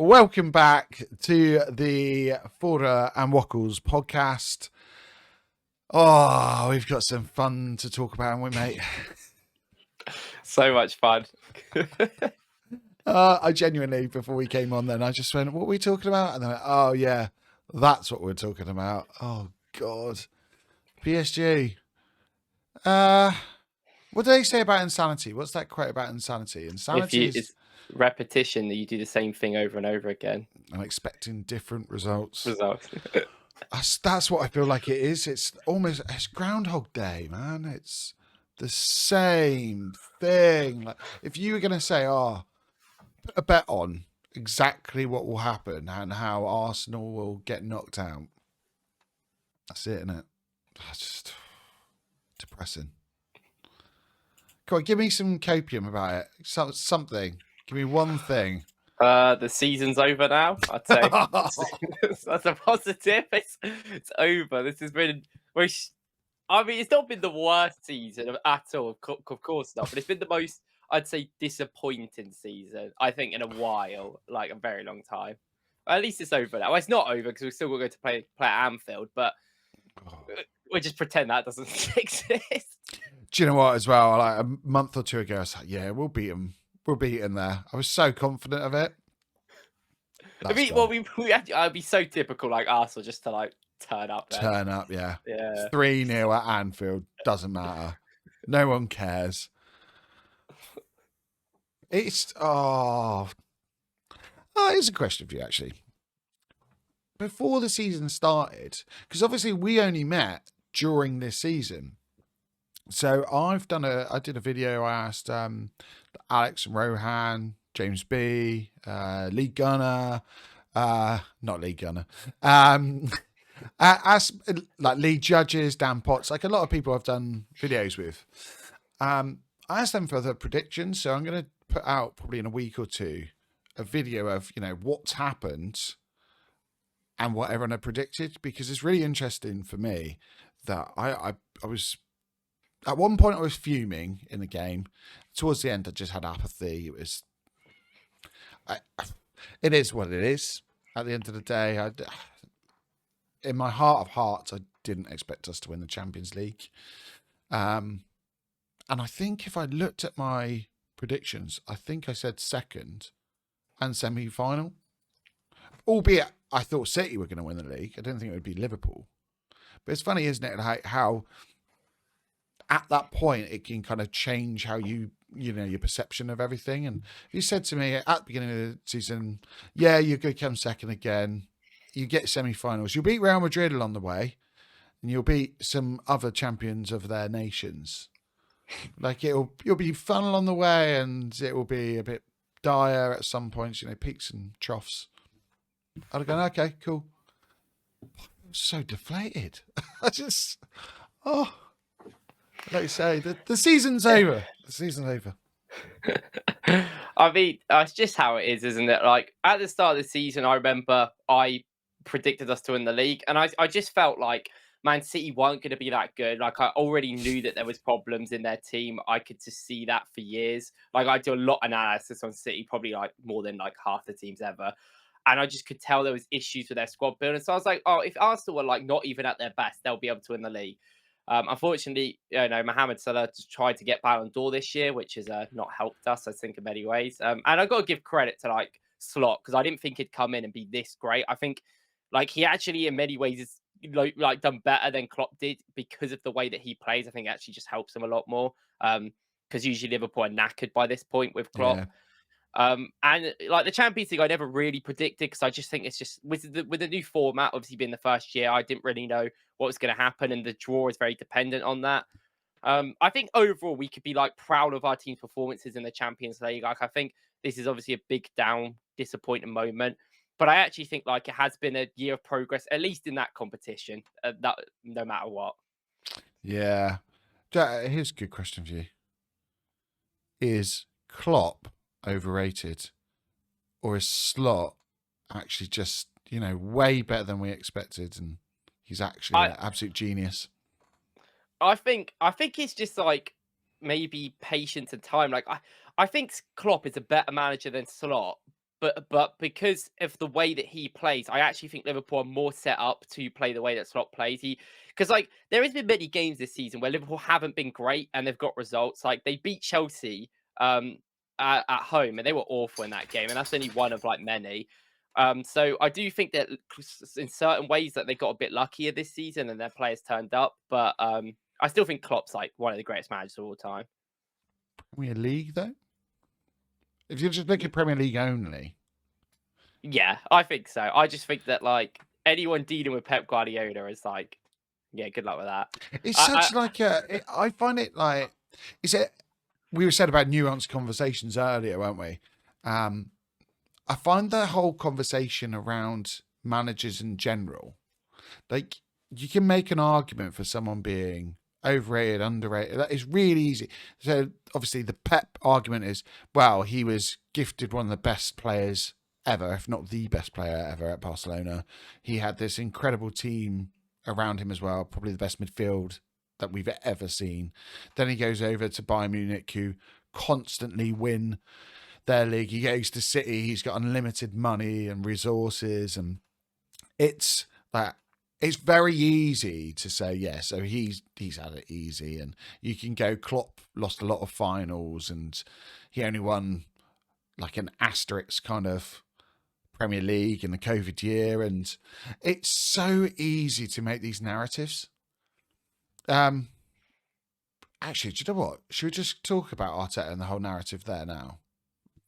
welcome back to the Forder and Wokkles podcast. Oh, we've got some fun to talk about, haven't we, mate? So much fun. I genuinely, before we came on then, I just went, what are we talking about? And then, oh, yeah, that's what we're talking about. Oh, God. PSG. What do they say about insanity? What's that quote about insanity? Insanity It's repetition, that you do the same thing over and over again. I'm expecting different results. Results. That's what I feel like it is. It's Groundhog Day, man. It's the same thing. Like, if you were going to say, put a bet on exactly what will happen and how Arsenal will get knocked out, that's it, isn't it? That's just depressing. Come on, give me some copium about it. Something. Give me one thing. The season's over now, I'd say. That's a positive. It's over. This has been... I mean, it's not been the worst season at all, of course not, but it's been the most, I'd say, disappointing season, I think, in a while, like a very long time. At least it's over now. Well, it's not over because we're still going to play at Anfield, but we'll just pretend that doesn't exist. Do you know what, as well? Like a month or two ago, I was like, yeah, we'll beat them. We'll beat them there. I was so confident of it. I'd be so typical, like Arsenal, just to like turn up. Turn up, yeah. Yeah. 3-0 at Anfield. Doesn't matter. No one cares. Here's a question for you, actually. Before the season started, because obviously we only met during this season. So I did a video. I asked Alex and Rohan, James B, League Gunner, not League Gunner, asked like lead judges, Dan Potts, like a lot of people I've done videos with. I asked them for the predictions, so I'm going to put out probably in a week or two a video of what's happened and what everyone had predicted, because it's really interesting for me that I was. At one point, I was fuming in the game. Towards the end, I just had apathy. It is what it is. At the end of the day, in my heart of hearts, I didn't expect us to win the Champions League. And I think if I looked at my predictions, I think I said second and semi-final. Albeit, I thought City were going to win the league. I didn't think it would be Liverpool. But it's funny, isn't it, how at that point, it can kind of change how your perception of everything. And you said to me at the beginning of the season, yeah, you're going to come second again. You get semi-finals. You'll beat Real Madrid along the way, and you'll beat some other champions of their nations. Like you'll be fun along the way, and it will be a bit dire at some points. Peaks and troughs. I'd have gone, okay, cool. I'm so deflated. Like you say, the season's over. The season's over. I mean, it's just how it is, isn't it? Like, at the start of the season, I remember I predicted us to win the league, and I just felt like Man City weren't going to be that good. Like, I already knew that there was problems in their team. I could just see that for years. Like, I do a lot of analysis on City, probably like more than like half the teams ever. And I just could tell there was issues with their squad building. So I was like, if Arsenal were like not even at their best, they'll be able to win the league. Unfortunately, Mohamed Salah just tried to get Ballon d'Or this year, which has not helped us, I think, in many ways. And I've got to give credit to like Slot, because I didn't think he'd come in and be this great. I think like he actually, in many ways, is like done better than Klopp did because of the way that he plays. I think it actually just helps him a lot more. Because usually Liverpool are knackered by this point with Klopp. Yeah. And like the Champions League, I never really predicted, because I just think it's just with the new format, obviously being the first year, I didn't really know what was going to happen, and the draw is very dependent on that. I think overall we could be like proud of our team's performances in the Champions League. Like, I think this is obviously a big disappointing moment, but I actually think like it has been a year of progress, at least in that competition, that no matter what. Yeah. Here's a good question for you. Is Klopp overrated, or is Slot actually just way better than we expected, and he's actually an absolute genius? I think it's just like maybe patience and time. Like I think Klopp is a better manager than Slot, but because of the way that he plays, I actually think Liverpool are more set up to play the way that Klopp plays. Because like there has been many games this season where Liverpool haven't been great and they've got results. Like they beat Chelsea at home and they were awful in that game, and that's only one of like many. So I do think that in certain ways that they got a bit luckier this season and their players turned up, but I still think Klopp's like one of the greatest managers of all time. Premier League, though? If you just look at Premier League only. Yeah, I think so. I just think that like anyone dealing with Pep Guardiola is like, yeah, good luck with that. It's I, such like I find it like, is it, we were said about nuanced conversations earlier, weren't we? I find the whole conversation around managers in general, like you can make an argument for someone being overrated, underrated. That is really easy. So obviously the Pep argument is, well, he was gifted one of the best players ever, if not the best player ever at Barcelona. He had this incredible team around him as well, probably the best midfield that we've ever seen. Then he goes over to Bayern Munich, who constantly win their league. He goes to City, he's got unlimited money and resources, and it's that it's very easy to say, yeah, so he's had it easy, and you can go, Klopp lost a lot of finals and he only won like an asterisk kind of Premier League in the COVID year, and it's so easy to make these narratives. Actually, do you know what? Should we just talk about Arteta and the whole narrative there now?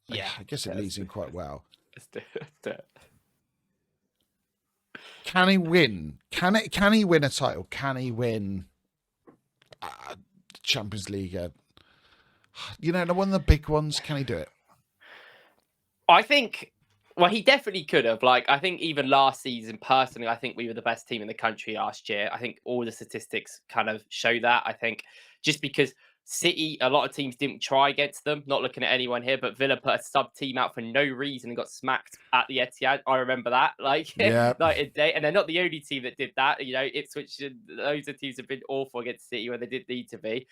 yeah, I guess it leads in quite well. let's do it. Can he win? Can he win a title? Can he win Champions League? One of the big ones. Can he do it? I think, well, he definitely could have. Like, I think even last season, personally, I think we were the best team in the country last year. I think all the statistics kind of show that. I think just because City, a lot of teams didn't try against them, not looking at anyone here, but Villa put a sub team out for no reason and got smacked at the Etihad. I remember that. Like, Yeah. night and day. And they're not the only team that did that. You know, Ipswich and loads of teams have been awful against City when they did need to be.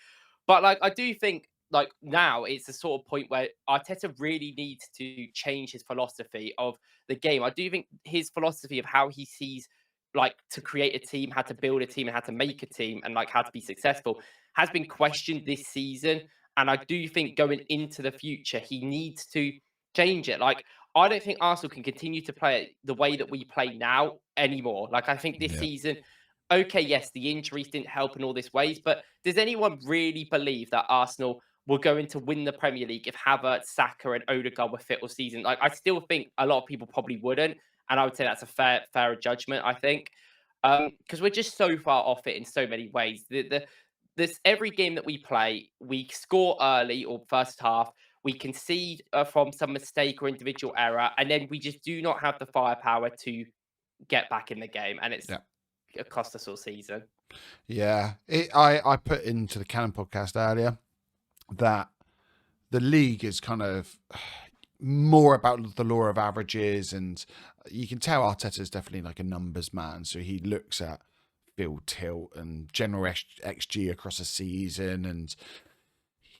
But like, I do think like now it's the sort of point where Arteta really needs to change his philosophy of the game. I do think his philosophy of how he sees like to create a team, how to build a team, and how to make a team, and like how to be successful has been questioned this season. And I do think going into the future, he needs to change it. Like, I don't think Arsenal can continue to play it the way that we play now anymore. Like, I think this season, okay, yes, the injuries didn't help in all these ways, but does anyone really believe that Arsenal were going to win the Premier League if Havertz, Saka, and Odegaard were fit all season? Like, I still think a lot of people probably wouldn't, and I would say that's a fair judgment. I think because we're just so far off it in so many ways. This every game that we play, we score early or first half, we concede from some mistake or individual error, and then we just do not have the firepower to get back in the game, and it's it cost us all season. Yeah, I put into the Cannon podcast earlier that the league is kind of more about the law of averages, and you can tell Arteta is definitely like a numbers man. So he looks at field tilt and general XG across a season, and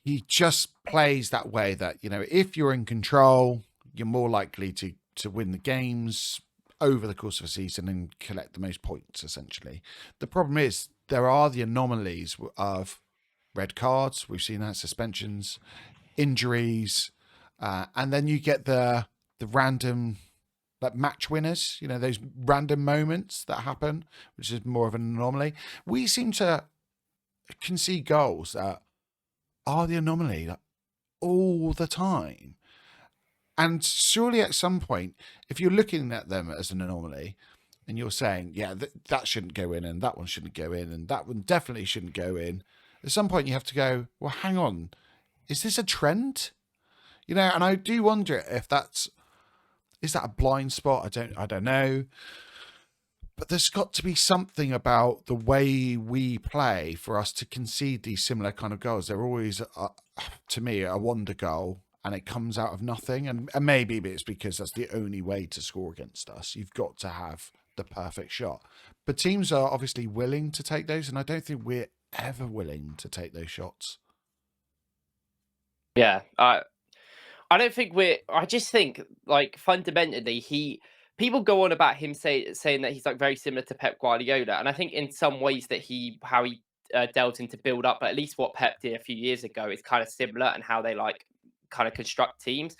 he just plays that way that, if you're in control, you're more likely to win the games over the course of a season and collect the most points, essentially. The problem is there are the anomalies of red cards. We've seen that, suspensions, injuries, and then you get the random like match winners, those random moments that happen, which is more of an anomaly. We seem to concede goals that are the anomaly like, all the time. And surely at some point, if you're looking at them as an anomaly and you're saying, yeah, that shouldn't go in and that one shouldn't go in and that one definitely shouldn't go in, at some point you have to go, well, hang on, is this a trend? And I do wonder if is that a blind spot? I don't know. But there's got to be something about the way we play for us to concede these similar kind of goals. They're always, to me, a wonder goal, and it comes out of nothing. And maybe it's because that's the only way to score against us. You've got to have the perfect shot. But teams are obviously willing to take those, and I don't think we're ever willing to take those shots. Yeah, I don't think I just think, like, fundamentally, people go on about him saying that he's, like, very similar to Pep Guardiola, and I think in some ways that how he, delved into build up, at least what Pep did a few years ago is kinda similar and how they, like, kinda construct teams.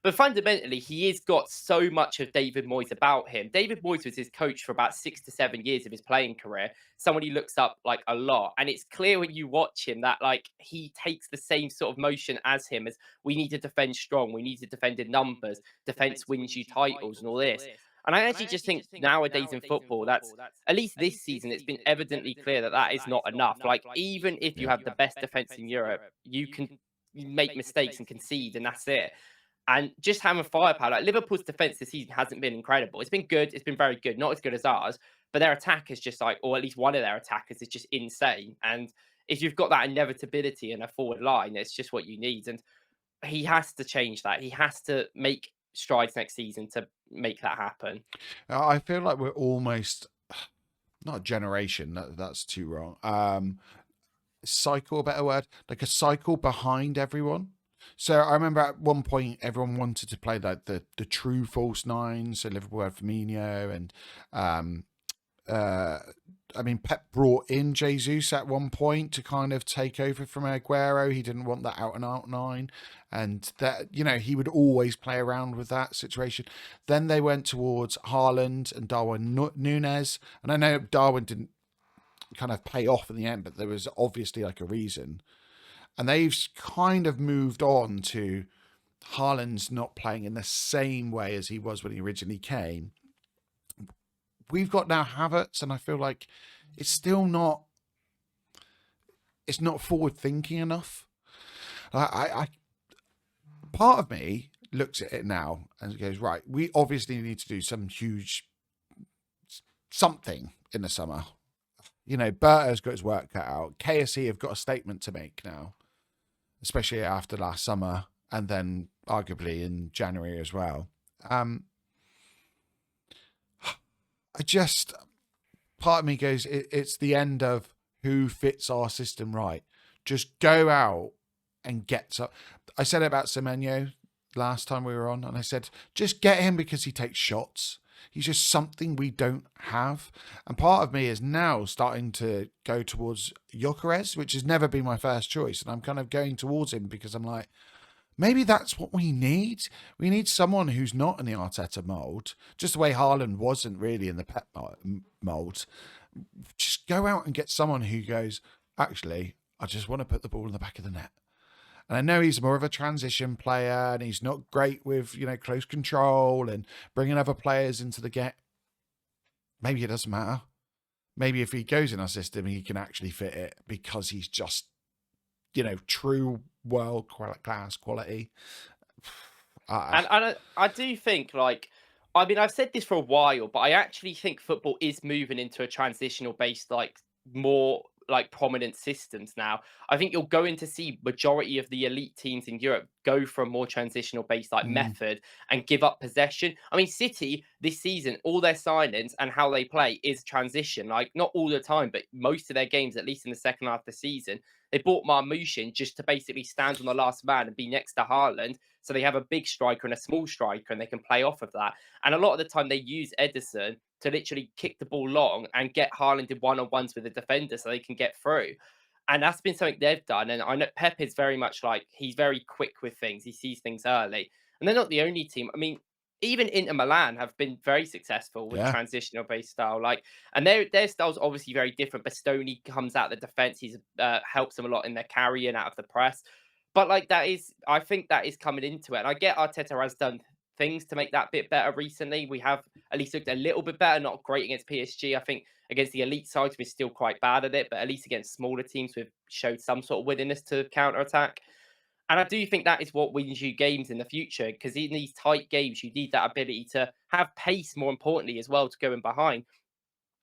But fundamentally, he has got so much of David Moyes about him. David Moyes was his coach for about 6 to 7 years of his playing career, someone he looks up, like, a lot, and it's clear when you watch him that, like, he takes the same sort of motion as him, as we need to defend strong, we need to defend in numbers, defense wins you titles and all this. And I actually just think nowadays in football, that's at least this season, it's been evidently clear that that is not enough. Like, even if you Yeah. have the best defense in Europe, you can make mistakes and concede, and that's it. And just having firepower, like Liverpool's defense this season hasn't been incredible. It's been good. It's been very good. Not as good as ours, but their attack is just like, or at least one of their attackers is just insane. And if you've got that inevitability in a forward line, it's just what you need. And he has to change that. He has to make strides next season to make that happen. I feel like we're almost not a generation. That's too wrong. Cycle, a better word, like a cycle behind everyone. So I remember at one point everyone wanted to play like the true false nine. So Liverpool had Firmino and uh, I mean, Pep brought in Jesus at one point to kind of take over from Aguero. He didn't want that out and out nine, and that he would always play around with that situation. Then they went towards Haaland and Darwin Núñez, and I know Darwin didn't kind of pay off in the end, but there was obviously like a reason. And they've kind of moved on to Haaland's not playing in the same way as he was when he originally came. We've got now Havertz, and I feel like it's still not. It's not forward thinking enough. I part of me looks at it now and goes, right, we obviously need to do some huge something in the summer. Berto's got his work cut out. KSE have got a statement to make now, especially after last summer and then arguably in January as well. Part of me goes, it's the end of who fits our system right. Just go out and get some. I said it about Semenyo last time we were on, and I said, just get him because he takes shots. He's just something we don't have. And part of me is now starting to go towards FOKLZ, which has never been my first choice. And I'm kind of going towards him because I'm like, maybe that's what we need. We need someone who's not in the Arteta mould, just the way Haaland wasn't really in the Pep mould. Just go out and get someone who goes, actually, I just want to put the ball in the back of the net. And I know he's more of a transition player and he's not great with, close control and bringing other players into the get. Maybe it doesn't matter. Maybe if he goes in our system, he can actually fit it because he's just, true world class quality. And I do think, like, I mean, I've said this for a while, but I actually think football is moving into a transitional based, like, more like prominent systems now. I think you're going to see majority of the elite teams in Europe go for a more transitional based like method and give up possession. I mean, City this season, all their signings and how they play is transition. Like, not all the time, but most of their games, at least in the second half of the season, they bought Marmouche just to basically stand on the last man and be next to Haaland. So they have a big striker and a small striker, and they can play off of that. And a lot of the time, they use Edison to literally kick the ball long and get Haaland in one-on-ones with the defender so they can get through. And that's been something they've done. And I know Pep is very much like, he's very quick with things. He sees things early. And they're not the only team. I mean, even Inter Milan have been very successful with transitional based style. Like, and their style's obviously very different. Bastoni comes out of the defense. He's helps them a lot in their carrying out of the press. But like, I think that is coming into it. And I get Arteta has done things to make that bit better recently. We have at least looked a little bit better, not great against PSG. I think against the elite sides, we're still quite bad at it, but at least against smaller teams, we've showed some sort of willingness to counter attack. And I do think that is what wins you games in the future, because in these tight games, you need that ability to have pace, more importantly, as well, to go in behind.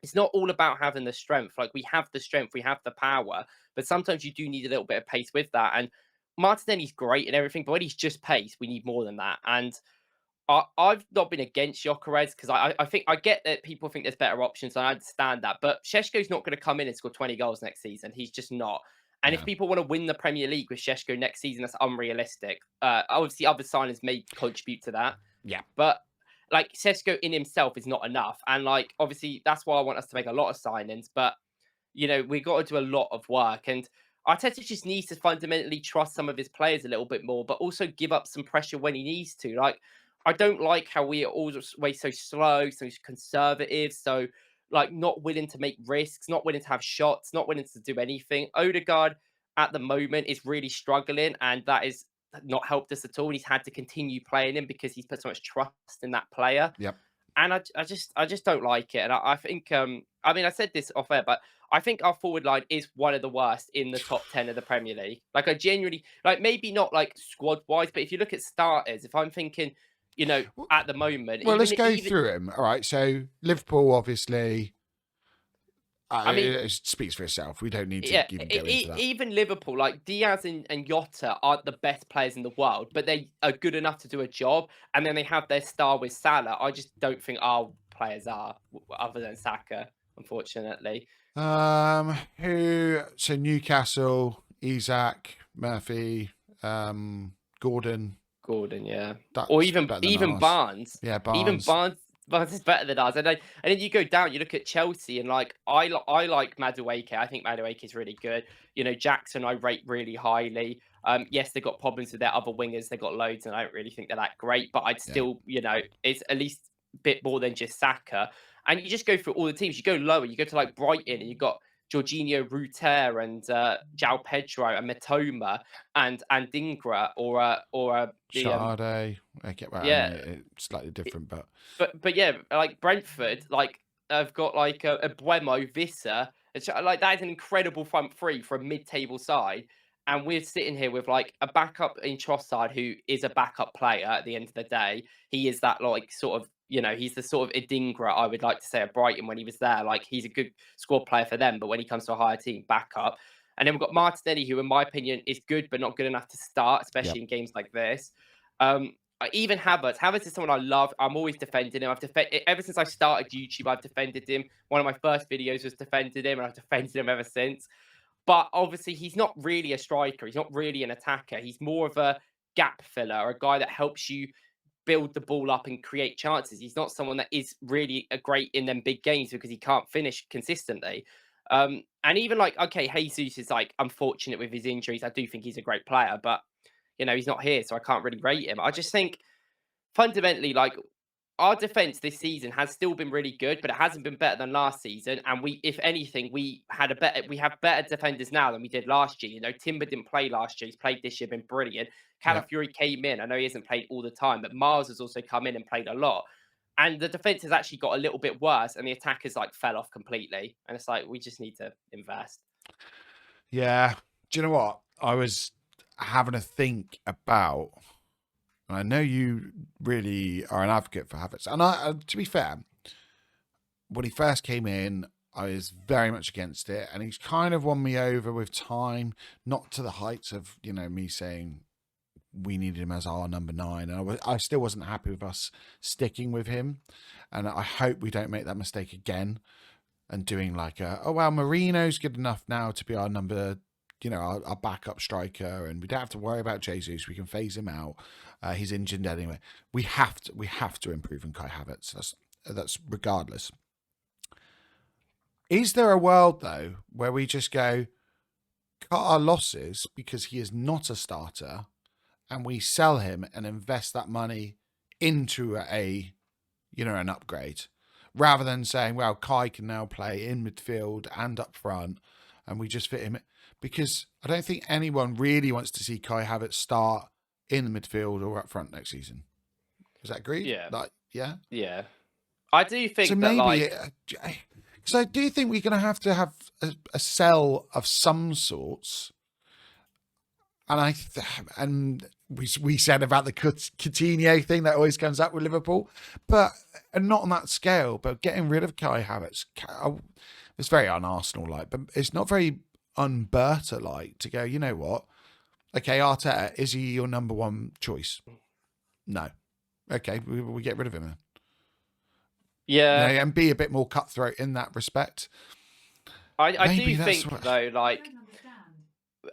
It's not all about having the strength. Like, we have the strength, we have the power, but sometimes you do need a little bit of pace with that. And Martinelli's great and everything, but when he's just pace, we need more than that. And I've not been against FOKLZ because I think I get that people think there's better options, and I understand that. But Šeško's not going to come in and score 20 goals next season. He's just not. And if Yeah. people want to win the Premier League with Šeško next season, that's unrealistic. Obviously, other signings may contribute to that, Yeah. but like Šeško in himself is not enough. And like obviously, that's why I want us to make a lot of signings. But we got to do a lot of work, and Arteta just needs to fundamentally trust some of his players a little bit more, but also give up some pressure when he needs to. Like, I don't like how we are always so slow, so conservative, so like not willing to make risks, not willing to have shots, not willing to do anything. Odegaard at the moment is really struggling, and that is not helped us at all. And he's had to continue playing him because he's put so much trust in that player. Yep. And I just don't like it. And I think I mean I said this off air, but I think our forward line is one of the worst in the top 10 of the Premier League. Like I genuinely like maybe not like squad wise, but if you look at starters, if I'm thinking, at the moment, Well, let's go even through him. All right. So Liverpool, obviously, I mean, it speaks for itself. We don't need to yeah, even go into that. even Liverpool, like Diaz and Jota aren't the best players in the world, but they are good enough to do a job. And then they have their star with Salah. I just don't think our players are, other than Saka, unfortunately. So Newcastle, Isak, Murphy, Gordon. Gordon, yeah, That's or even better than ours. Barnes. Yeah, Even Barnes. Barnes is better than us. And then you go down, you look at Chelsea, and like I like Madueke. I think Madueke is really good. Jackson I rate really highly. Yes, they got problems with their other wingers. They got loads, and I don't really think they're that great. But I'd still, it's at least a bit more than just Saka. And you just go through all the teams. You go lower. You go to like Brighton, and you got Jorginho Ruter and João Pedro and Matoma and Dingra or Sade. Okay, well, yeah, I mean, it's slightly different, but but yeah, like Brentford, like I've got like a Buemo, Visser. It's like that is an incredible front three for a mid-table side, and we're sitting here with like a backup in Trossard who is a backup player at the end of the day. He is that like sort of he's the sort of Idingra I would like to say at Brighton when he was there. Like he's a good squad player for them, but when he comes to a higher team, backup. And then we've got Martinelli, who in my opinion is good but not good enough to start, yeah. especially in games like this. Even Havertz. Havertz is someone I love. I'm always defending him. I've defended ever since I started YouTube. I've defended him. One of my first videos was defending him, and I've defended him ever since. But obviously, he's not really a striker. He's not really an attacker. He's more of a gap filler, a guy that helps you build the ball up and create chances. He's not someone that is really a great in them big games because he can't finish consistently. And even like, okay, Jesus is like unfortunate with his injuries. I do think he's a great player, but he's not here, so I can't really rate him. I just think fundamentally, like our defense this season has still been really good, but it hasn't been better than last season. And if anything, we have better defenders now than we did last year. Timber didn't play last year; he's played this year, been brilliant. Calafiori came in. I know he hasn't played all the time, but Miles has also come in and played a lot. And the defense has actually got a little bit worse, and the attackers like fell off completely. And it's like we just need to invest. Yeah. Do you know what? I was having a think about, and I know you really are an advocate for Havertz. And to be fair, when he first came in, I was very much against it, and he's kind of won me over with time, not to the heights of me saying we needed him as our number 9, and I still wasn't happy with us sticking with him, and I hope we don't make that mistake again and doing like Marino's good enough now to be our number, our backup striker, and we don't have to worry about Jesus. We can phase him out. He's injured anyway. We have to improve in Kai Havertz. That's regardless. Is there a world though where we just go cut our losses because he is not a starter, and we sell him and invest that money into an upgrade, rather than saying, well, Kai can now play in midfield and up front, and we just fit him? Because I don't think anyone really wants to see Kai Havertz start in the midfield or up front next season. Is that agreed? Yeah. Yeah. Yeah. I do think so that maybe, because I do think we're going to have a sell of some sorts. And we said about the Coutinho thing that always comes up with Liverpool, but not on that scale. But getting rid of Kai Havertz, it's very un-Arsenal-like, but it's not very un-Berta-like to go, you know what? Okay, Arteta, is he your number 1 choice? No. Okay, we get rid of him then. Yeah. And be a bit more cutthroat in that respect. I do think, though, like,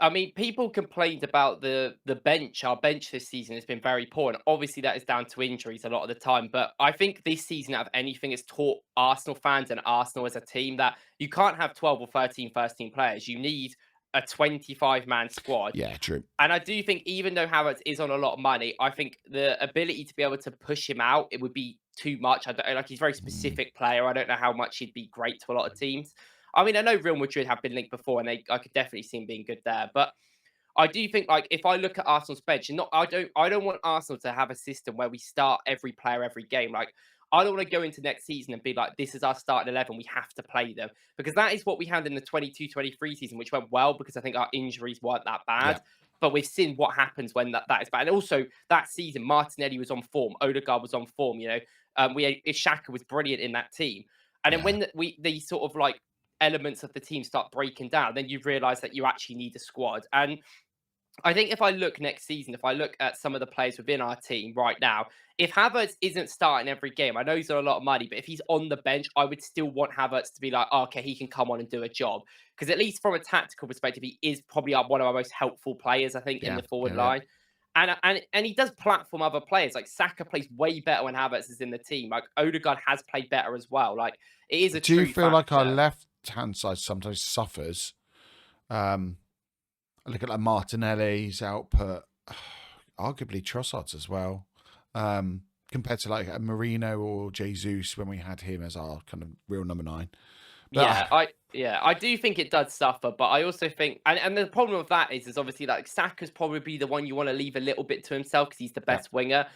I mean, people complained about the bench. Our bench this season has been very poor, and obviously that is down to injuries a lot of the time. But I think this season, out of anything, has taught Arsenal fans and Arsenal as a team that you can't have 12 or 13 first team players. You need a 25-man squad. Yeah, true. And I do think, even though Havertz is on a lot of money, I think the ability to be able to push him out, it would be too much. I don't like, he's a very specific player. I don't know how much he'd be great to a lot of teams. I mean, I know Real Madrid have been linked before, and I could definitely see him being good there. But I do think, like, if I look at Arsenal's bench, and not, I don't want Arsenal to have a system where we start every player every game. Like, I don't want to go into next season and be like, this is our starting 11, we have to play them, because that is what we had in the 22-23 season, which went well because I think our injuries weren't that Yeah. bad. But we've seen what happens when that is bad. And also that season, Martinelli was on form, Odegaard was on form. Xhaka was brilliant in that team. And then when these sort of like elements of the team start breaking down, then you realise that you actually need a squad. And I think if I look next season, if I look at some of the players within our team right now, if Havertz isn't starting every game, I know he's on a lot of money, but if he's on the bench, I would still want Havertz to be like, oh, okay, he can come on and do a job. Because at least from a tactical perspective, he is probably one of our most helpful players, I think, in the forward line. And he does platform other players. Like, Saka plays way better when Havertz is in the team. Like, Odegaard has played better as well. Like, it is a Do true you feel like our factor. left-hand side sometimes suffers? I look at like Martinelli's output, arguably Trossard's as well, compared to like a Marino or Jesus when we had him as our kind of real number 9. But, I do think it does suffer, but I also think, and the problem with that is obviously like Saka's probably the one you want to leave a little bit to himself because he's the best winger.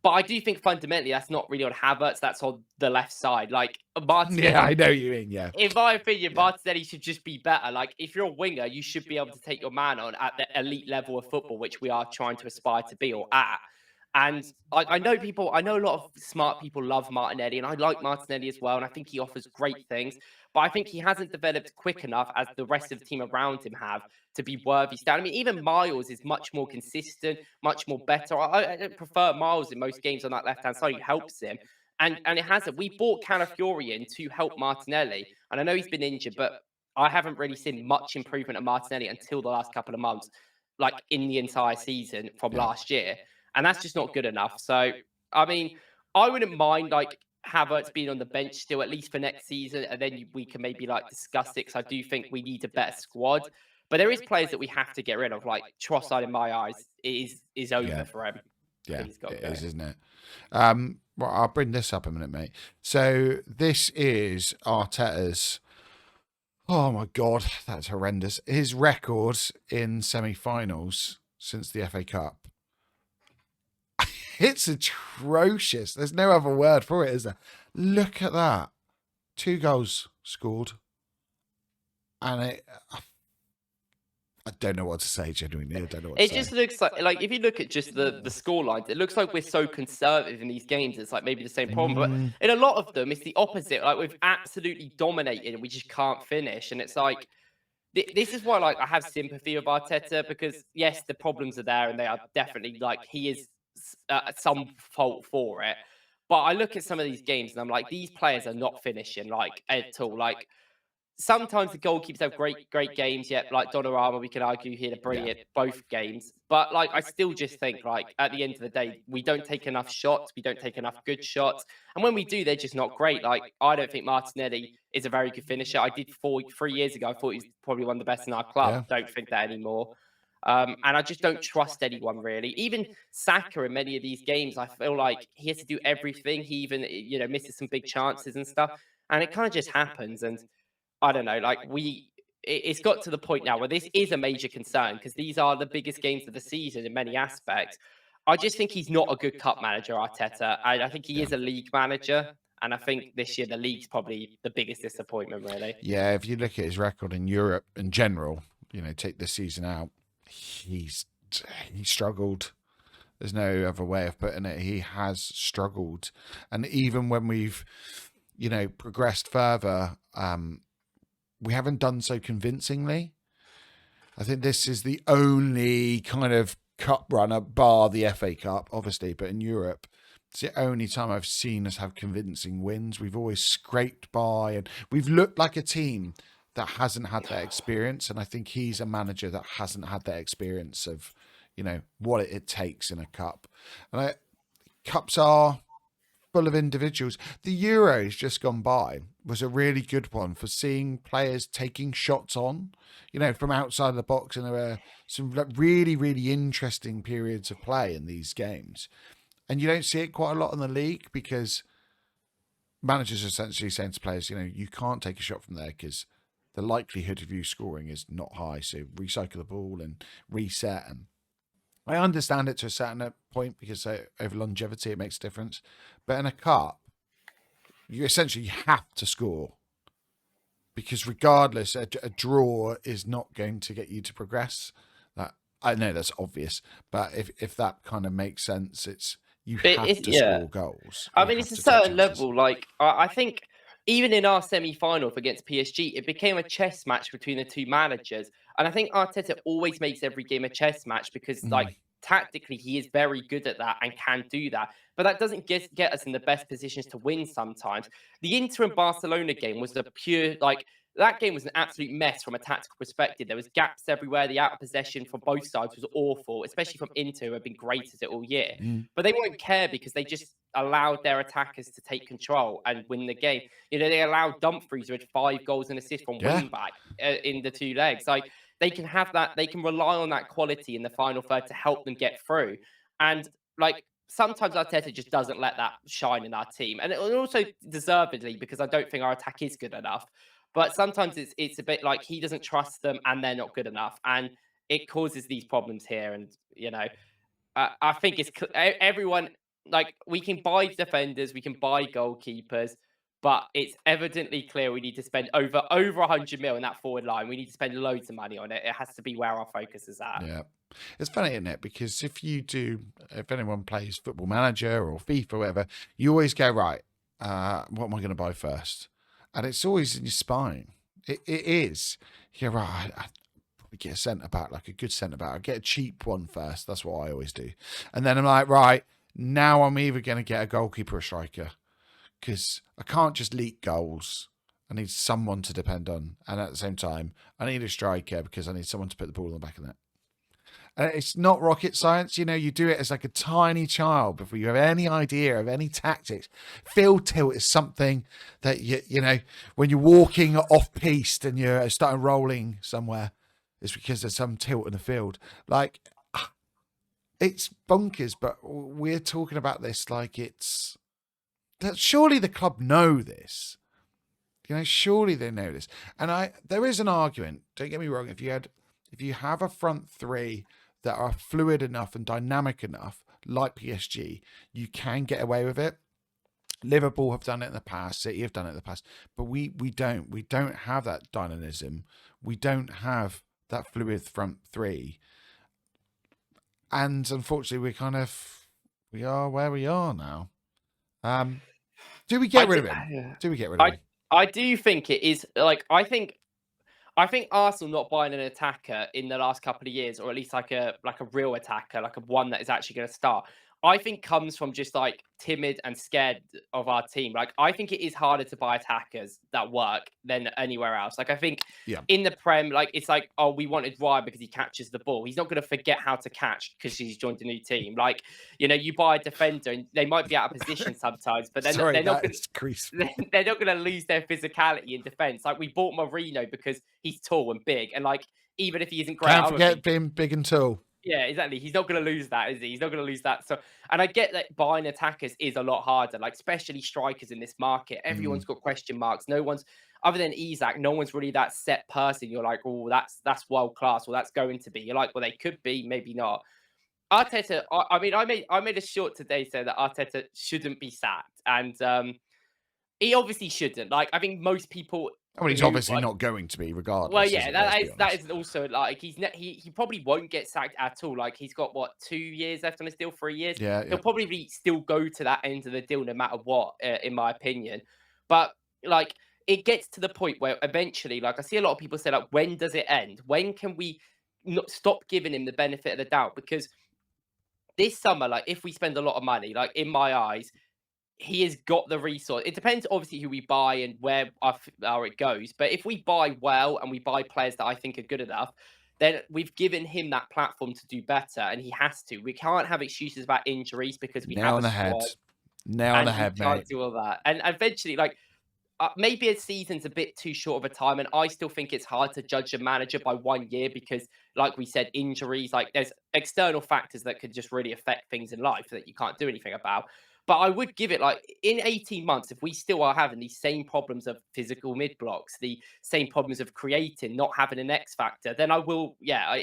But I do think fundamentally that's not really on Havertz, that's on the left side. Like, Martinelli, yeah, I know what you mean. Yeah, in my opinion, Martinelli should just be better. Like, if you're a winger, you should be able to take your man on at the elite level of football, which we are trying to aspire to be or at. And I know a lot of smart people love Martinelli, and I like Martinelli as well, and I think he offers great things. But I think he hasn't developed quick enough, as the rest of the team around him have, to be worthy stand. I mean, even Miles is much more consistent, much more better. I prefer Miles in most games on that left-hand side. He helps him. And it hasn't. We bought Calafiori in to help Martinelli, and I know he's been injured, but I haven't really seen much improvement of Martinelli until the last couple of months, like in the entire season from last year. And that's just not good enough. So, I mean, I wouldn't mind like Havertz being on the bench still, at least for next season, and then we can maybe like discuss it, because I do think we need a better squad. But there is players that we have to get rid of, like Trossard. In my eyes, is over for him. Yeah, it go. is, isn't it? Well, I'll bring this up a minute, mate. So this is Arteta's. Oh my God, that's horrendous. His record in semi-finals since the FA Cup. It's atrocious. There's no other word for it, is there? Look at that. 2 goals scored. And I don't know what to say, genuinely. I don't know what to say. It just looks like if you look at just the score lines, it looks like we're so conservative in these games. It's like maybe the same problem, but in a lot of them, it's the opposite. Like, we've absolutely dominated and we just can't finish. And it's like, this is why, like, I have sympathy with Arteta, because yes, the problems are there and they are definitely, like, he is at some fault for it. But I look at some of these games and I'm like, these players are not finishing like at all. Like, sometimes the goalkeepers have great games. Yet, like Donnarumma, we can argue he had a brilliant both games. But like, I still just think, like, at the end of the day, we don't take enough shots. We don't take enough good shots. And when we do, they're just not great. Like, I don't think Martinelli is a very good finisher. I did 3 years ago. I thought he was probably one of the best in our club. Don't think that anymore. And I just don't trust anyone, really. Even Saka in many of these games, I feel like he has to do everything. He even, misses some big chances and stuff. And it kind of just happens. And I don't know, like, it's got to the point now where this is a major concern, because these are the biggest games of the season in many aspects. I just think he's not a good cup manager, Arteta. I think he is a league manager. And I think this year the league's probably the biggest disappointment, really. Yeah, if you look at his record in Europe in general, take this season out, he struggled. There's no other way of putting it. He has struggled. And even when we've, progressed further, we haven't done so convincingly. I think this is the only kind of cup runner, bar the FA Cup, obviously, but in Europe, it's the only time I've seen us have convincing wins. We've always scraped by, and we've looked like a team that hasn't had that experience, and I think he's a manager that hasn't had that experience of, what it takes in a cup. And cups are full of individuals. The Euros just gone by was a really good one for seeing players taking shots on, from outside the box, and there were some really, really interesting periods of play in these games. And you don't see it quite a lot in the league because managers are essentially saying to players, you can't take a shot from there because the likelihood of you scoring is not high. So recycle the ball and reset. And I understand it to a certain point because over longevity it makes a difference. But in a cup, you essentially have to score because regardless, a draw is not going to get you to progress. I know that's obvious, but if that kind of makes sense, you have to score goals. I mean, it's a certain level. Like, I think even in our semi-final against PSG, it became a chess match between the two managers. And I think Arteta always makes every game a chess match because, like, tactically, he is very good at that and can do that. But that doesn't get us in the best positions to win sometimes. The Inter and Barcelona game was a pure, like, that game was an absolute mess from a tactical perspective. There was gaps everywhere. The out of possession from both sides was awful, especially from Inter, who have been great at it all year. But they won't care because they just allowed their attackers to take control and win the game. They allowed Dumfries, who had 5 goals and assists from wing back in the 2 legs. Like, they can have that. They can rely on that quality in the final third to help them get through. And, like, sometimes Arteta just doesn't let that shine in our team. And also deservedly, because I don't think our attack is good enough. But sometimes it's a bit like he doesn't trust them and they're not good enough. And it causes these problems here. And, I think it's everyone, like, we can buy defenders, we can buy goalkeepers, but it's evidently clear we need to spend over 100 mil in that forward line. We need to spend loads of money on it. It has to be where our focus is at. Yeah. It's funny, isn't it? Because if anyone plays Football Manager or FIFA or whatever, you always go, right, what am I going to buy first? And it's always in your spine. It is. You're right. I'd probably get a centre-back, like a good centre-back. I'd get a cheap one first. That's what I always do. And then I'm like, right, now I'm either going to get a goalkeeper or a striker because I can't just leak goals. I need someone to depend on. And at the same time, I need a striker because I need someone to put the ball in the back of the net. And it's not rocket science. You do it as like a tiny child before you have any idea of any tactics. Field tilt is something that, when you're walking off piste and you're starting rolling somewhere, it's because there's some tilt in the field. Like, it's bonkers, but we're talking about this like surely the club know this. Surely they know this. And there is an argument, don't get me wrong, if you have a front three that are fluid enough and dynamic enough, like PSG, you can get away with it. Liverpool have done it in the past, City have done it in the past, but we don't. We don't have that dynamism. We don't have that fluid front three. And unfortunately, we are where we are now. Do we get rid of him? Do we get rid of him? I do think it is, like, I think Arsenal not buying an attacker in the last couple of years, or at least like a real attacker, like a one that is actually going to start, I think comes from just like timid and scared of our team. Like, I think it is harder to buy attackers that work than anywhere else. Like, I think in the Prem, like, it's like, oh, we wanted Ryan because he catches the ball. He's not going to forget how to catch because he's joined a new team. Like, you buy a defender and they might be out of position sometimes, but they're not going to lose their physicality in defense. Like, we bought Marino because he's tall and big, and like, even if he isn't great, can't forget being big and tall. Yeah, exactly. He's not going to lose that, is he? He's not going to lose that. So, and I get that buying attackers is a lot harder, like especially strikers in this market. Everyone's got question marks. No one's, other than Isak, no one's really that set person. You're like, oh, that's world class, or that's going to be. You're like, well, they could be, maybe not. Arteta, I mean, I made a short today saying that Arteta shouldn't be sacked, and he obviously shouldn't. Like, I think most people. I mean, he's obviously not going to be, regardless. Well, yeah, that is also like he probably won't get sacked at all. Like, he's got 2 years left on his deal, 3 years. Yeah, he'll probably still go to that end of the deal no matter what, in my opinion. But like, it gets to the point where eventually, like, I see a lot of people say, like, when does it end? When can we not stop giving him the benefit of the doubt? Because this summer, like, if we spend a lot of money, like, in my eyes, he has got the resource. It depends, obviously, who we buy and where how it goes. But if we buy well and we buy players that I think are good enough, then we've given him that platform to do better, and he has to. We can't have excuses about injuries because we Nail have on a the head. squad Nail on the and we head, can't mate. do all that. And eventually, like, maybe a season's a bit too short of a time, and I still think it's hard to judge a manager by 1 year because, like we said, injuries, like there's external factors that could just really affect things in life that you can't do anything about. But I would give it like in 18 months, if we still are having these same problems of physical mid blocks, the same problems of creating, not having an X factor, then I will, yeah,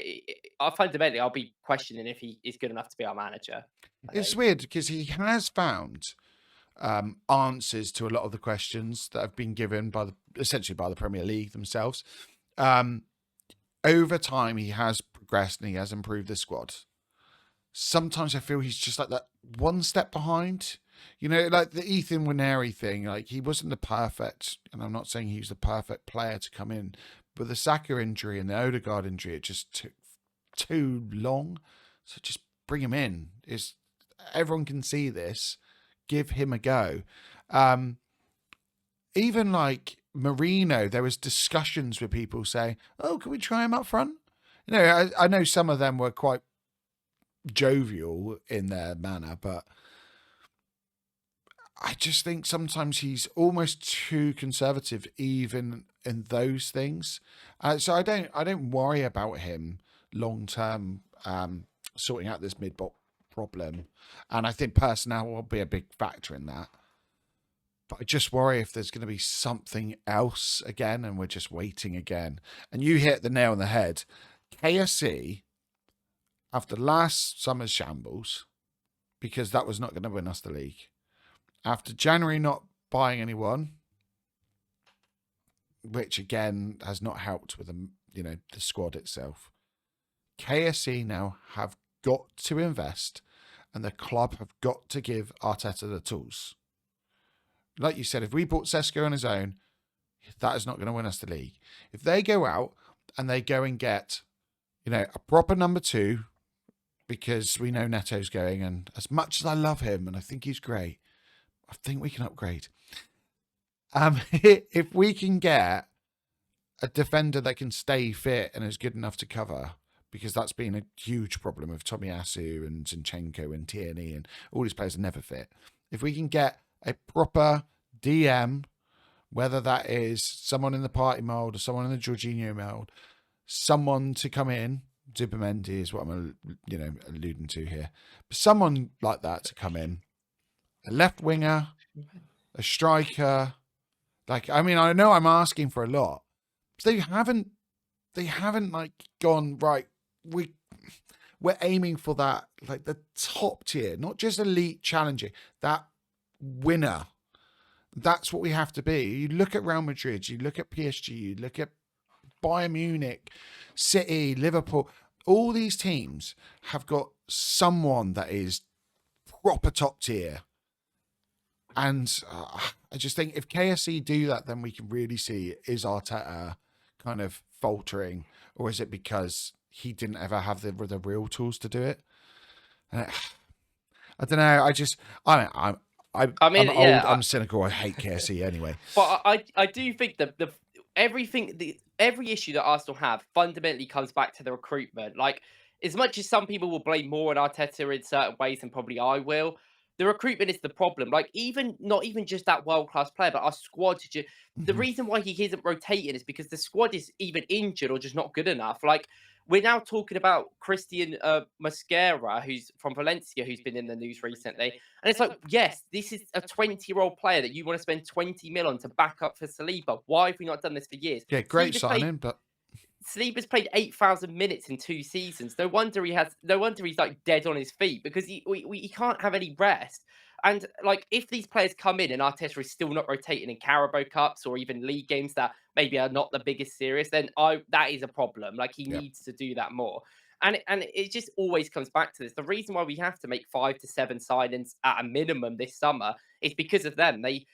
I fundamentally I'll be questioning if he is good enough to be our manager. I It's think. weird because he has found answers to a lot of the questions that have been given by essentially by the Premier League themselves. Over time, he has progressed and he has improved the squad. Sometimes I feel he's just like that one step behind. You know, like the Ethan Winery thing. Like he wasn't the perfect, and I'm not saying he was the perfect player to come in, but the Saka injury and the Odegaard injury, it just took too long. So just bring him in. Is everyone can see this? Give him a go. Even like Marino, there was discussions with people saying, "Oh, can we try him up front?" You know, I know some of them were quite jovial in their manner, but I just think sometimes he's almost too conservative, even in those things. So I don't worry about him long term sorting out this mid bot problem, and I think personnel will be a big factor in that. But I just worry if there's going to be something else again, and we're just waiting again. And you hit the nail on the head. KSC, after last summer's shambles, because that was not going to win us the league. After January not buying anyone, which again has not helped with the squad itself. KSC now have got to invest, and the club have got to give Arteta the tools. Like you said, if we bought Sesko on his own, that is not going to win us the league. If they go out and they go and get, a proper number 2, because we know Neto's going, and as much as I love him and I think he's great, I think we can upgrade. If we can get a defender that can stay fit and is good enough to cover, because that's been a huge problem with Tomiyasu and Zinchenko and Tierney and all these players are never fit. If we can get a proper DM, whether that is someone in the party mould or someone in the Jorginho mould, someone to come in, Zubimendi is what I'm, alluding to here, but someone like that to come in, a left winger, a striker. I know I'm asking for a lot. They haven't like gone right. We're aiming for that, like the top tier, not just elite challenging, that winner. That's what we have to be. You look at Real Madrid, you look at PSG, you look at Bayern Munich, City, Liverpool. All these teams have got someone that is proper top tier. And I just think if KSC do that, then we can really see, is Arteta kind of faltering, or is it because he didn't ever have the real tools to do it? I don't know. I'm old. Yeah, I'm cynical. I hate KSC anyway. But I do think that every issue that Arsenal have fundamentally comes back to the recruitment. Like, as much as some people will blame more on Arteta in certain ways, and probably I will, the recruitment is the problem. Like, not even just that world class player, but our squad. The reason why he isn't rotating is because the squad is either injured or just not good enough. Like, we're now talking about Christian Mascara, who's from Valencia, who's been in the news recently. And it's like, yes, this is a 20-year-old player that you want to spend 20 mil on to back up for Saliba. Why have we not done this for years? Yeah, great signing, but Saliba's played 8,000 minutes in 2 seasons. No wonder he's like dead on his feet, because he can't have any rest. And like, if these players come in and Arteta is still not rotating in Carabao Cups or even league games that maybe are not the biggest serious, then that is a problem. Like, he needs to do that more. And it just always comes back to this. The reason why we have to make 5 to 7 signings at a minimum this summer is because of them. In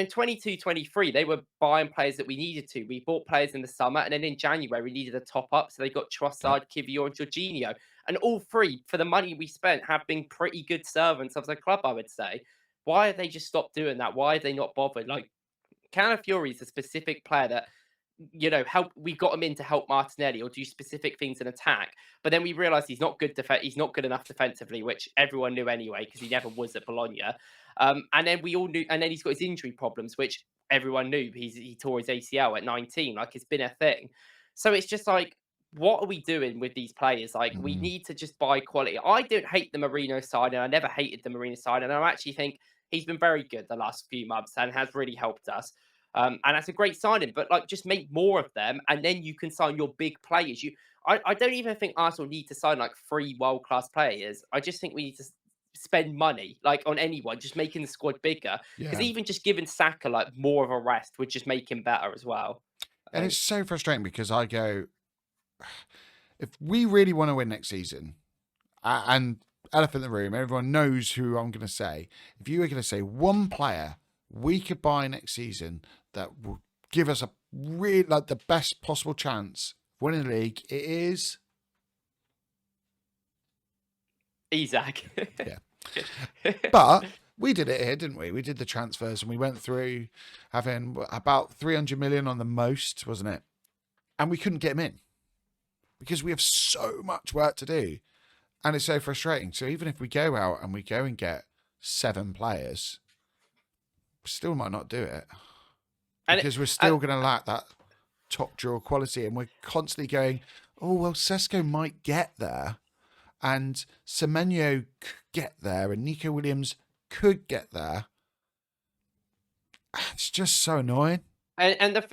22-23, they were buying players that we needed to. We bought players in the summer, and then in January, we needed a top up. So they got Trossard, Kivior, and Jorginho. And all three, for the money we spent, have been pretty good servants of the club, I would say. why have they just stopped doing that? Why are they not bothered? Like, Calafiori is a specific player that, help. We got him in to help Martinelli or do specific things in attack, but then we realised he's not good. He's not good enough defensively, which everyone knew anyway because he never was at Bologna. And then we all knew, and then he's got his injury problems, which everyone knew. He tore his ACL at 19. Like, it's been a thing. So it's just like, what are we doing with these players? Like, we need to just buy quality. I don't hate the Marino side, and I never hated the Marino side, and I actually think he's been very good the last few months and has really helped us. And that's a great signing, but like, just make more of them, and then you can sign your big players. I don't even think Arsenal need to sign like 3 world-class players. I just think we need to spend money like on anyone, just making the squad bigger. Because Yeah. even just giving Saka like more of a rest would just make him better as well. And it's so frustrating because I go, if we really want to win next season, and elephant in the room, everyone knows who I'm going to say. If you were going to say one player we could buy next season that will give us a really like the best possible chance of winning the league, it is Isak. Yeah. But we did it here, didn't we? We did the transfers and we went through having about 300 million on the most, wasn't it? And we couldn't get him in because we have so much work to do. And it's so frustrating. So even if we go out and we go and get 7 players, we still might not do it. Because we're still going to lack that top drawer quality. And we're constantly going, oh, well, Sesko might get there. And Semenyo could get there. And Nico Williams could get there. It's just so annoying. And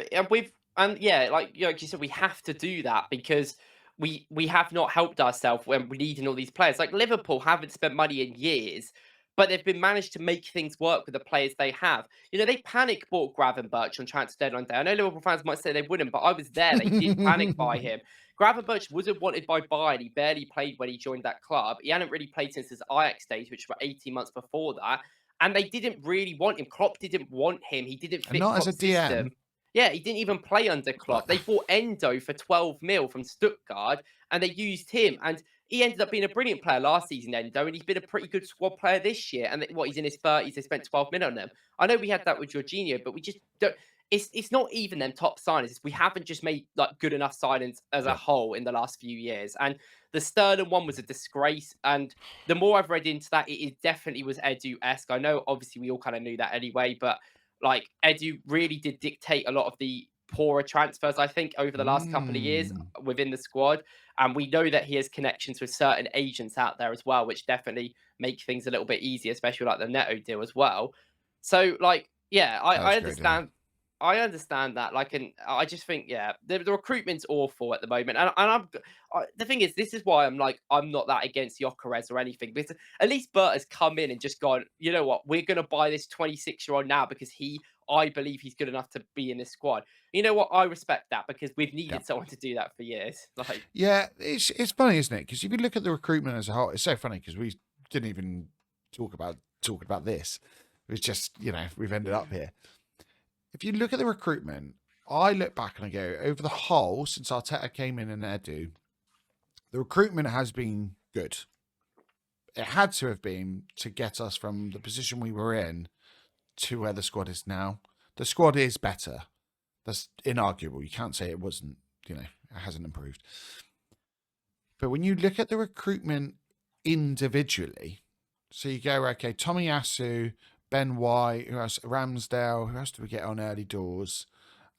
yeah, like you said, we have to do that because we have not helped ourselves when we're needing all these players. Like, Liverpool haven't spent money in years, but they've been managed to make things work with the players they have. They panic bought Gravenberch on transfer deadline day. I know Liverpool fans might say they wouldn't, but I was there. They did panic buy him. Gravenberch wasn't wanted by Bayern. He barely played when he joined that club. He hadn't really played since his Ajax days, which were 18 months before that. And they didn't really want him. Klopp didn't want him. He didn't fit not Klopp's as a DM. system. Yeah, he didn't even play under Klopp. They bought Endo for 12 mil from Stuttgart, and they used him. And he ended up being a brilliant player last season, Endo, and he's been a pretty good squad player this year. And he's in his 30s. They spent 12 mil on him. I know we had that with Jorginho, but we just don't. It's not even them top signings. We haven't just made like good enough signings as a whole in the last few years. And the Sterling one was a disgrace. And the more I've read into that, it definitely was Edu-esque. I know, obviously, we all kind of knew that anyway, but like, Edu really did dictate a lot of the poorer transfers, I think, over the last couple of years within the squad. And we know that he has connections with certain agents out there as well, which definitely make things a little bit easier, especially like the Neto deal as well. So, like, yeah, I understand. I understand that. Like, and I just think, yeah, the recruitment's awful at the moment. And the thing is, this is why I'm not that against Gyökeres or anything. Because at least Bert has come in and just gone, you know what, we're going to buy this 26-year-old now because I believe he's good enough to be in this squad. You know what? I respect that because we've needed someone to do that for years. Like, yeah, it's funny, isn't it? Because if you look at the recruitment as a whole, it's so funny because we didn't even talking about this. It was just, we've ended up here. If you look at the recruitment, I look back and I go, over the whole, since Arteta came in and Edu, the recruitment has been good. It had to have been to get us from the position we were in to where the squad is now. The squad is better. That's inarguable. You can't say it wasn't, it hasn't improved. But when you look at the recruitment individually, so you go, okay, Tomiyasu, Ben White, who else? Ramsdale, who else do we get on early doors?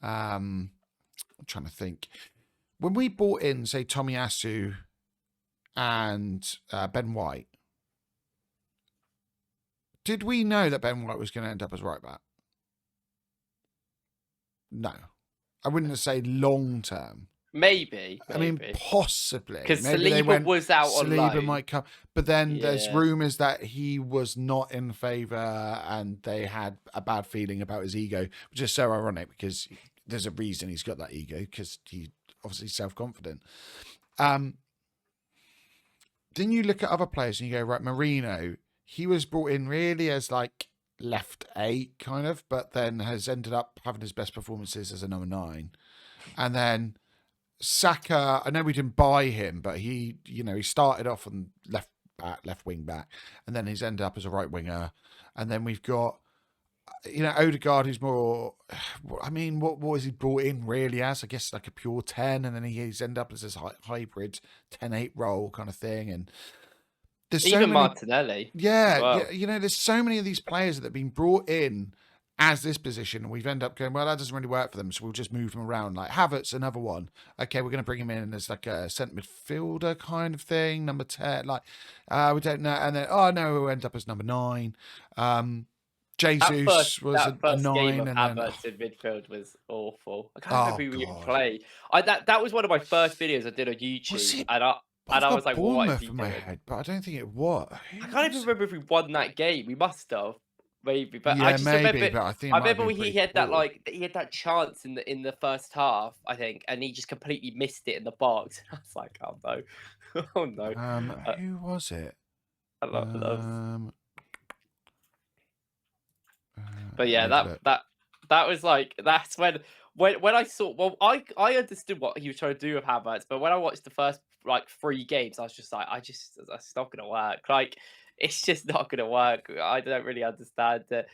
I'm trying to think. When we bought in, say, Tomiyasu and Ben White, did we know that Ben White was going to end up as right back? No. I wouldn't say long term. Maybe. I mean, possibly. Because Saliba was out on loan. Saliba might come. But then there's rumours that he was not in favour and they had a bad feeling about his ego, which is so ironic because there's a reason he's got that ego because he's obviously self-confident. Then you look at other players and you go, right, Marino, he was brought in really as like left 8 kind of, but then has ended up having his best performances as a number 9. And then Saka, I know we didn't buy him, but he started off on left back, left wing back, and then he's ended up as a right winger. And then we've got, Odegaard, who's more, I mean, what was he brought in really as? I guess like a pure 10, and then he's ended up as this hybrid 10-8 role kind of thing. And there's so Even many, Martinelli. yeah, Well, there's so many of these players that have been brought in as this position, and we've ended up going, well, that doesn't really work for them, so we'll just move them around. Like Havertz, another one. Okay, we're going to bring him in as like a centre midfielder kind of thing, number 10. Like, we don't know. And then, oh no, we'll end up as number 9. Jesus was that a first game 9, of and then, Havertz in midfield was awful. I can't oh remember who we even God. played. That was one of my first videos I did on Was YouTube, it? and I've I got was like, what is Bournemouth he in my doing? head, but I don't think it was. I can't even remember if we won that game. We must have, maybe, but I Yeah, just maybe, remember. but I think it I might have remember been when he pretty had that poor. he had that chance in the first half, I think, and he just completely missed it in the box. I was like, oh no, oh no. Who was it? I love. But Let me yeah, have a look. that was like that's when I saw. Well, I understood what he was trying to do with Havertz, but when I watched the first like 3 games, I was just like, that's not gonna work. Like, it's just not gonna work. I don't really understand it.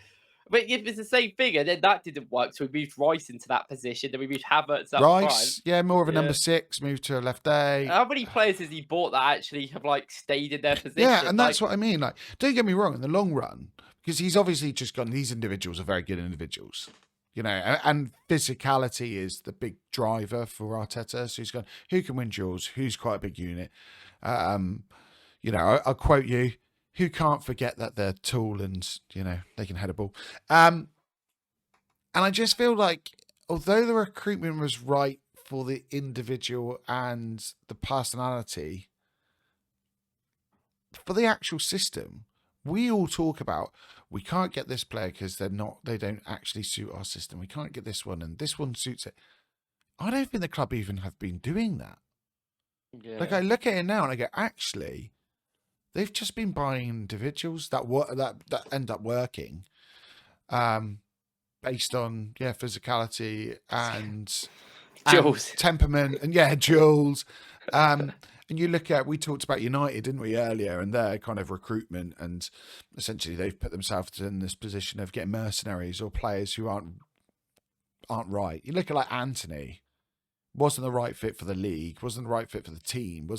But if it's the same thing, and then that didn't work, so we moved Rice into that position, then we moved Havertz up front. Rice, yeah, more of a number Yeah. 6, moved to a left 8. How many players has he bought that actually have like stayed in their Yeah, position? and Like, that's what I mean. Like, don't get me wrong, in the long run, because he's obviously just gone, these individuals are very good individuals, and physicality is the big driver for Arteta. So he's gone, who can win duels? Who's quite a big unit? I'll quote you, who can't forget that they're tall and, they can head a ball. And I just feel like, although the recruitment was right for the individual and the personality, for the actual system, we all talk about, we can't get this player because they don't actually suit our system. We can't get this one, and this one suits it. I don't think the club even have been doing that. yeah. Like, I look at it now and I go, actually, they've just been buying individuals that end up working, based on physicality and Jules. temperament and duels. And you look at, we talked about United, didn't we, earlier, and their kind of recruitment, and essentially they've put themselves in this position of getting mercenaries or players who aren't right. You look at like Anthony, wasn't the right fit for the league, wasn't the right fit for the team,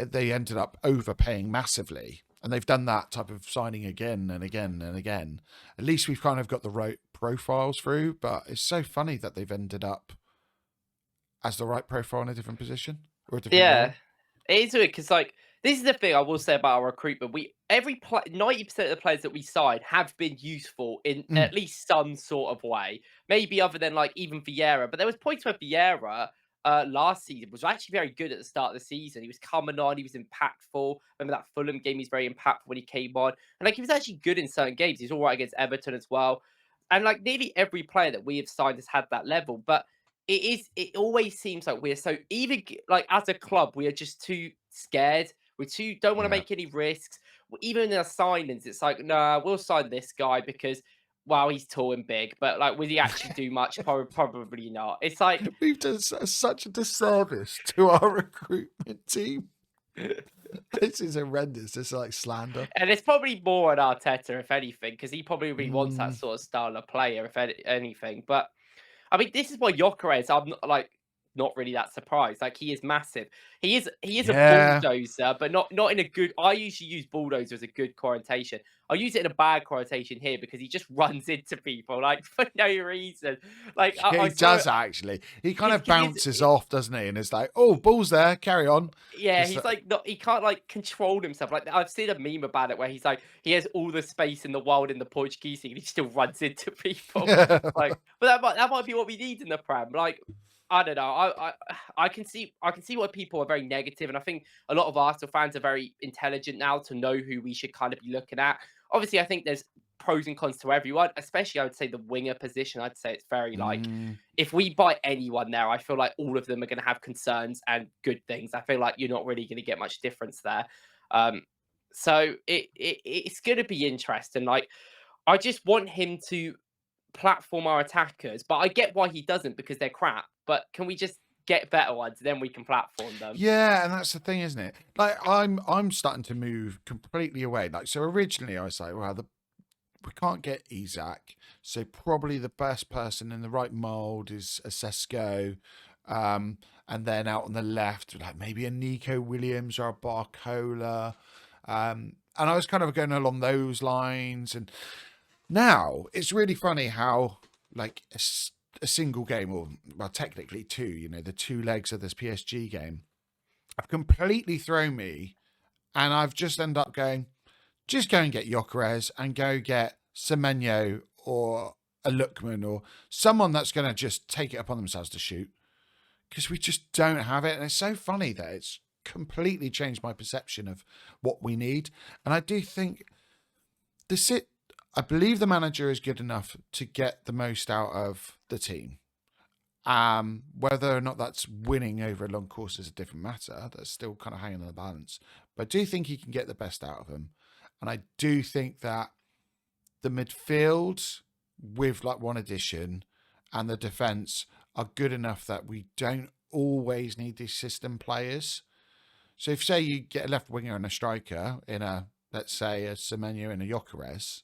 they ended up overpaying massively. And they've done that type of signing again and again and again. At least we've kind of got the right profiles through, but it's so funny that they've ended up as the right profile in a different position or a different role. Yeah, it is weird because like this is the thing I will say about our recruitment. 90% of the players that we sign have been useful in at least some sort of way. Maybe other than like even Vieira, but there was points where Vieira last season was actually very good at the start of the season. He was coming on, he was impactful. Remember that Fulham game? He's very impactful when he came on, and like he was actually good in certain games. He's all right against Everton as well. And like nearly every player that we have signed has had that level, but it always seems like we're so even like as a club we are just too scared. We too don't want to Yeah. make any risks. Even in our signings, it's like, nah, we'll sign this guy because wow, he's tall and big, but like, will he actually do much? Probably not. It's like We've done such a disservice to our recruitment team. This is horrendous. This is like slander. and it's probably more on Arteta, if anything, because he probably really wants that sort of style of player, if anything. But I mean, this is why Gyökeres, I'm not really that surprised. Like he is massive. He is Yeah. a bulldozer, but not in a good. I usually use bulldozer as a good connotation. I use it in a bad connotation here because he just runs into people like for no reason. Like Yeah, I he saw does actually. He kind of 'cause bounces off, doesn't he? And it's like, oh, ball's there, carry on. yeah, Just he's like not. He can't like control himself. Like I've seen a meme about it where he's like he has all the space in the world in the Portuguese league, and he still runs into people. Like, but that might be what we need in the Prem. Like, I don't know. I can see why people are very negative, and I think a lot of Arsenal fans are very intelligent now to know who we should kind of be looking at. Obviously, I think there's pros and cons to everyone, especially I would say the winger position. I'd say it's very like if we buy anyone there, I feel like all of them are going to have concerns and good things. I feel like you're not really going to get much difference there. So it's going to be interesting. Like, I just want him to platform our attackers, but I get why he doesn't because they're crap. But can we just get better ones, then we can platform them. Yeah, and that's the thing, isn't it? Like I'm starting to move completely away. Like so, originally I was like, well, we can't get Isaac, so probably the best person in the right mold is a Sesko, and then out on the left, like maybe a Nico Williams or a Barcola, and I was kind of going along those lines. And now it's really funny how like a single game, or well, technically two, you know, the two legs of this PSG game, have completely thrown me, and I've just ended up going, just go and get Gyökeres and go get Semenyo or a Lookman or someone that's going to just take it upon themselves to shoot, because we just don't have it. And it's so funny that it's completely changed my perception of what we need. And I do think I believe the manager is good enough to get the most out of the team. Whether or not that's winning over a long course is a different matter. That's still kind of hanging on the balance. But I do think he can get the best out of them. And I do think that the midfield, with like one addition, and the defence are good enough that we don't always need these system players. So if, say, you get a left winger and a striker in let's say, a Semenyo and a Gyökeres,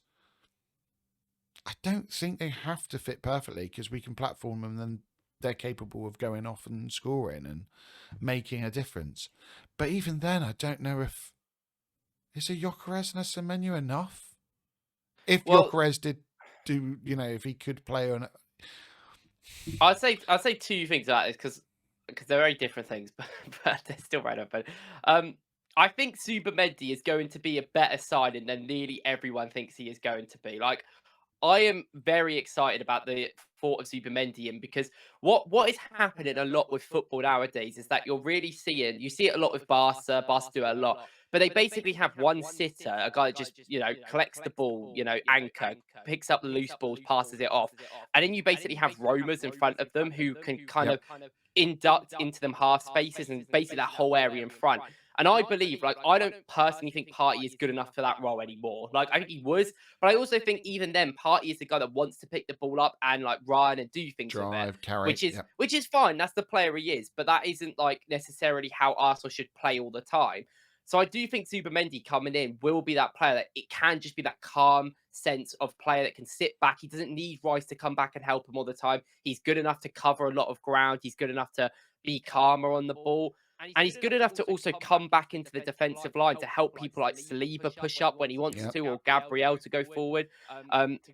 I don't think they have to fit perfectly, because we can platform them and then they're capable of going off and scoring and making a difference. But even then, I don't know if is a Gyökeres and a Semenyo enough? If Gyökeres did do, you know, if he could play on. I'd say two things about this, because they're very different things, but they're still right up. But I think Zubimendi is going to be a better signing than nearly everyone thinks he is going to be. Like, I am very excited about the thought of Zubimendi in, because what is happening a lot with football nowadays is that you see it a lot with Barca do it a lot, but they basically have one sitter, a guy that just, collects the ball, anchor, picks up the loose balls, passes it off, and then you basically have roamers in front of them who can kind of induct into them half spaces and basically that whole area in front. And I believe, like, I don't personally think Partey is good enough for that role anymore. Like, I think he was, but I also think even then, Partey is the guy that wants to pick the ball up and like run and do things with it, carry, which is fine. That's the player he is, but that isn't like necessarily how Arsenal should play all the time. So I do think Zubimendi coming in will be that player that it can just be that calm sense of player that can sit back. He doesn't need Rice to come back and help him all the time. He's good enough to cover a lot of ground. He's good enough to be calmer on the ball. And he's good enough to also come back into the defensive line to help people like Saliba push up when he wants to, or Gabriel to go forward,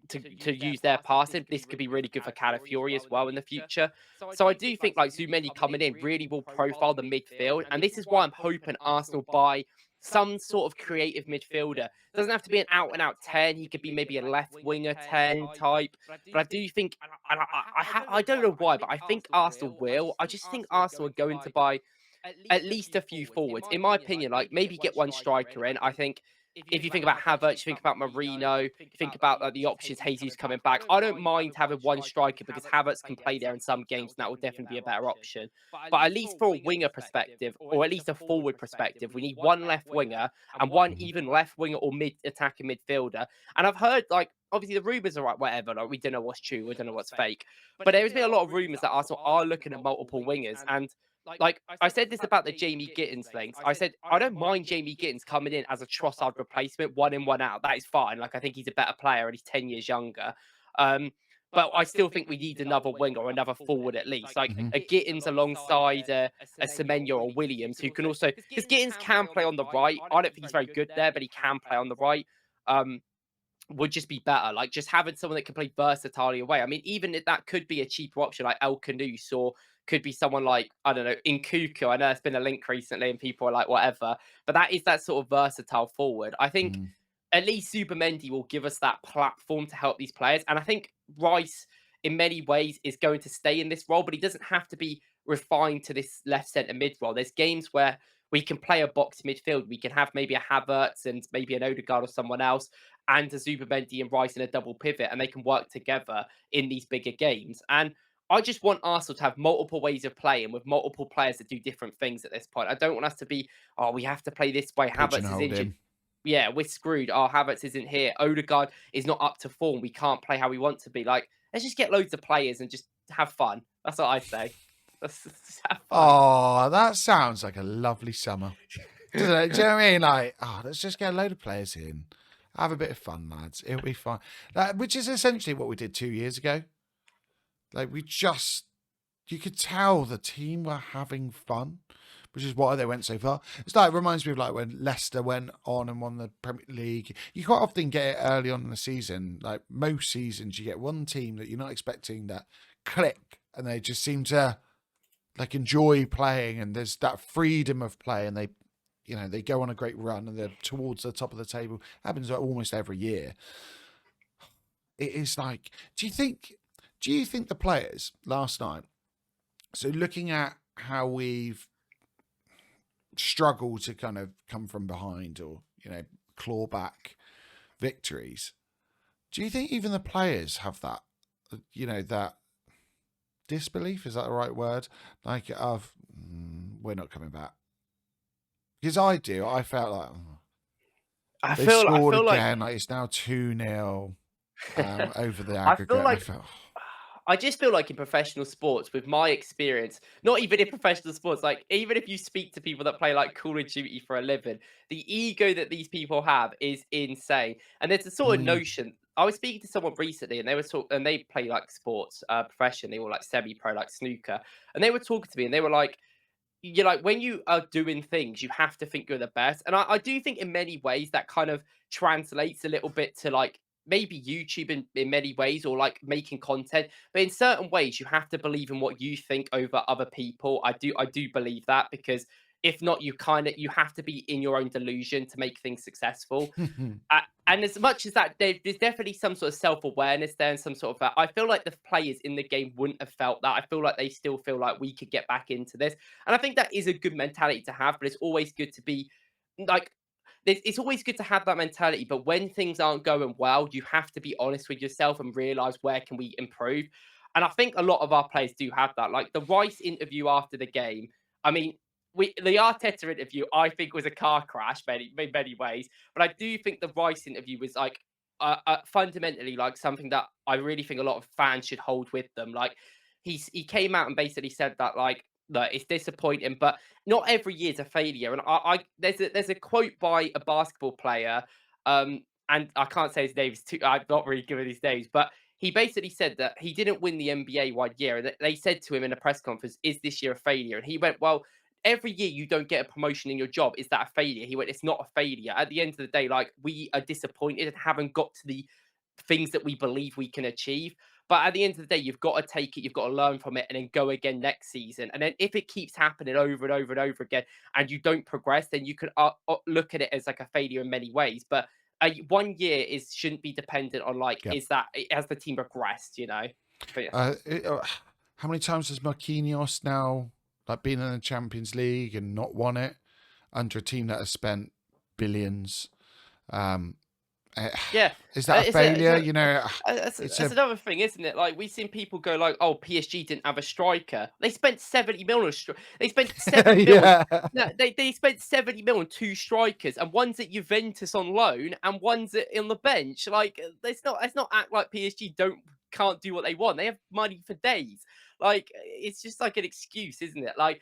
to use their passing. This could be really good for Calafiori as well in the future. So I do think like Zubimendi coming in really will profile the midfield, and this is why I'm hoping Arsenal buy some sort of creative midfielder. Doesn't have to be an out-and-out 10. He could be maybe a left winger 10 type. But I do think, and I don't know why, but I think Arsenal will. I just think Arsenal are going to buy at least a few forwards. In my opinion, like maybe get one striker in. I think if you think about Havertz, you think about Marino, think about the options, Jesus coming back. I don't mind having one striker, because Havertz can play there in some games, and that will definitely be a better option. But at least for a winger perspective, or at least a forward perspective, we need one left winger and one even left winger or mid-attacking midfielder. And I've heard, like, obviously the rumours are right, whatever. Like, we don't know what's true, we don't know what's fake. But there has been a lot of rumours that Arsenal are looking at multiple wingers. And like, I said this about the Jamie Gittins links. I said, I don't mind Jamie Gittins coming in as a Trossard replacement, one in, one out. That is fine. Like, I think he's a better player and he's 10 years younger. But I still think we need another winger or another forward at least. Like a Gittins alongside a Semenyo or Williams, who can also, because Gittins can play on the right. I don't think he's very good there, but he can play on the right. Would just be better. Like, just having someone that can play versatility away. I mean, even if that could be a cheaper option, like El Kanous, or could be someone like, I don't know, Nkunku. I know there's been a link recently and people are like, whatever. But that is that sort of versatile forward. I think at least Zubimendi will give us that platform to help these players. And I think Rice, in many ways, is going to stay in this role, but he doesn't have to be refined to this left centre mid role. There's games where we can play a box midfield. We can have maybe a Havertz and maybe an Odegaard or someone else, and a Zubimendi and Rice in a double pivot, and they can work together in these bigger games. And I just want Arsenal to have multiple ways of playing with multiple players that do different things at this point. I don't want us to be, oh, we have to play this way. Havertz is injured. Yeah, we're screwed. Oh, Havertz isn't here. Odegaard is not up to form. We can't play how we want to be. Like, let's just get loads of players and just have fun. That's what I say. Let's have fun. Oh, that sounds like a lovely summer. Doesn't it? Do you know what I mean? Like, let's just get a load of players in. Have a bit of fun, lads. It'll be fun. Which is essentially what we did 2 years ago. Like, you could tell the team were having fun, which is why they went so far. It's like, it reminds me of like when Leicester went on and won the Premier League. You quite often get it early on in the season. Like most seasons, you get one team that you're not expecting that click, and they just seem to like enjoy playing, and there's that freedom of play, and they go on a great run, and they're towards the top of the table. Happens almost every year. It is like, do you think the players last night? So looking at how we've struggled to kind of come from behind or claw back victories, do you think even the players have that that disbelief, is that the right word, like of we're not coming back? Because I do. I felt like I they feel scored like again. Like it's now 2-0 over the I feel aggregate. like I just feel like in professional sports, with my experience, not even in professional sports, like even if you speak to people that play like Call of Duty for a living, the ego that these people have is insane. And there's a sort of notion. I was speaking to someone recently, and they play like sports professionally, or like semi-pro, like snooker, and they were talking to me, and they were like, you're like, when you are doing things, you have to think you're the best. And I do think in many ways that kind of translates a little bit to like maybe YouTube in many ways, or like making content. But in certain ways, you have to believe in what you think over other people. I do believe that, because if not, you have to be in your own delusion to make things successful. And as much as that, there's definitely some sort of self-awareness there, and some sort of that. I feel like the players in the game wouldn't have felt that. I feel like they still feel like we could get back into this. And I think that is a good mentality to have, but it's always good to be like, it's always good to have that mentality. But when things aren't going well, you have to be honest with yourself and realize where can we improve. And I think a lot of our players do have that. Like the Rice interview after the game. I mean, the Arteta interview, I think, was a car crash in many ways. But I do think the Rice interview was like fundamentally like something that I really think a lot of fans should hold with them. Like he came out and basically said that like, look, it's disappointing, but not every year is a failure. And there's a quote by a basketball player, and I can't say his name. I'm not really good at his names, but he basically said that he didn't win the NBA 1 year, and they said to him in a press conference, "Is this year a failure?" And he went, "Well, every year you don't get a promotion in your job. Is that a failure?" He went, "It's not a failure. At the end of the day, like we are disappointed and haven't got to the things that we believe we can achieve. But at the end of the day, you've got to take it, you've got to learn from it, and then go again next season. And then if it keeps happening over and over and over again, and you don't progress, then you can look at it as like a failure in many ways. But 1 year shouldn't be dependent on like, Yep. has the team progressed? But How many times has Marquinhos now like been in the Champions League and not won it under a team that has spent billions? Yeah, Is that a failure? That's another thing, isn't it? Like we've seen people go like, "Oh, PSG didn't have a striker. They spent 70 million. They spent 70 million. yeah. No, they spent 70 million on two strikers, and one's at Juventus on loan, and one's on the bench. Like, let's not act like PSG can't do what they want. They have money for days. Like, it's just like an excuse, isn't it? Like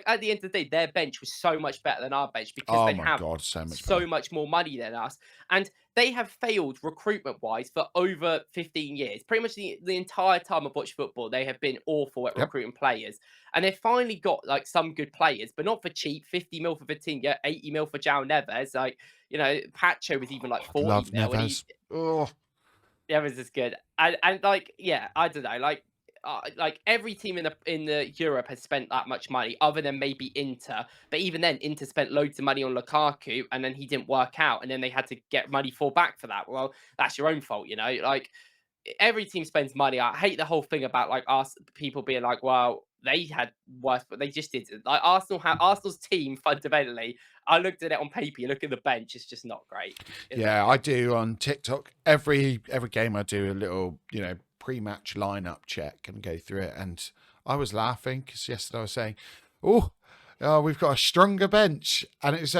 at the end of the day, their bench was so much better than our bench because Oh they my have God, so much so better. much more money than us. And they have failed recruitment wise for over 15 years. Pretty much the entire time I've watched football, they have been awful at Yep. recruiting players. And they've finally got like some good players, but not for cheap. 50 mil for Vitinha, 80 mil for João Neves. Like, Pacho was even like 40 Love mil. And Neves. Oh, Neves is good. And like, yeah, I don't know. Like every team in the Europe has spent that much money, other than maybe Inter. But even then, Inter spent loads of money on Lukaku, and then he didn't work out, and then they had to get money fall back for that. Well, that's your own fault, Like every team spends money. I hate the whole thing about like us people being like, well, they had worse, but they just didn't. Like Arsenal's team fundamentally. I looked at it on paper. You look at the bench; it's just not great. yeah, I do on TikTok. Every game I do a little, pre-match lineup check and go through it. And I was laughing because yesterday I was saying, oh, we've got a stronger bench. And it's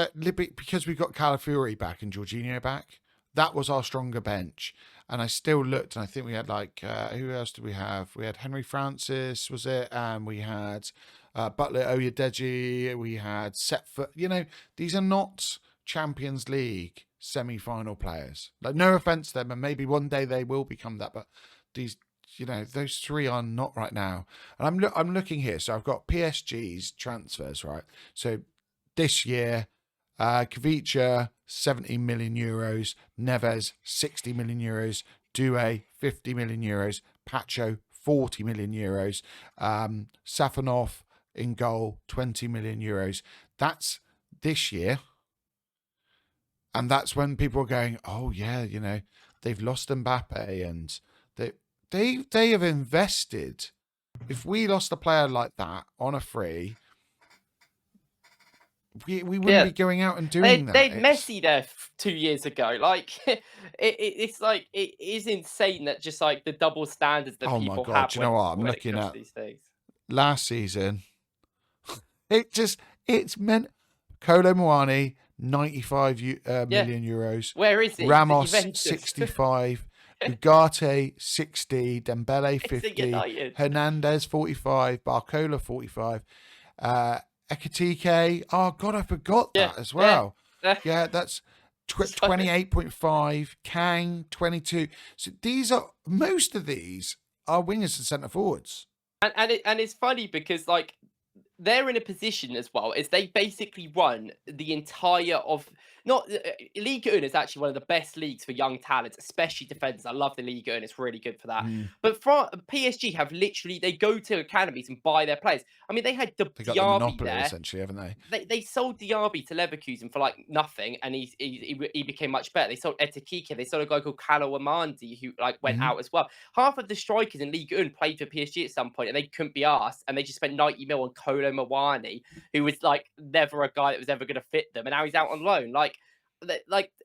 because we've got Calafiori back and Jorginho back. That was our stronger bench. And I still looked, and I think we had like who else did we have? We had Henry Francis, was it? And we had Butler Oyedeji. We had Setfoot. You know, these are not Champions League semi-final players. Like, no offense to them, and maybe one day they will become that, but these, you know, those three are not right now. And I'm looking here. So I've got PSG's transfers, right? So this year, Kavicha, 70 million euros. Neves, 60 million euros. Doué, 50 million euros. Pacho, 40 million euros. Safanov in goal, 20 million euros. That's this year. And that's when people are going, oh, yeah, you know, they've lost Mbappe and they have invested. If we lost a player like that on a free, we wouldn't be going out and doing that. They had Messi there 2 years ago. Like it's like it is insane that just like the double standards that people have. Do you know what? I'm looking at these things. Last season. It's meant Kolo Muani, 95 million euros. Where is it? Ramos, 65. Ugarte, 60. Dembele, 50. Hernandez, 45. Barcola, 45. Ekitike. Oh, God, I forgot that as well. Yeah, that's 28.5. Kang, 22. So most of these are wingers and centre forwards. And it's funny because, like, they're in a position as well as they basically run the entire of Ligue 1 is actually one of the best leagues for young talents, especially defenders. I love the Ligue 1; it's really good for that. But PSG have literally, they go to academies and buy their players. I mean, they had They got the monopoly there, essentially, haven't they? They sold Diaby to Leverkusen for like nothing, and he became much better. They sold Etikike. They sold a guy called Kalo Amandi who like went out as well. Half of the strikers in Ligue 1 played for PSG at some point, and they couldn't be asked, and they just spent 90 mil on Kolo Muani, who was like never a guy that was ever going to fit them, and now he's out on loan. Like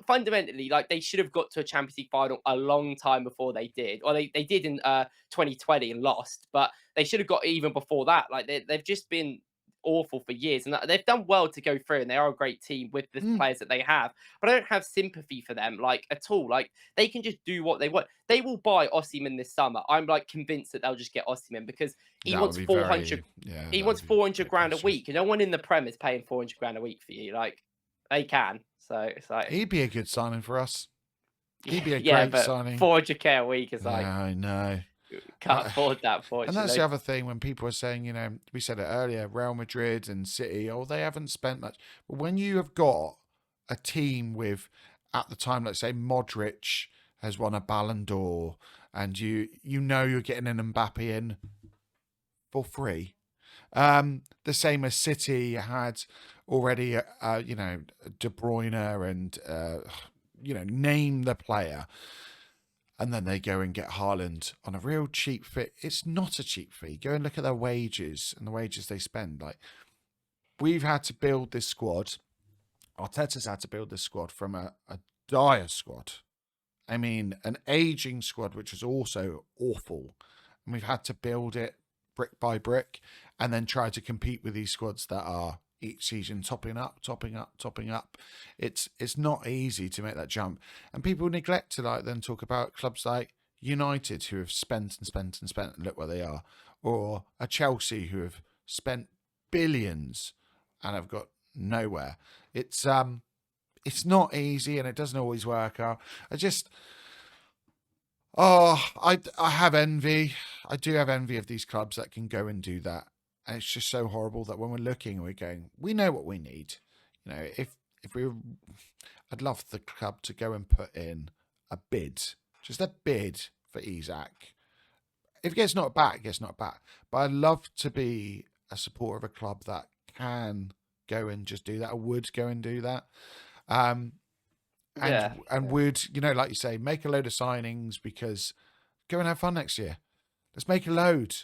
fundamentally, like they should have got to a Champions League final a long time before they did, or they did in 2020 and lost, but they should have got even before that. Like they've just been awful for years, and they've done well to go through, and they are a great team with the players that they have, but I don't have sympathy for them like at all. Like they can just do what they want. They will buy Osimhen this summer. I'm like convinced that they'll just get Osimhen because he wants 400 he wants 400 grand a week, and no one in the Prem is paying 400 grand a week for you. Like they can. So it's like he'd be a good signing for us. He'd be a great signing. 400k a week is like, I know. Can't afford that, fortunately. And that's the other thing when people are saying, you know, we said it earlier, Real Madrid and City, they haven't spent much. But when you have got a team with, at the time, let's say Modric has won a Ballon d'Or, and you know you're getting an Mbappe in for free. The same as City had already, you know, De Bruyne and, you know, name the player. And then they go and get Haaland on a real cheap fee. It's not a cheap fee. Go and look at their wages and the wages they spend. Like, we've had to build this squad. Arteta's had to build this squad from a dire squad. I mean, an aging squad, which is also awful. And we've had to build it brick by brick and then try to compete with these squads that are each season topping up. It's not easy to make that jump, and people neglect to then talk about clubs like United who have spent and look where they are, or a Chelsea who have spent billions and have got nowhere. It's not easy, and it doesn't always work out. I have envy. I do have envy of these clubs that can go and do that. And it's just so horrible that when we're looking, we're going, we know what we need. You know, I'd love the club to go and put in a bid, just a bid for Isak. If it gets knocked back, it gets knocked back. But I'd love to be a supporter of a club that can go and just do that, or would go and do that. And would, you know, like you say, make a load of signings, because go and have fun next year. Let's make a load.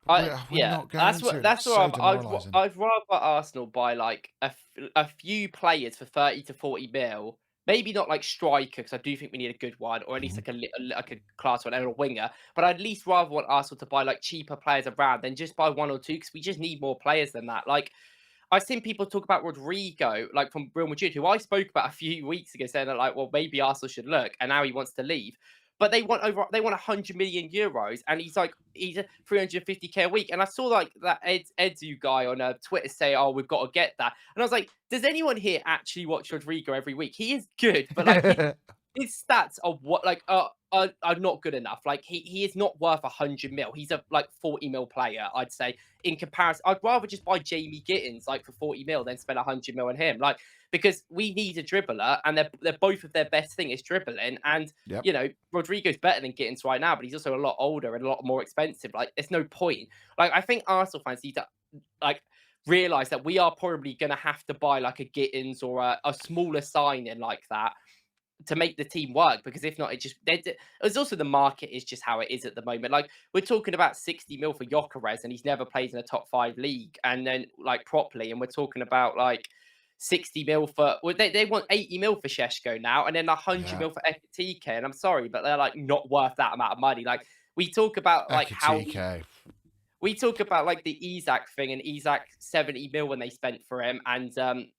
That's what I'd rather Arsenal buy like a few players for 30 to 40 mil. Maybe not like striker, because I do think we need a good one, or at least like a class one and a winger. But I'd at least rather want Arsenal to buy like cheaper players around than just buy one or two, because we just need more players than that. Like, I've seen people talk about Rodrigo, like from Real Madrid, who I spoke about a few weeks ago, saying that like, well, maybe Arsenal should look, and now he wants to leave. but they want 100 million euros, and he's a 350k a week. And I saw like that Edu guy on Twitter say, "Oh, we've got to get that." And I was like, "Does anyone here actually watch Rodrigo every week? He is good, but like his stats are are not good enough. Like he is not worth 100 mil. He's a like 40 mil player, I'd say. In comparison, I'd rather just buy Jamie Gittins like for 40 mil than spend 100 mil on him. Like because we need a dribbler, and they're both of their best thing is dribbling. And Yep. you know, Rodrigo's better than Gittins right now, but he's also a lot older and a lot more expensive. Like there's no point. Like I think Arsenal fans need to like realize that we are probably going to have to buy like a Gittins or a smaller signing like that to make the team work, because if not, it's also the market is just how it is at the moment. Like we're talking about 60 mil for Gyökeres, and he's never played in a top 5 league, and then like properly, and we're talking about like 60 mil for they want 80 mil for Sheshko now, and then 100 Yeah. mil for Ekatike, and I'm sorry, but they're like not worth that amount of money. Like we talk about like how Ekatike. we talk about like the Isak thing, and Isak 70 mil when they spent for him, and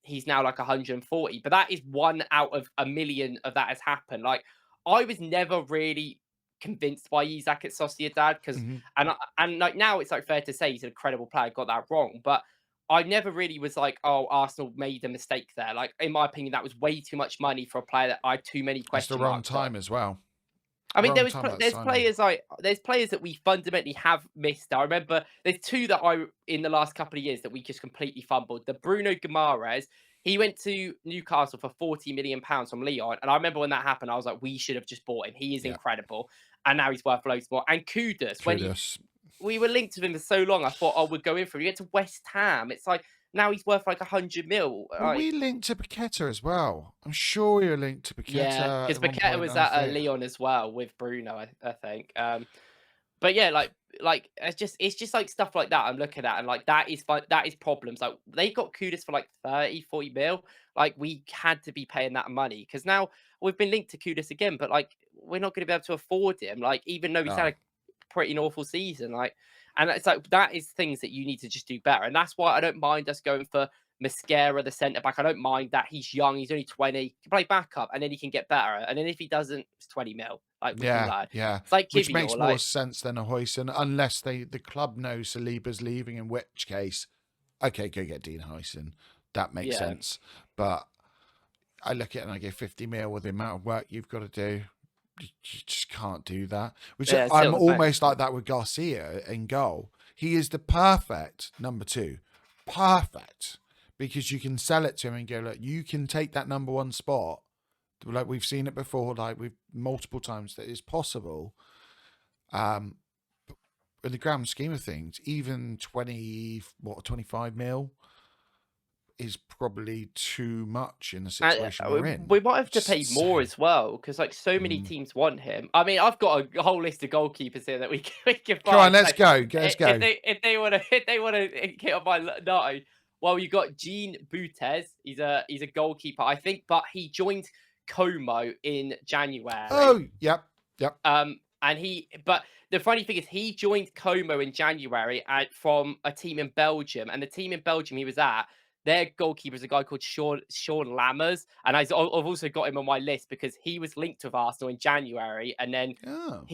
he's now like 140. But that is 1 out of 1 million of that has happened. Like I was never really convinced by Isak at Sociedad because Hmm. and like now it's like fair to say he's an incredible player, got that wrong, but I never really was like, oh, Arsenal made a mistake there. Like in my opinion, that was way too much money for a player that I had too many It's the question wrong marks on. time as well. I mean, Wrong time of that signing. there's players that we fundamentally have missed. I remember there's two that I in the last couple of years that we just completely fumbled. The Bruno Guimaraes, he went to Newcastle for 40 million pounds from Leon, and I remember when that happened, I was like, we should have just bought him. He is Yeah. incredible, and now he's worth loads more. And Kudus, Kudos. we were linked with him for so long, I thought, oh, we'd go in for him. You get to West Ham, it's like now he's worth like 100 mil. Were we linked to Paqueta as well? I'm sure we were linked to Yeah, Paqueta because at one Paqueta point. was I at think. Leon as well with Bruno, I think. But yeah, like it's just like stuff like that I'm looking at, and like that is fun, that is problems. Like they got Kudus for like 30, 40 mil. Like we had to be paying that money because now we've been linked to Kudus again, but like we're not going to be able to afford him. Like even though he's No. had a pretty awful season, like, and it's like that is things that you need to just do better, and that's why I don't mind us going for Mascara, the centre back. I don't mind that he's young, he's only 20, he can play backup, and then he can get better. And then if he doesn't, it's 20 mil. Like we can Yeah, like yeah. it's like Which makes Kivior, more like sense than a Huijsen, unless the club knows Saliba's leaving, in which case, okay, go get Dean Huijsen. That makes yeah. sense. But I look at it and I go 50 mil with the amount of work you've got to do. You just can't do that. Which Yeah, I'm still the back. almost like that with Garcia in goal. He is the perfect number 2. Perfect. Because you can sell it to him and go, look, you can take that number 1 spot. Like we've seen it before, like we've multiple times that is possible. In the grand scheme of things, even 25 mil is probably too much in the situation we're in. We might have to pay more as well because like so many Mm. teams want him. I mean, I've got a whole list of goalkeepers here that we can Come on, find. let's Like, go. Let's go. if they want to hit on my no, well, you got Jean Boutez. He's a goalkeeper, I think, but he joined Como in January. Oh, yep. But the funny thing is, he joined Como in January from a team in Belgium, and the team in Belgium he was at, their goalkeeper is a guy called Sean Lammers, and I've also got him on my list because he was linked with Arsenal in January, and then Oh.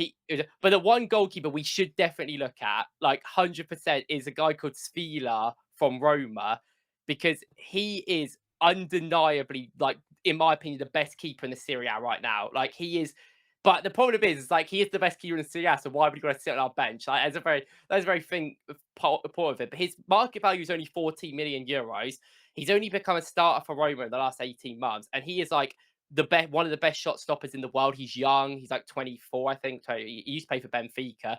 but the one goalkeeper we should definitely look at, like 100%, is a guy called Svila from Roma, because he is undeniably, like, in my opinion, the best keeper in the Serie A right now. Like he is. But the problem is like he is the best keeper in Serie A, so why would he got to sit on our bench? Like that's a very thing part of it. But his market value is only 14 million euros. He's only become a starter for Roma in the last 18 months, and he is like one of the best shot stoppers in the world. He's young. He's like 24, I think. So he used to play for Benfica.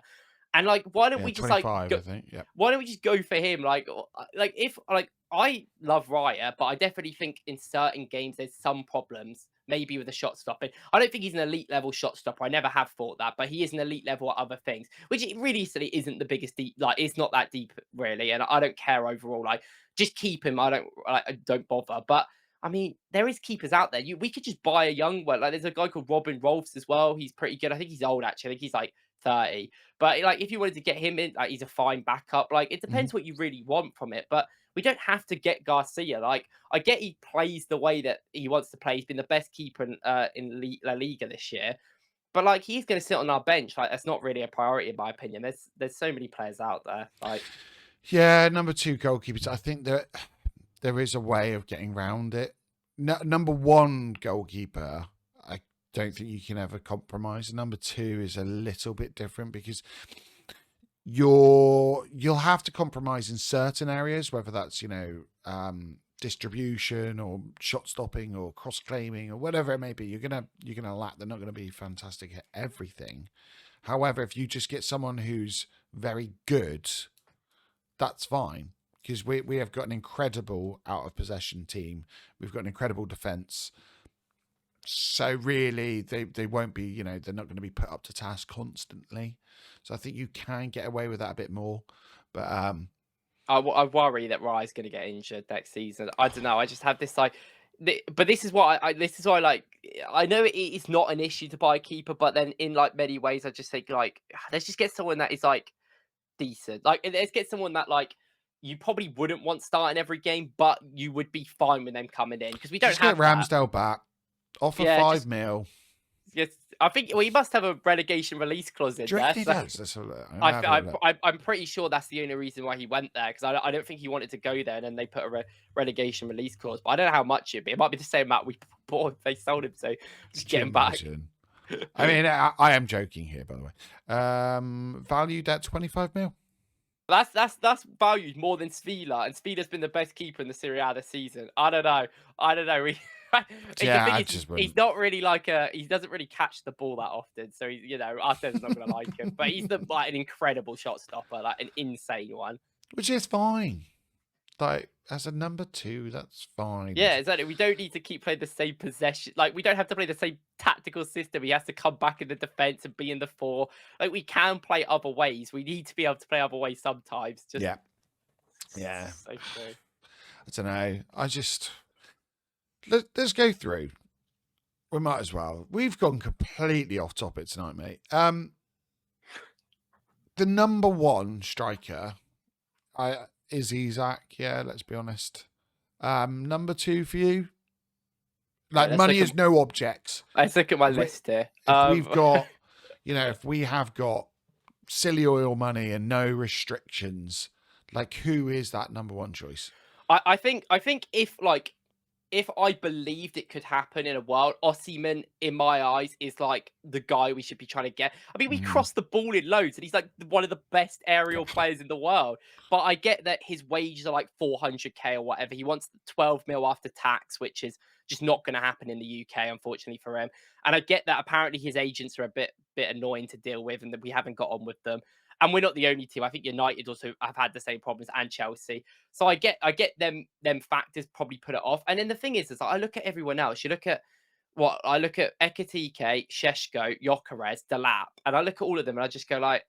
And like, why don't Yeah, we just 25, go, I think. Yeah. why don't we just go for him? Like if like I love Raya, but I definitely think in certain games there's some problems. Maybe with the shot stopping. I don't think he's an elite level shot stopper. I never have thought that, but he is an elite level at other things, which it really isn't the biggest deep. Like it's not that deep really, and I don't care overall. Like just keep him. I don't bother. But I mean, there is keepers out there. We could just buy a young one. Like there's a guy called Robin Rolfs as well. He's pretty good. I think he's old actually. I think he's like 30. But like if you wanted to get him in, like he's a fine backup. Like it Mhm. depends what you really want from it. But we don't have to get Garcia. Like I get he plays the way that he wants to play. He's been the best keeper in La Liga this year. But like he's going to sit on our bench. Like that's not really a priority in my opinion. There's so many players out there. Like Yeah, number 2 goalkeepers. I think that there is a way of getting around it. Number 1 goalkeeper, I don't think you can ever compromise. Number 2 is a little bit different because you'll have to compromise in certain areas, whether that's distribution or shot stopping or cross claiming or whatever it may be. You're gonna lack. They're not going to be fantastic at everything. However, if you just get someone who's very good, that's fine, because we have got an incredible out of possession team. We've got an incredible defense. So really, they won't be, they're not going to be put up to task constantly. So I think you can get away with that a bit more. But I worry that Rye's going to get injured next season. I don't know. I just have this like, but this is what this is why like I know it's not an issue to buy a keeper, but then in like many ways I just think like let's just get someone that is like decent. Like let's get someone that like you probably wouldn't want starting every game, but you would be fine with them coming in because we don't just have get Ramsdale back. Offer Yeah, 5 just- mil. Yes, I think he must have a relegation release clause in Do you there. reckon he so- does? Let's have a look. I'm pretty sure that's the only reason why he went there because I don't think he wanted to go there and then they put a relegation release clause. But I don't know how much it'd be. It might be the same amount we bought. They sold him, so just get him back. I mean, I am joking here, by the way. Valued at 25 mil. That's valued more than Svila, and Svila's been the best keeper in the Serie A this season. I don't know. Yeah, he's not really like he doesn't really catch the ball that often, so Arteta's not gonna like him. But he's like an incredible shot stopper, like an insane one. Which is fine. Like as a number 2, that's fine. Yeah, exactly. We don't need to keep playing the same possession. Like we don't have to play the same tactical system. He has to come back in the defense and be in the 4. Like we can play other ways. We need to be able to play other ways sometimes. Just yeah. So true. I don't know. Let's go through. We might as well. We've gone completely off topic tonight, mate. The number 1 striker, is Isak. Yeah, let's be honest. Number 2 for you. Like money is no objects. Let's look at my list here. If we've got, if we have got silly oil money and no restrictions, like who is that number 1 choice? I think if I believed it could happen in a world, Osimhen, in my eyes, is like the guy we should be trying to get. I mean, we cross the ball in loads, and he's like one of the best aerial players in the world. But I get that his wages are like 400k or whatever. He wants 12 mil after tax, which is just not going to happen in the UK, unfortunately for him. And I get that apparently his agents are a bit annoying to deal with, and that we haven't got on with them. And we're not the only team. I think United also have had the same problems, and Chelsea. So I get them factors probably put it off. And then the thing is I look at everyone else. You look at Ekitike, Sheshko, Gyökeres, Delap, and I look at all of them and I just go like,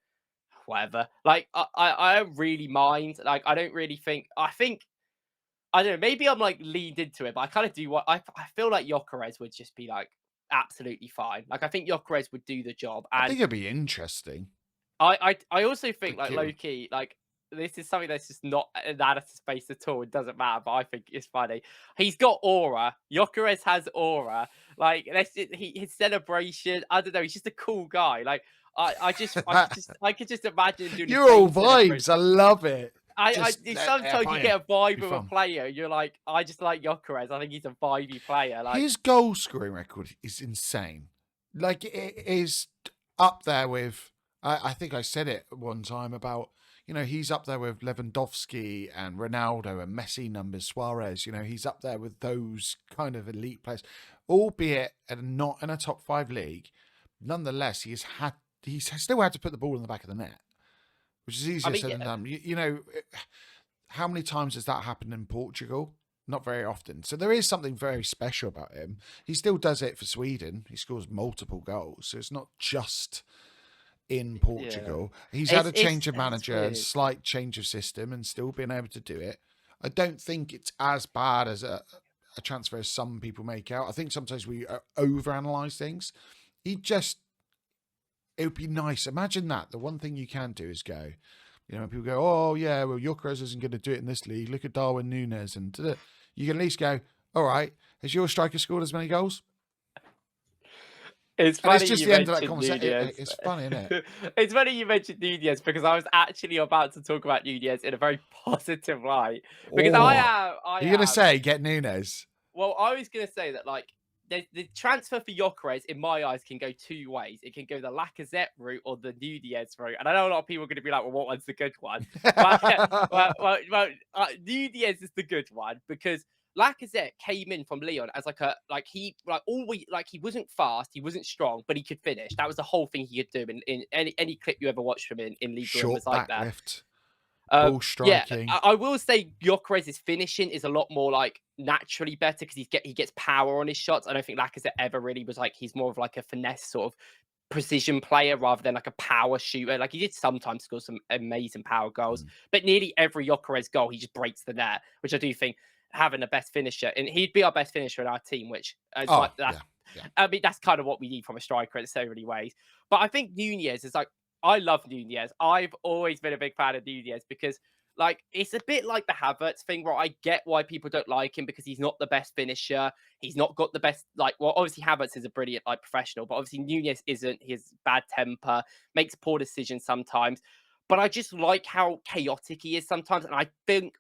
whatever. Like I don't really mind. Like I don't really think. I don't know. Maybe I'm like leaned into it, but I kind of do what I feel like Gyökeres would just be like absolutely fine. Like I think Gyökeres would do the job. And I think it'd be interesting. I also think like low key, like this is something that's just not analysis based at all. It doesn't matter, but I think it's funny. He's got aura. Gyökeres has aura. Like his celebration. I don't know. He's just a cool guy. Like I could just imagine doing. You're all vibes. I love it. Sometimes you get a vibe of a player. You're like, I just like Gyökeres. I think he's a vibey player. Like his goal scoring record is insane. Like it is up there with. I think I said it one time about, he's up there with Lewandowski and Ronaldo and Messi numbers, Suarez. He's up there with those kind of elite players, albeit not in a top 5 league. Nonetheless, he's still had to put the ball in the back of the net, which is easier said than done. How many times has that happened in Portugal? Not very often. So there is something very special about him. He still does it for Sweden. He scores multiple goals. So it's not just in Portugal. He's had a change of manager, a slight change of system, and still been able to do it. I don't think it's as bad as a transfer as some people make out. I think sometimes we overanalyze things. It would be nice. Imagine that. The one thing you can do is go, people go, oh yeah, well, Gyökeres isn't going to do it in this league. Look at Darwin Núñez. And you can at least go, all right, has your striker scored as many goals? It's And it's funny just you the end of that mentioned conversation. Nunez. It's funny, isn't it? It's funny you mentioned Nunez because I was actually about to talk about Nunez in a very positive light because I Oh, am, I you're gonna am. say get Nunez? Well, I was going to say that like the transfer for Gyökeres, in my eyes, can go two ways. It can go the Lacazette route or the Nunez route. And I know a lot of people are going to be like, well, what one's the good one? But Nunez is the good one because Lacazette came in from Lyon as he wasn't fast, he wasn't strong, but he could finish. That was the whole thing he could do. In any clip you ever watched from him in Ligue 1 Short was like that. backlift, ball Yeah, striking. I will say Gyökeres' finishing is a lot more like naturally better because he gets power on his shots. I don't think Lacazette ever really was like he's more of like a finesse sort of precision player rather than like a power shooter. Like he did sometimes score some amazing power goals, but nearly every Gyökeres goal he just breaks the net, which I do think having the best finisher and he'd be our best finisher in our team, which is Oh, like that's. yeah. I mean, that's kind of what we need from a striker in so many ways. But I think Nunez is like I love Nunez. I've always been a big fan of Nunez because like it's a bit like the Havertz thing where I get why people don't like him because he's not the best finisher. He's not got the best obviously Havertz is a brilliant like professional, but obviously Nunez isn't. He has bad temper, makes poor decisions sometimes. But I just like how chaotic he is sometimes. And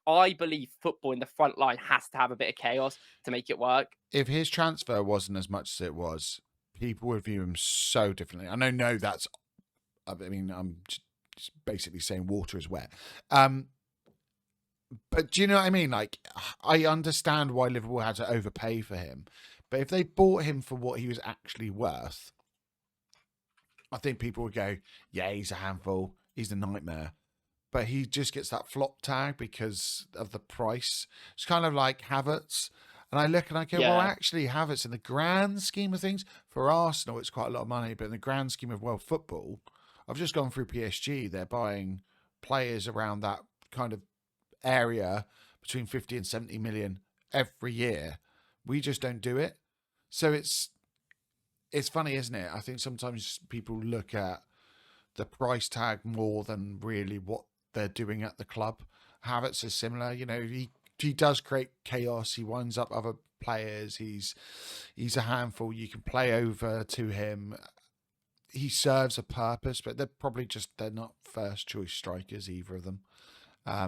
I believe football in the front line has to have a bit of chaos to make it work. If his transfer wasn't as much as it was, people would view him so differently. I know that's. I mean, I'm just basically saying water is wet. But do you know what I mean? Like, I understand why Liverpool had to overpay for him, but if they bought him for what he was actually worth, I think people would go, "Yeah, he's a handful. He's a nightmare." But he just gets that flop tag because of the price. It's kind of like Havertz. And I look and I go, well, Yeah. actually, Havertz, in the grand scheme of things, for Arsenal, it's quite a lot of money. But in the grand scheme of world football, I've just gone through PSG. They're buying players around that kind of area between 50 and 70 million every year. We just don't do it. So it's funny, isn't it? I think sometimes people look at the price tag more than really what they're doing at the club. Havertz is similar. You know, he does create chaos. He winds up other players. He's a handful. You can play over to him. He serves a purpose, but they're not first choice strikers, either of them.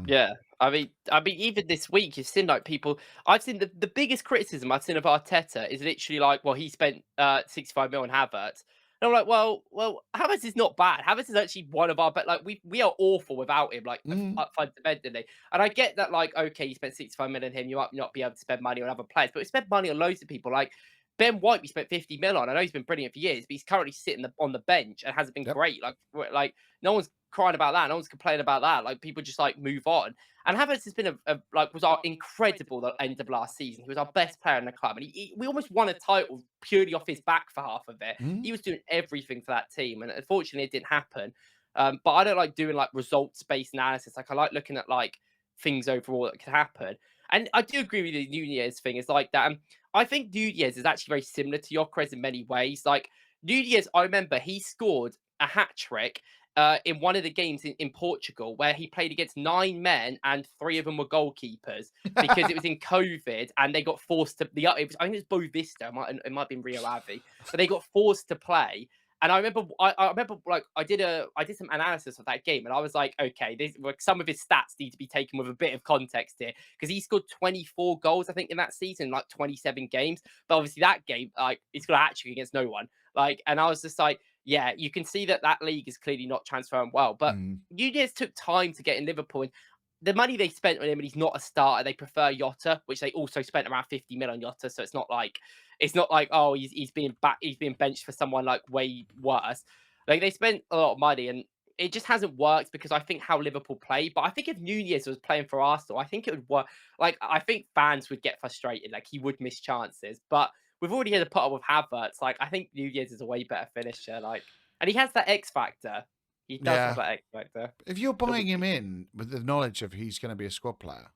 Yeah, I mean, even this week, you've seen like people. I've seen the biggest criticism I've seen of Arteta is literally like, well, he spent 65 mil on Havertz, and I'm like, well, Havertz is not bad. Havertz is actually one of our, but like we are awful without him, like fundamentally. And I get that, like, okay, you spent 65 mil on him, you might not be able to spend money on other players, but we spent money on loads of people, like. Ben White, we spent 50 mil on. I know he's been brilliant for years, but he's currently sitting on the bench and hasn't been Yep. great. Like no one's crying about that. No one's complaining about that. Like people just like move on. And Havertz has been was our incredible the end of last season. He was our best player in the club, and we almost won a title purely off his back for half of it. He was doing everything for that team, and unfortunately, it didn't happen. But I don't like doing like results-based analysis. Like I like looking at like things overall that could happen. And I do agree with the Nunez thing. It's like that. I think Nunez is actually very similar to Gyökeres in many ways. Like Nunez, I remember he scored a hat trick in one of the games in Portugal where he played against 9 men and 3 of them were goalkeepers because it was in COVID and they got forced to I think it was Boavista, it might have been Rio Ave, but they got forced to play. And I remember, like I did some analysis of that game, and I was like, okay, some of his stats need to be taken with a bit of context here because he scored 24 goals, I think, in that season, like 27 games. But obviously, that game, like, he scored a hat trick against no one. Like, and I was just like, yeah, you can see that league is clearly not transferring well. But Nunez took time to get in Liverpool. And the money they spent on him, and he's not a starter. They prefer Jota, which they also spent around 50 mil on Jota. So it's not like oh he's being benched for someone like way worse. Like they spent a lot of money and it just hasn't worked because I think how Liverpool play. But I think if Nunez was playing for Arsenal, I think it would work. Like I think fans would get frustrated. Like he would miss chances. But we've already had to put up with Havertz. Like I think Nunez is a way better finisher. Like and he has that X factor. He does have Yeah. that X factor. If you're buying him in with the knowledge of he's going to be a squad player,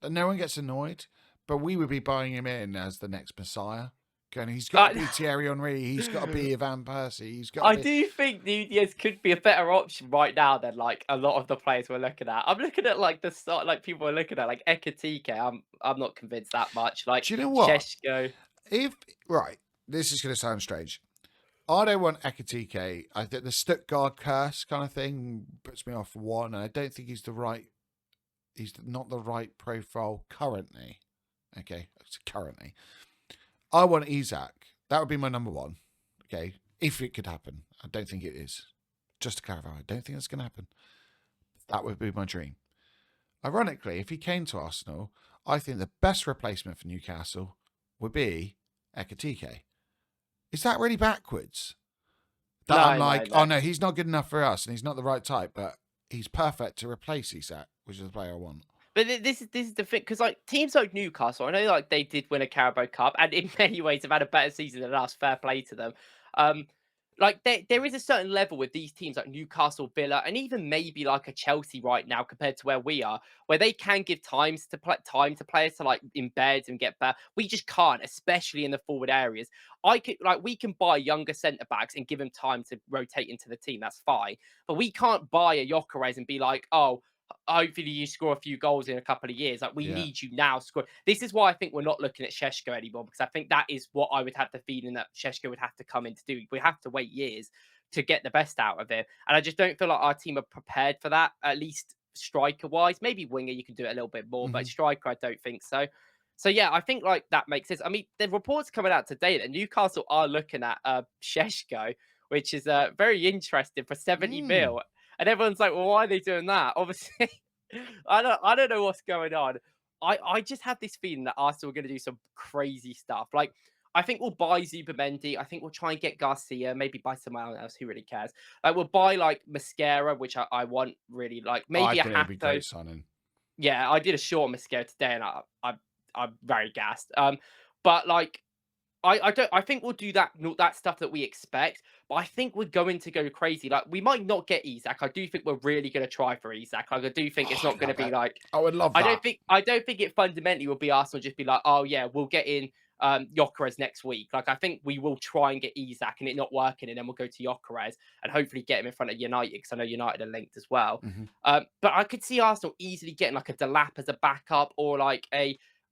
and no one gets annoyed, but we would be buying him in as the next Messiah. Going, he's got to be Thierry Henry. He's got to be Van Persie. He's got. I do think Nunez could be a better option right now than like a lot of the players we're looking at. I'm looking at like the start, like people are looking at like Ekatike. I'm not convinced that much. Like Do you know what? Sheshko. If right, this is going to sound strange. I don't want Ekitike. I think the Stuttgart curse kind of thing puts me off for one, and I don't think he's not the right profile currently. Okay, currently. I want Isak. That would be my number one. Okay, if it could happen. I don't think it is. Just to clarify, I don't think that's going to happen. That would be my dream. Ironically, if he came to Arsenal, I think the best replacement for Newcastle would be Ekitike. Is that really backwards? That No, I'm like, no. oh no, he's not good enough for us, and he's not the right type, but he's perfect to replace Isak, which is the player I want. But this is the thing, because like teams like Newcastle, I know like they did win a Carabao Cup, and in many ways have had a better season than us. Fair play to them. Like there is a certain level with these teams like Newcastle, Villa, and even maybe like a Chelsea right now compared to where we are, where they can give time to players to like embed and get better. We just can't, especially in the forward areas. We can buy younger centre backs and give them time to rotate into the team. That's fine, but we can't buy a Gyökeres and be like, oh, hopefully you score a few goals in a couple of years. Like we need you now score. This is why I think we're not looking at Šeško anymore, because I think that is what I would have the feeling that Šeško would have to come in to do. We have to wait years to get the best out of him. And I just don't feel like our team are prepared for that, at least striker wise. Maybe winger, you can do it a little bit more, but striker, I don't think so. So yeah, I think like that makes sense. I mean, the reports coming out today that Newcastle are looking at Šeško, which is very interesting for 70 mil. And everyone's like, well, why are they doing that? Obviously, I don't know what's going on. I just have this feeling that Arsenal are going to do some crazy stuff. Like, I think we'll buy Zubimendi. I think we'll try and get Garcia, maybe buy someone else. Who really cares? Like, we'll buy like Mascara, which I want really. Like, maybe I a think it'd be Hato. great signing. Yeah, I did a short Mascara today, and I'm very gassed. But like, I think we'll do that stuff that we expect, but I think we're going to go crazy. Like we might not get Isak. I do think we're really going to try for Isak. Like I do think it's not going to be like I would love that. I don't think it fundamentally will be Arsenal just be like, oh yeah, we'll get in Gyökeres next week. Like I think we will try and get Isak and it not working, and then we'll go to Gyökeres and hopefully get him in front of United, because I know United are linked as well. But I could see Arsenal easily getting like a Delap as a backup, or like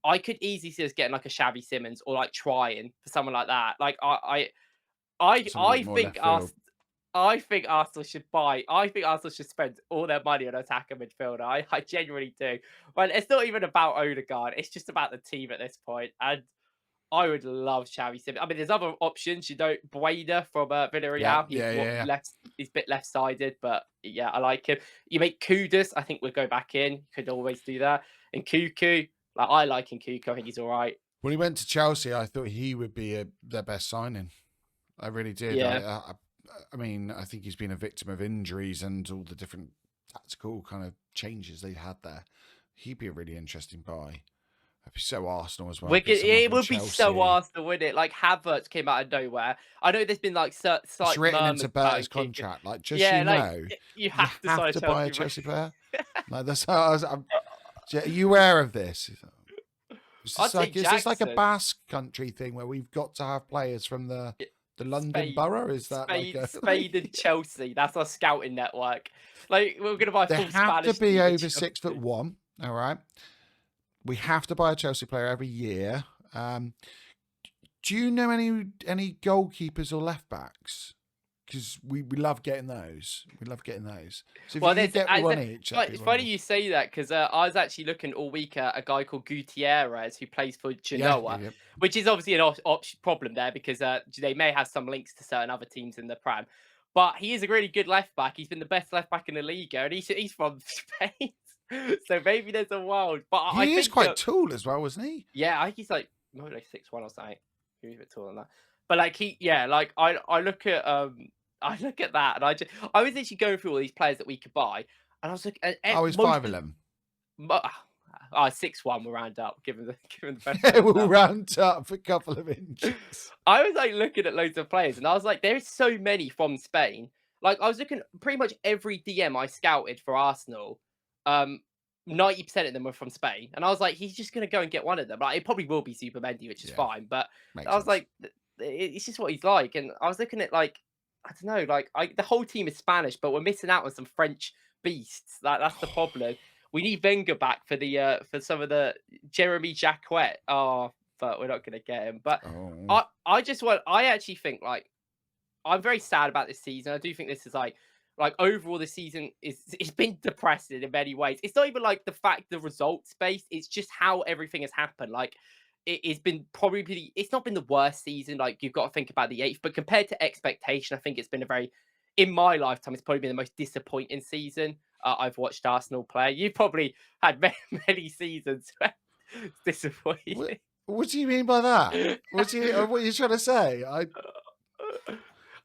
I could easily see us getting like a Xavi Simons, or like trying for someone like that. Like I think Arsenal should buy. I think Arsenal should spend all their money on attacker midfielder. I genuinely do. Well, it's not even about Odegaard. It's just about the team at this point. And I would love Xavi Simons. I mean, there's other options. You know, Buena from Villarreal. He's a bit left-sided, but yeah, I like him. You make Kudus. I think we'll go back in. You could always do that. And Cuckoo. Like, I like Nkunku. I think he's all right. When he went to Chelsea, I thought he would be their best signing. I really did. Yeah. I mean, I think he's been a victim of injuries and all the different tactical kind of changes they've had there. He'd be a really interesting buy. I'd be so Arsenal as well. It would be so Arsenal, wouldn't it? Like Havertz came out of nowhere. I know there's been like slight it's written into Berta's contract. Like, just you have to buy a Chelsea player. Like that's how are you aware of this? Is this like a Basque country thing where we've got to have players from the London Spain, borough? Is that Spain and Chelsea? That's our scouting network. Like we're going to buy. They have to be over 6'1". All right. We have to buy a Chelsea player every year. Do you know any goalkeepers or left backs? Because we love getting those. So if you get one each. It's funny you say that, because I was actually looking all week at a guy called Gutierrez who plays for Genoa, which is obviously an problem there, because they may have some links to certain other teams in the Prem. But he is a really good left back. He's been the best left back in the league, and he's from Spain. So maybe there's a world. But he is quite tall as well, wasn't he? Yeah, I think he's like 6'1" or something. He's a bit taller than that. But like I look at that, and I was actually going through all these players that we could buy, and I was like, he's 5'11". 6'1" we'll round up, given the best. Yeah, we'll round up a couple of inches. I was like looking at loads of players, and I was like, there is so many from Spain. Like I was looking at pretty much every DM I scouted for Arsenal. 90% of them were from Spain, and I was like, he's just gonna go and get one of them. Like it probably will be Zubimendi, which is fine, but I was like, it's just what he's like. And I was looking at like, I don't know, like the whole team is Spanish, but we're missing out on some French beasts. That's the problem. We need Wenger back for some of the Jeremy Jacquet. Oh, but we're not going to get him. But Oh. I actually think like I'm very sad about this season. I do think this is like overall the season it's been depressing in many ways. It's not even like the fact the results based, it's just how everything has happened. Like it's been probably it's not been the worst season. Like you've got to think about the eighth, but compared to expectation, I think it's been a very in my lifetime, it's probably been the most disappointing season I've watched Arsenal play. You've probably had many, many seasons where it's disappointing. What do you mean by that? What are you trying to say?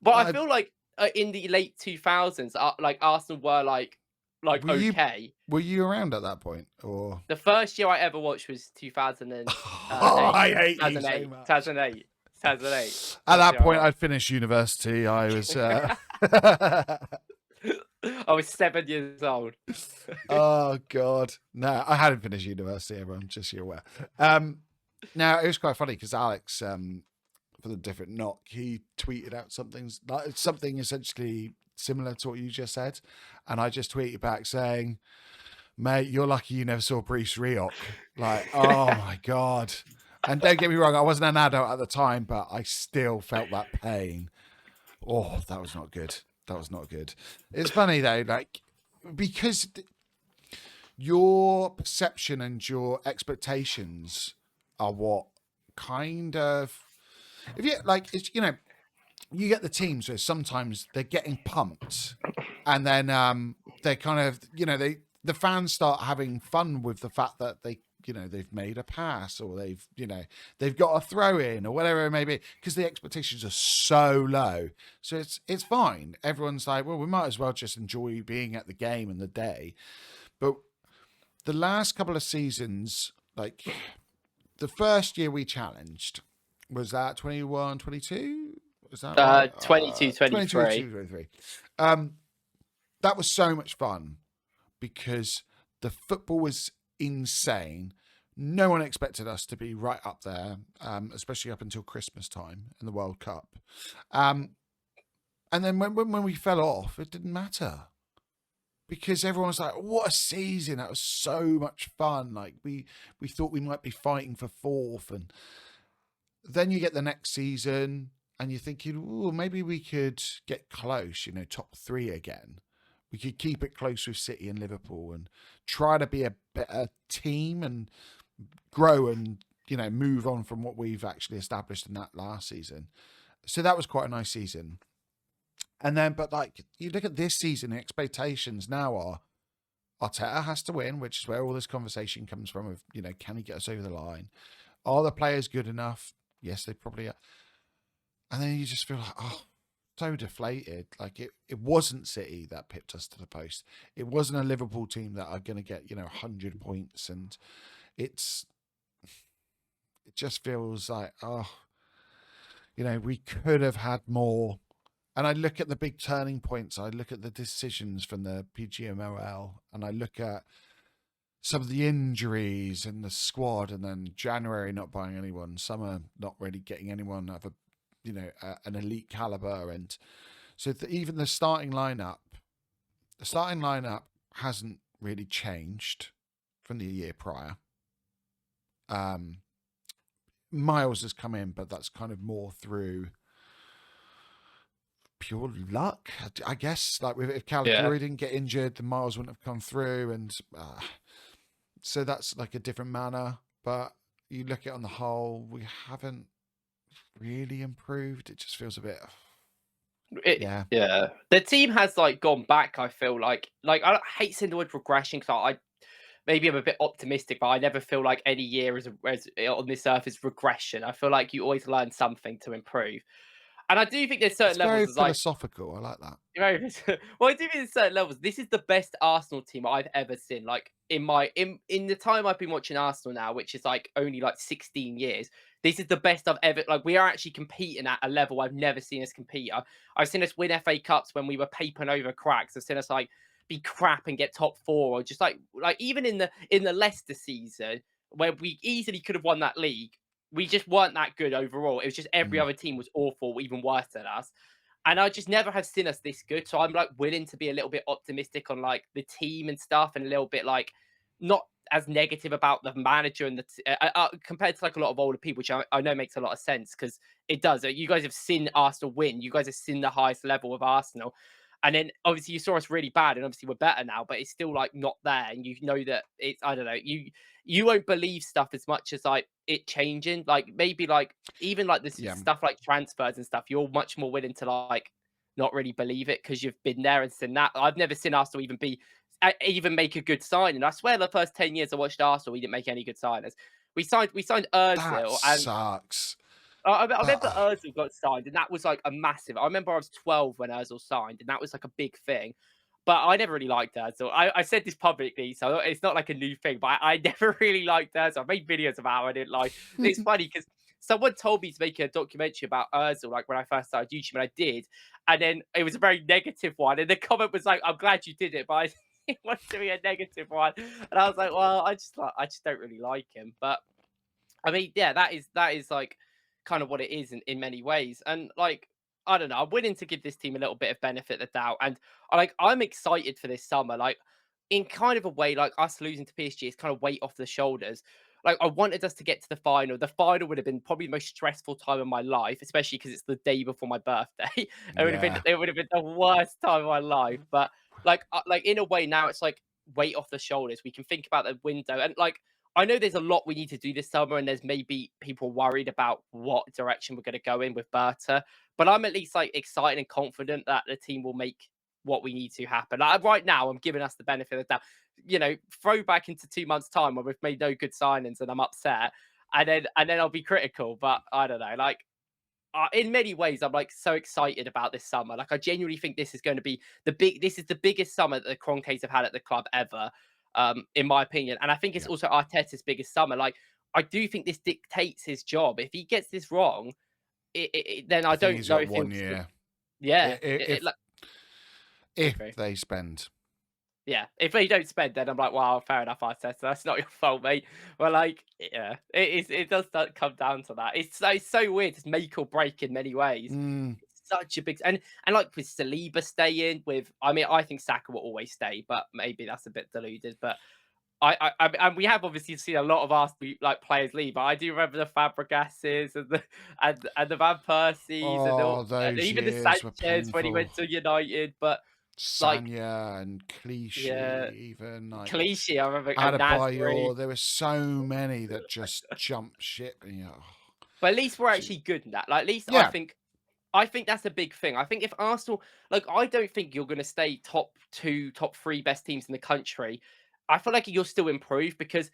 But I feel like in the late 2000s, like Arsenal were like okay. Were you around at that point, or The first year I ever watched was 2008. I hate you so much. 2008. At that point, I'd finished university. I was. I was 7 years old. Oh God, no! I hadn't finished university. Everyone, just so you're aware. Now it was quite funny because Alex, for the different knock, he tweeted out something essentially similar to what you just said, and I just tweeted back saying, "Mate, you're lucky you never saw Reece." Like, oh my God. And don't get me wrong, I wasn't an adult at the time, but I still felt that pain. Oh, that was not good. That was not good. It's funny though, like, because your perception and your expectations are what kind of, if you like, it's, you know, you get the teams where sometimes they're getting pumped, and then they kind of, you know, the fans start having fun with the fact that they've made a pass, or they've got a throw in, or whatever it may be, because the expectations are so low. So it's fine. Everyone's like, well, we might as well just enjoy being at the game and the day. But the last couple of seasons, like the first year we challenged, was that 21, 22? Was that right? 22, 23. 23. That was so much fun because the football was insane. No one expected us to be right up there, especially up until Christmas time in the World Cup. And then when we fell off, it didn't matter because everyone was like, "What a season! That was so much fun!" Like we thought we might be fighting for fourth, and then you get the next season, and you're thinking, "Oh, maybe we could get close. Top three again. We could keep it close with City and Liverpool, and try to be a better team and grow and move on from what we've actually established in that last season." So that was quite a nice season. And then, but like you look at this season, the expectations now are Arteta has to win, which is where all this conversation comes from of, can he get us over the line? Are the players good enough? Yes, they probably are. And then you just feel like, oh, so deflated. Like it wasn't City that pipped us to the post. It wasn't a Liverpool team that are going to get, 100 points. And it just feels like, oh, we could have had more. And I look at the big turning points. I look at the decisions from the PGMOL, and I look at some of the injuries in the squad, and then January not buying anyone, summer not really getting anyone of an elite caliber. And so even the starting lineup hasn't really changed from the year prior. Miles has come in, but that's kind of more through pure luck, I guess. Like if Calafiori didn't get injured, the Miles wouldn't have come through, and so that's like a different manner. But you look at it on the whole, we haven't really improved. It just feels a bit. Yeah. The team has like gone back. I feel like I hate saying the word regression because maybe I'm a bit optimistic, but I never feel like any year is on this earth is regression. I feel like you always learn something to improve. And I do think there's certain levels. Very philosophical. I like that. Well, I do think there's certain levels. This is the best Arsenal team I've ever seen. Like in the time I've been watching Arsenal now, which is like only like 16 years. This is the best I've ever. Like we are actually competing at a level I've never seen us compete. I've seen us win FA Cups when we were papering over cracks. I've seen us like be crap and get top four, or just like even in the Leicester season where we easily could have won that league. We just weren't that good overall. It was just every other team was awful, even worse than us. And I just never have seen us this good. So I'm like willing to be a little bit optimistic on like the team and stuff, and a little bit like not as negative about the manager and compared to like a lot of older people, which I know makes a lot of sense because it does. You guys have seen Arsenal win. You guys have seen the highest level of Arsenal. And then obviously you saw us really bad, and obviously we're better now, but it's still like not there. And you know that it's, I don't know, you won't believe stuff as much as like it changing. Like maybe like even like this Yeah. stuff like transfers and stuff, you're much more willing to like not really believe it because you've been there and seen that. I've never seen Arsenal even make a good signing. I swear the first 10 years I watched Arsenal, we didn't make any good signings. We signed That Ozil, and sucks. I remember Uh, Ozil got signed, and that was like a massive. I remember I was 12 when Ozil signed, and that was like a big thing. But I never really liked Ozil. I said this publicly, so it's not like a new thing. But I never really liked Ozil. I made videos about how I didn't like. It's funny because someone told me to make a documentary about Ozil, like when I first started YouTube, and I did. And then it was a very negative one, and the comment was like, "I'm glad you did it," but I it was to be a negative one, and I was like, "Well, I just don't really like him." But I mean, yeah, that is like kind of what it is in many ways. And like, I don't know, I'm willing to give this team a little bit of benefit of the doubt. And I'm excited for this summer. Like in kind of a way, like us losing to PSG is kind of weight off the shoulders. Like I wanted us to get to the final. The final would have been probably the most stressful time of my life, especially because it's the day before my birthday. yeah. It would have been the worst time of my life. But like in a way now it's like weight off the shoulders. We can think about the window and like I know there's a lot we need to do this summer, and there's maybe people worried about what direction we're going to go in with Berta. But I'm at least like excited and confident that the team will make what we need to happen. Like, right now, I'm giving us the benefit of the doubt. You know, throw back into 2 months' time where we've made no good signings and I'm upset, and then I'll be critical. But I don't know, like. In many ways, I'm like so excited about this summer. Like, I genuinely think this is going to be This is the biggest summer that the Kroenkes have had at the club ever, in my opinion. And I think it's Yeah. also Arteta's biggest summer. Like, I do think this dictates his job. If he gets this wrong, then I I think don't he's know got if he'll. 1 year. Yeah, If like, if okay. they spend. Yeah, if they don't spend, then I'm like, well, fair enough, Arteta. That's not your fault, mate. But like, yeah, it does come down to that. It's so weird. It's make or break in many ways. Mm, It's such a big and like with Saliba staying with, I mean, I think Saka will always stay, but maybe that's a bit deluded. But and we have obviously seen a lot of our like players leave. But I do remember the Fabregases and the Van Persies oh, and those even the years were Sanchez when he painful. went to United. But like, Sanya and yeah, Clichy, even like Clichy, I remember, and Nasri. Adebayor. There were so many that just jumped ship. And, But at least we're actually good in that. Like, at least I yeah, think I think that's a big thing. I think if Arsenal, like, I don't think you're going to stay top two, top three best teams in the country. I feel like you'll still improve because,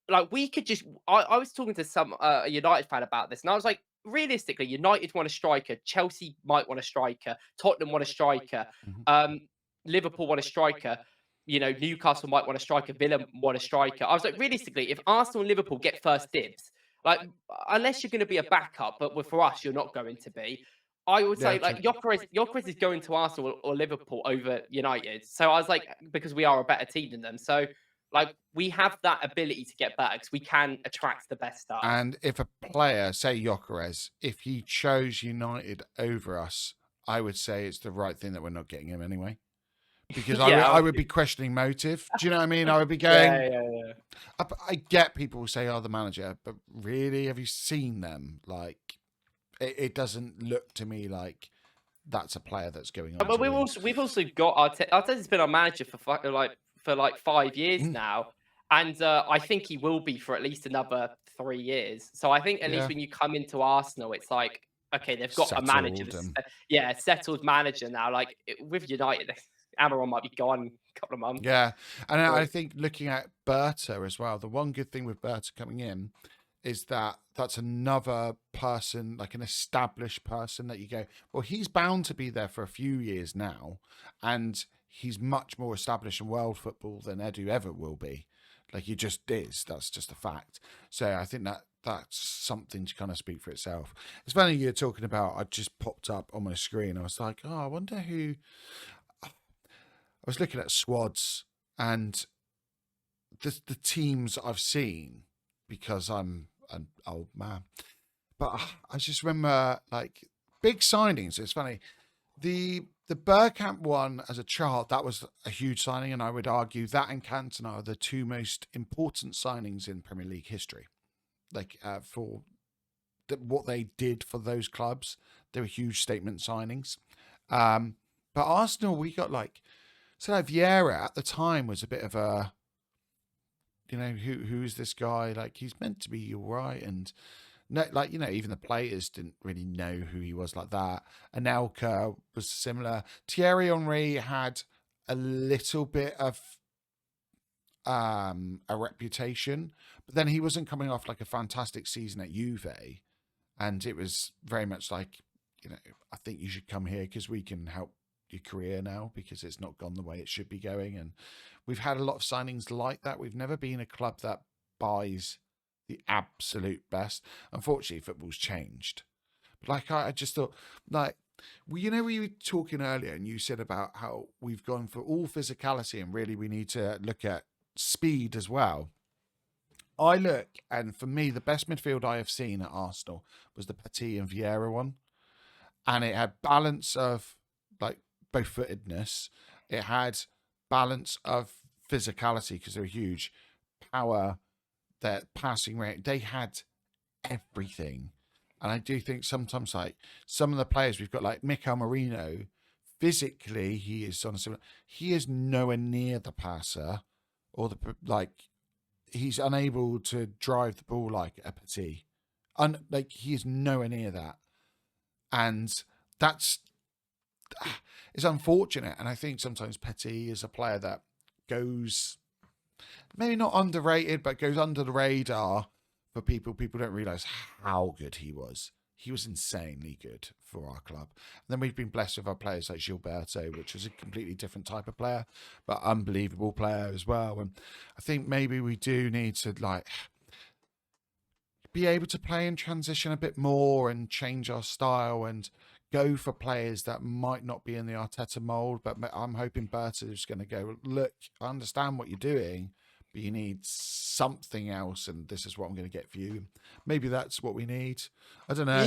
like, we could just. I was talking to some a United fan about this, and I was like, realistically, United want a striker, Chelsea might want a striker, Tottenham want a striker, mhm. um, Liverpool want a striker. You know, Newcastle might want a striker, Villa want a striker. I was like, realistically, if Arsenal and Liverpool get first dibs, like, unless you're going to be a backup, but for us, you're not going to be. I would Yeah, say true. like Gyökeres is going to Arsenal or Liverpool over United. So I was like, because we are a better team than them. So like we have that ability to get better because we can attract the best stuff. And if a player, say Gyökeres, if he chose United over us, I would say it's the right thing that we're not getting him anyway. Because I would Yeah, I would be questioning motive. Do you know what I mean? I would be yeah, going. yeah, yeah. I get people will say, "Oh, the manager," but really, have you seen them? Like, it doesn't look to me like that's a player that's going on But to win. we've also got Arteta's been our manager for like 5 years Mm, now, and I think he will be for at least another 3 years. So I think at least yeah, when you come into Arsenal, it's like okay, they've got a manager, settled and yeah, settled manager now. Like with United, Amaron might be gone in a couple of months. yeah. And I But think looking at Berta as well, the one good thing with Berta coming in is that that's another person, like an established person that you go, well, he's bound to be there for a few years now, and he's much more established in world football than Edu ever will be. Like he just is. That's just a fact. So I think that that's something to kind of speak for itself. It's funny you're talking about. I just popped up on my screen. I was like, oh, I wonder who. I was looking at squads and the teams I've seen because I'm an old man. But I just remember like big signings. It's funny. The Bergkamp one as a child, that was a huge signing, and I would argue that and Cantona are the two most important signings in Premier League history. Like for what they did for those clubs, they were huge statement signings. But Arsenal, we got Vieira at the time was a bit of a, who is this guy? Like he's meant to be all right, and no, even the players didn't really know who he was like that. Anelka was similar. Thierry Henry had a little bit of a reputation, but then he wasn't coming off like a fantastic season at Juve, and it was very much like, I think you should come here because we can help your career now because it's not gone the way it should be going. And we've had a lot of signings like that. We've never been a club that buys the absolute best. Unfortunately, football's changed. But I just thought, we were talking earlier and you said about how we've gone for all physicality and really we need to look at speed as well. I look, and for me, the best midfield I have seen at Arsenal was the Petit and Vieira one. And it had balance of both footedness. It had balance of physicality because they were huge. Power, their passing rate, they had everything. And I do think sometimes some of the players we've got, like Mikel Merino, physically he is on a similar. He is nowhere near the passer, or he's unable to drive the ball like a Petit. He is nowhere near that, and that's it's unfortunate. And I think sometimes Petit is a player that goes maybe not underrated, but goes under the radar for people. People don't realise how good he was. He was insanely good for our club. And then we've been blessed with our players like Gilberto, which was a completely different type of player, but unbelievable player as well. And I think maybe we do need to be able to play in transition a bit more and change our style and go for players that might not be in the Arteta mould. But I'm hoping Berta is going to go, look, I understand what you're doing, but you need something else, and this is what I'm going to get for you. Maybe that's what we need. I don't know.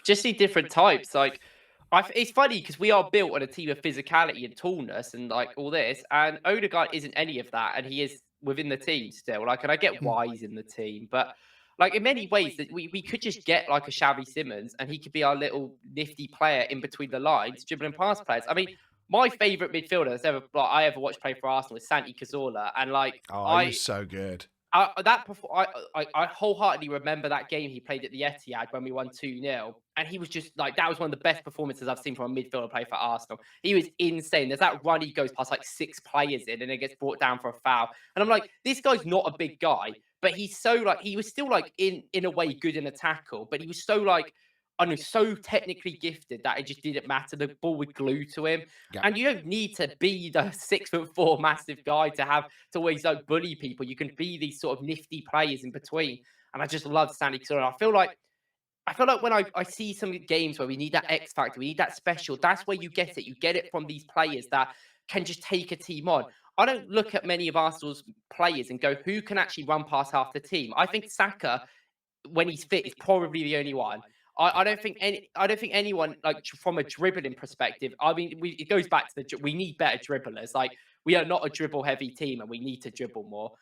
Just need different types. It's funny because we are built on a team of physicality and tallness and all this, and Odegaard isn't any of that, and he is within the team still. And I get why he's in the team, but in many ways that we could just get like a Xavi Simons, and he could be our little nifty player in between the lines, dribbling past players. I mean, my favourite midfielder that's I ever watched play for Arsenal is Santi Cazorla, and he was so good. I wholeheartedly remember that game he played at the Etihad when we won 2-0. And he was just that was one of the best performances I've seen from a midfielder play for Arsenal. He was insane. There's that run he goes past 6 players in and then gets brought down for a foul. And I'm like, this guy's not a big guy, but he's so he was still in a way good in a tackle, but he was so I know, so technically gifted that it just didn't matter. The ball would glue to him. Yeah. And you don't need to be the 6'4" massive guy to always bully people. You can be these sort of nifty players in between. And I just love Sandy Cazorla. I feel like when I see some games where we need that X factor, we need that special, that's where you get it. You get it from these players that can just take a team on. I don't look at many of Arsenal's players and go, who can actually run past half the team? I think Saka, when he's fit, is probably the only one. I don't think anyone from a dribbling perspective. I mean, it goes back to we need better dribblers. We are not a dribble heavy team, and we need to dribble more.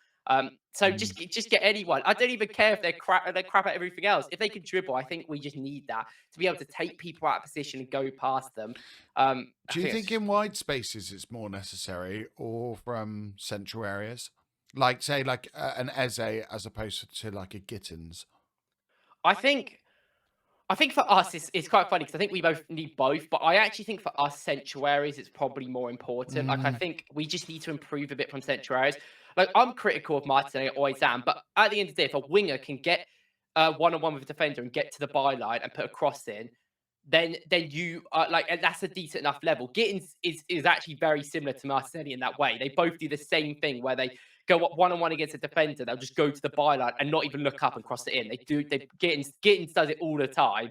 So just get anyone. I don't even care if they're crap at everything else. If they can dribble, I think we just need that to be able to take people out of position and go past them. Do you think in wide spaces it's more necessary, or from central areas, say an Eze as opposed to a Gittins? I think for us, it's quite funny because I think we both need both, but I actually think for us, central areas, it's probably more important. I think we just need to improve a bit from central areas. I'm critical of Martinelli, I always am, but at the end of the day, if a winger can get one-on-one with a defender and get to the byline and put a cross in, then you are and that's a decent enough level. Gittins is actually very similar to Martinelli in that way. They both do the same thing where they go one-on-one against a defender. They'll just go to the byline and not even look up and cross it in. Gittins does it all the time.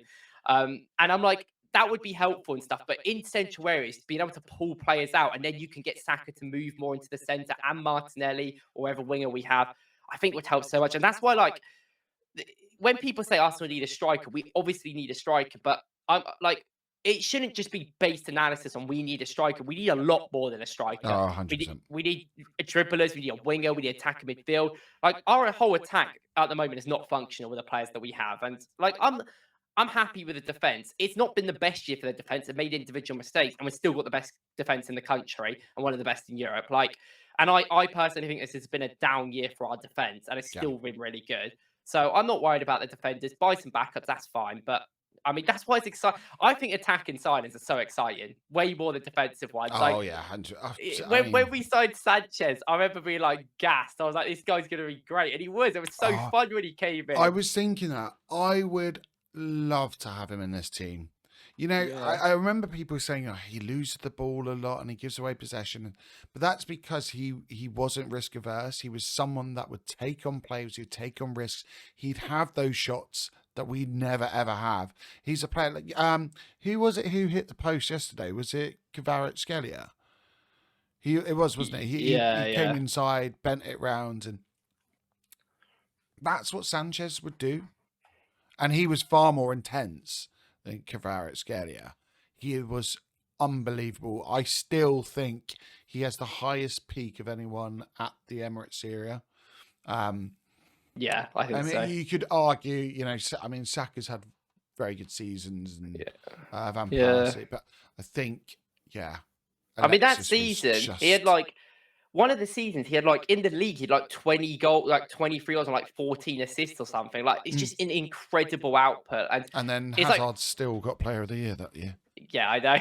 And I'm like, that would be helpful and stuff. But in central areas, being able to pull players out and then you can get Saka to move more into the centre and Martinelli or whatever winger we have, I think would help so much. And that's why when people say Arsenal need a striker, we obviously need a striker, but I'm it shouldn't just be based analysis on we need a striker. We need a lot more than a striker. Oh, We need 100%. we need a dribblers, we need a winger, we need attacker midfield. Like our whole attack at the moment is not functional with the players that we have. And like I'm happy with the defense. It's not been the best year for the defense. It made individual mistakes, and we've still got the best defense in the country and one of the best in Europe. Like, and I personally think this has been a down year for our defense, and it's Yeah. still been really good. So I'm not worried about the defenders. Buy some backups, that's fine. But I mean, that's why it's exciting. I think attacking signings are so exciting, way more than defensive ones. Oh, Like yeah. 100. when we signed Sanchez, I remember being like gassed. I was like, this guy's going to be great. And he was. It was so fun when he came in. I was thinking that I would love to have him in this team. You know, Yeah. I remember people saying, oh, he loses the ball a lot and he gives away possession. But that's because he wasn't risk averse. He was someone that would take on plays, he'd take on risks. He'd have those shots that we never ever have. He's a player like who was it who hit the post yesterday? Was it Kvaratskhelia? It was, wasn't it? He came inside, bent it round, and that's what Sanchez would do. And he was far more intense than Kvaratskhelia. He was unbelievable. I still think he has the highest peak of anyone at the Emirates area. Yeah, I think so. You could argue, you know, I mean, Saka's had very good seasons and Van Yeah. Persie, but I think, yeah. I mean, that Alexis was season, he had like one of the seasons, he had like in the league, he had like 20 goals, like 23 goals and like 14 assists or something. Like, it's just an incredible output. And then it's Hazard like, still got Player of the Year that year. yeah, I know.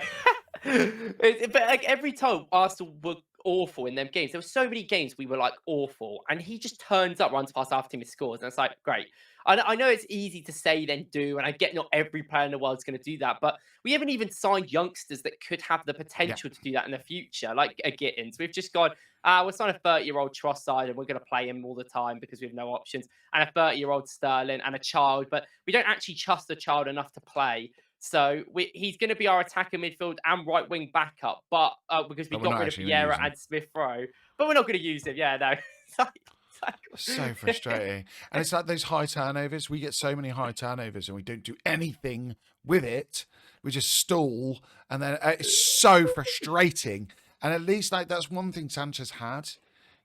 But like every time Arsenal were awful in them games, there were so many games we were like awful, and he just turns up, runs past half team, and scores, and it's like great. I know it's easy to say then do, and I get not every player in the world is going to do that, but we haven't even signed youngsters that could have the potential to do that in the future, like a Gittins. We've just gone, we're signing a 30-year-old Trossard, and we're going to play him all the time because we have no options, and a 30-year-old Sterling, and a child, but we don't actually trust the child enough to play. So he's going to be our attacker midfield and right wing backup, but because we got rid of Vieira and Smith Rowe, but we're not going to use him. Yeah, no. So frustrating. And it's like those high turnovers. We get so many high turnovers and we don't do anything with it. We just stall. And then it's so frustrating. And at least like that's one thing Sanchez had.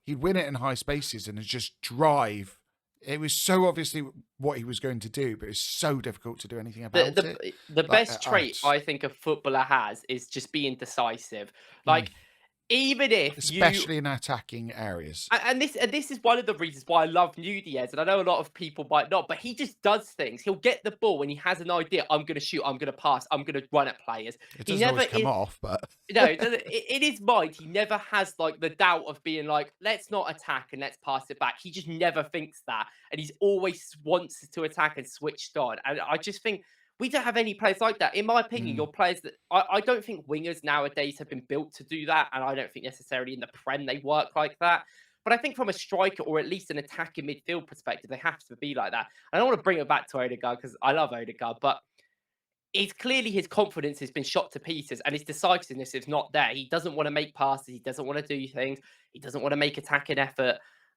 He'd win it in high spaces and just drive. It was so obviously what he was going to do, but it's so difficult to do anything about it. The best trait I think a footballer has is just being decisive. Like, even if especially in attacking areas, and this is one of the reasons why I love Nunez, and I know a lot of people might not, but he just does things. He'll get the ball when he has an idea. I'm going to shoot. I'm going to pass. I'm going to run at players. It doesn't always come off, but no, in his mind, he never has like the doubt of being like, let's not attack and let's pass it back. He just never thinks that, and he's always wants to attack and switched on. And I just think we don't have any players like that. In my opinion, your players that I don't think wingers nowadays have been built to do that. And I don't think necessarily in the Prem they work like that. But I think from a striker or at least an attacking midfield perspective, they have to be like that. And I don't want to bring it back to Odegaard because I love Odegaard, but it's clearly his confidence has been shot to pieces and his decisiveness is not there. He doesn't want to make passes. He doesn't want to do things. He doesn't want to make attacking effort.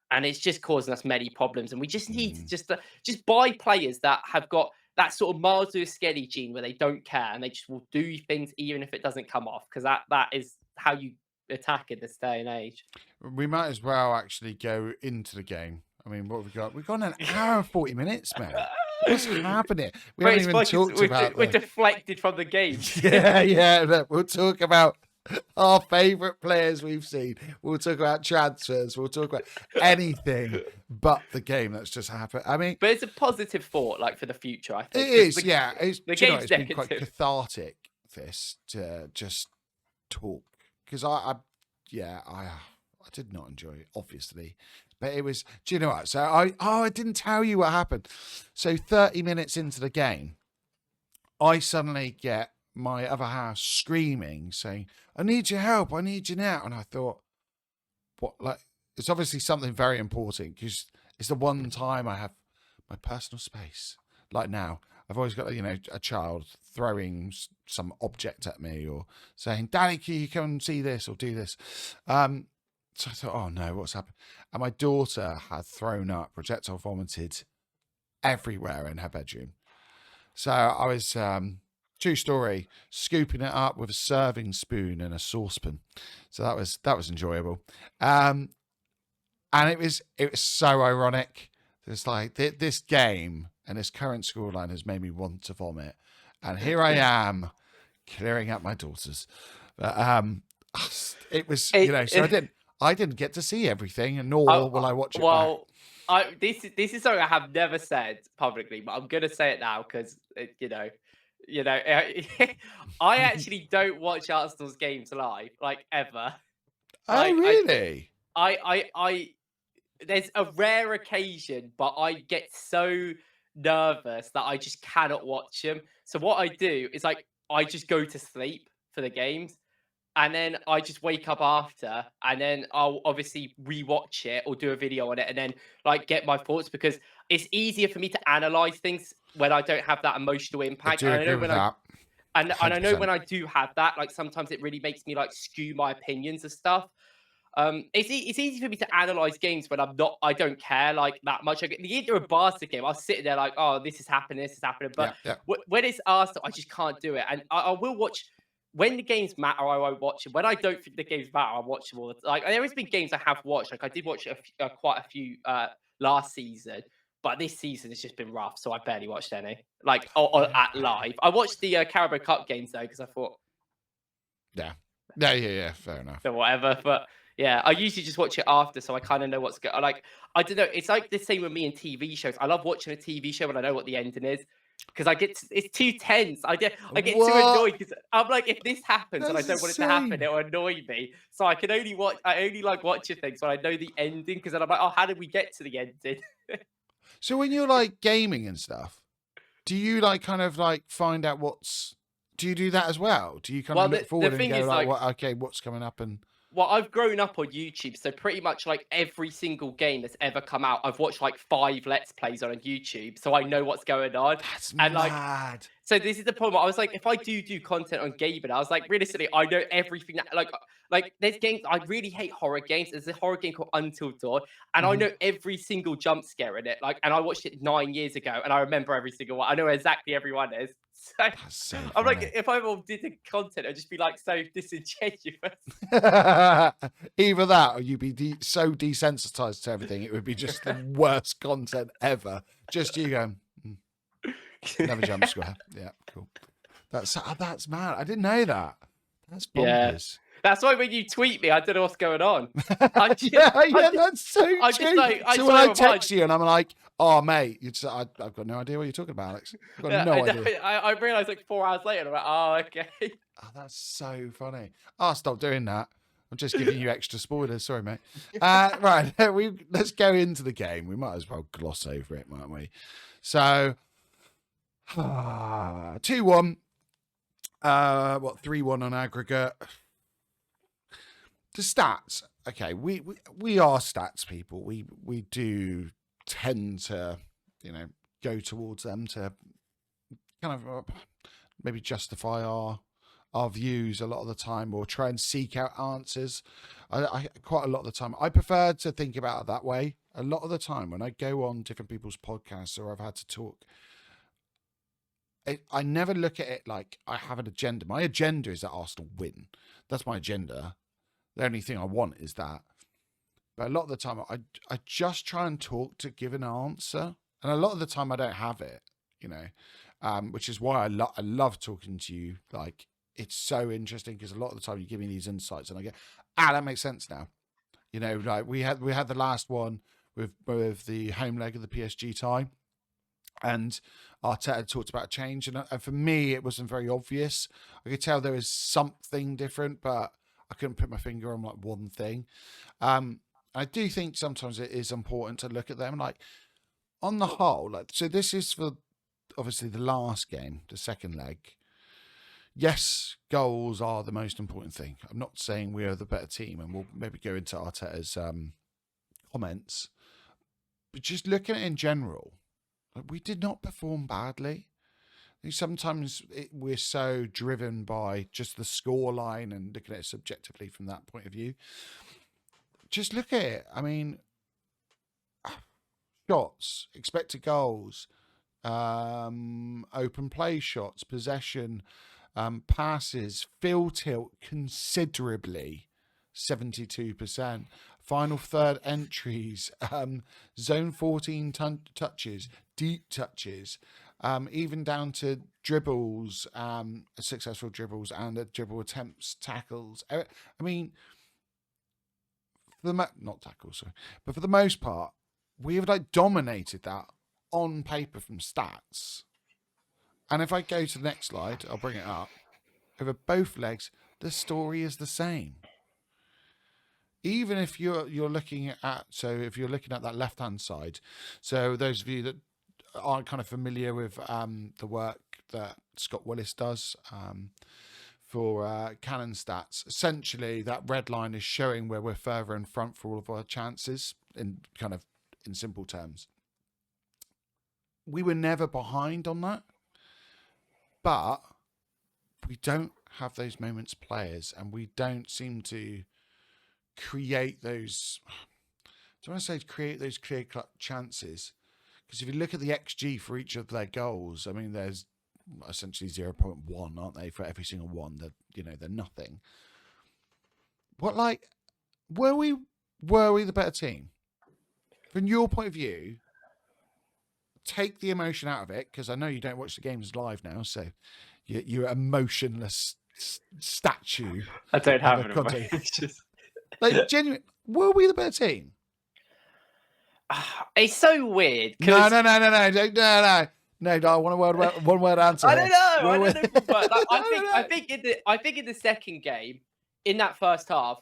And it's just causing us many problems. And we just need to just buy players that have got that sort of Miles Lewis-Skelly gene where they don't care and they just will do things even if it doesn't come off, because that is how you attack in this day and age. We might as well actually go into the game. I mean, what have we got? We've got an hour and 40 minutes, man. What's happening? We haven't even talked about. We're deflected from the game. Yeah. Look, we'll talk about our favourite players we've seen. We'll talk about transfers. We'll talk about anything but the game that's just happened. I mean, but it's a positive thought, like for the future. I think it is. Yeah, the game's it's been quite cathartic. This to just talk because I did not enjoy it, obviously. But it was, do you know what? So I didn't tell you what happened. So 30 minutes into the game, I suddenly get my other half screaming, saying, I need your help. I need you now. And I thought, what? Like, it's obviously something very important because it's the one time I have my personal space. Like now, I've always got, a child throwing some object at me or saying, Daddy, can you come and see this or do this? So I thought, oh no, what's happened? And my daughter had thrown up, projectile vomited everywhere in her bedroom. So I was true story, scooping it up with a serving spoon and a saucepan. So that was enjoyable. And it was so ironic. It's like this game and this current scoreline has made me want to vomit, and here I am clearing up my daughters. But it was so I didn't get to see everything, and nor will I watch it back. This is something I have never said publicly, but I'm gonna say it now because I actually don't watch Arsenal's games live, like ever. Oh, really? I there's a rare occasion, but I get so nervous that I just cannot watch them. So what I do is like I just go to sleep for the games, and then I just wake up after, and then I'll obviously rewatch it or do a video on it, and then like get my thoughts because it's easier for me to analyze things when I don't have that emotional impact. I do agree with that. And I know when I do have that, like sometimes it really makes me like skew my opinions of stuff. It's easy for me to analyze games when I don't care like that much. Like, the Inter and Barca game, I was sitting there like, oh, this is happening. But when it's Arsenal, I just can't do it. And I will watch when the games matter. I won't watch them. When I don't think the games matter, I watch them all. Like there has been games I have watched. Like I did watch quite a few last season, but this season it's just been rough. So I barely watched any. Like or at live. I watched the Carabao Cup games though because I thought, yeah, fair enough. or whatever, but. Yeah, I usually just watch it after, so I kind of know what's going. Like, I don't know. It's like the same with me in TV shows. I love watching a TV show when I know what the ending is, because it's too tense. I get too annoyed because I'm like, if this happens and I don't want it to happen, it'll annoy me. So I can only watch. I only like watching things when I know the ending, because then I'm like, oh, how did we get to the ending? So when you're like gaming and stuff, do you like kind of like find out what's? Do you do that as well? Do you kind of look forward and go like, okay, what's coming up and? Well, I've grown up on YouTube, so pretty much like every single game that's ever come out, I've watched like 5 Let's Plays on YouTube, so I know what's going on. That's and mad. So this is the problem. I was like, if I do content on gaming, I was like, realistically, I know everything that like there's games. I really hate horror games. There's a horror game called Until Dawn, and I know every single jump scare in it. Like, and I watched it 9 years ago, and I remember every single one. I know exactly every one is. So I'm like, if I all did the content, I'd just be like so disingenuous. Either that, or you'd be so desensitized to everything, it would be just the worst content ever. Just you going, never jump scare. Yeah, cool. That's mad. I didn't know that. That's bonkers. Yeah. That's why when you tweet me, I don't know what's going on. That's so true. So when I text you and I'm like, oh, mate, I've got no idea what you're talking about, Alex. I've got no idea. I realised like 4 hours later, I'm like, oh, okay. Oh, that's so funny. I'll stop doing that. I'm just giving you extra spoilers. Sorry, mate. Right, let's go into the game. We might as well gloss over it, mightn't we? So, 2-1. 3-1 on aggregate. The stats. Okay, we are stats people. We do tend to, go towards them to kind of maybe justify our views a lot of the time, or try and seek out answers. I quite a lot of the time I prefer to think about it that way. A lot of the time when I go on different people's podcasts or I've had to talk, I never look at it like I have an agenda. My agenda is that Arsenal win. That's my agenda. The only thing I want is that. But a lot of the time I just try and talk to give an answer, and a lot of the time I don't have it, which is why I love talking to you. Like, it's so interesting because a lot of the time you give me these insights and I go, that makes sense now. Like we had the last one with the home leg of the PSG tie, and Arteta talked about change, and for me it wasn't very obvious. I could tell there was something different, but I couldn't put my finger on like one thing. I do think sometimes it is important to look at them like on the whole. Like, so this is for obviously the last game, the second leg. Yes, goals are the most important thing. I'm not saying we are the better team, and we'll maybe go into Arteta's comments. But just looking at it in general, we did not perform badly. I think sometimes we're so driven by just the score line and looking at it subjectively from that point of view. Just look at it. I mean, shots, expected goals, open play shots, possession, passes, field tilt considerably, 72%. Final third entries, zone 14 touches, deep touches, even down to dribbles, successful dribbles and dribble attempts, tackles. I mean, not tackles, sorry, but for the most part, we have like dominated that on paper from stats. And if I go to the next slide, I'll bring it up. Over both legs, the story is the same. Even if you're looking at, so if you're looking at that left hand side, so those of you that aren't kind of familiar with the work that Scott Willis does for Cannon Stats, essentially that red line is showing where we're further in front for all of our chances in simple terms. We were never behind on that, but we don't have those moments players, and we don't seem to create those. I want to say create those clear-cut chances, because if you look at the XG for each of their goals, I mean, there's essentially 0.1, aren't they, for every single one? They're nothing. Were we the better team? From your point of view, take the emotion out of it, because I know you don't watch the games live now, so you're a emotionless statue. I don't have an emotion. Like, genuine, were we the better team? It's so weird. No. I want one word answer. I don't know. But I think in the second game, in that first half,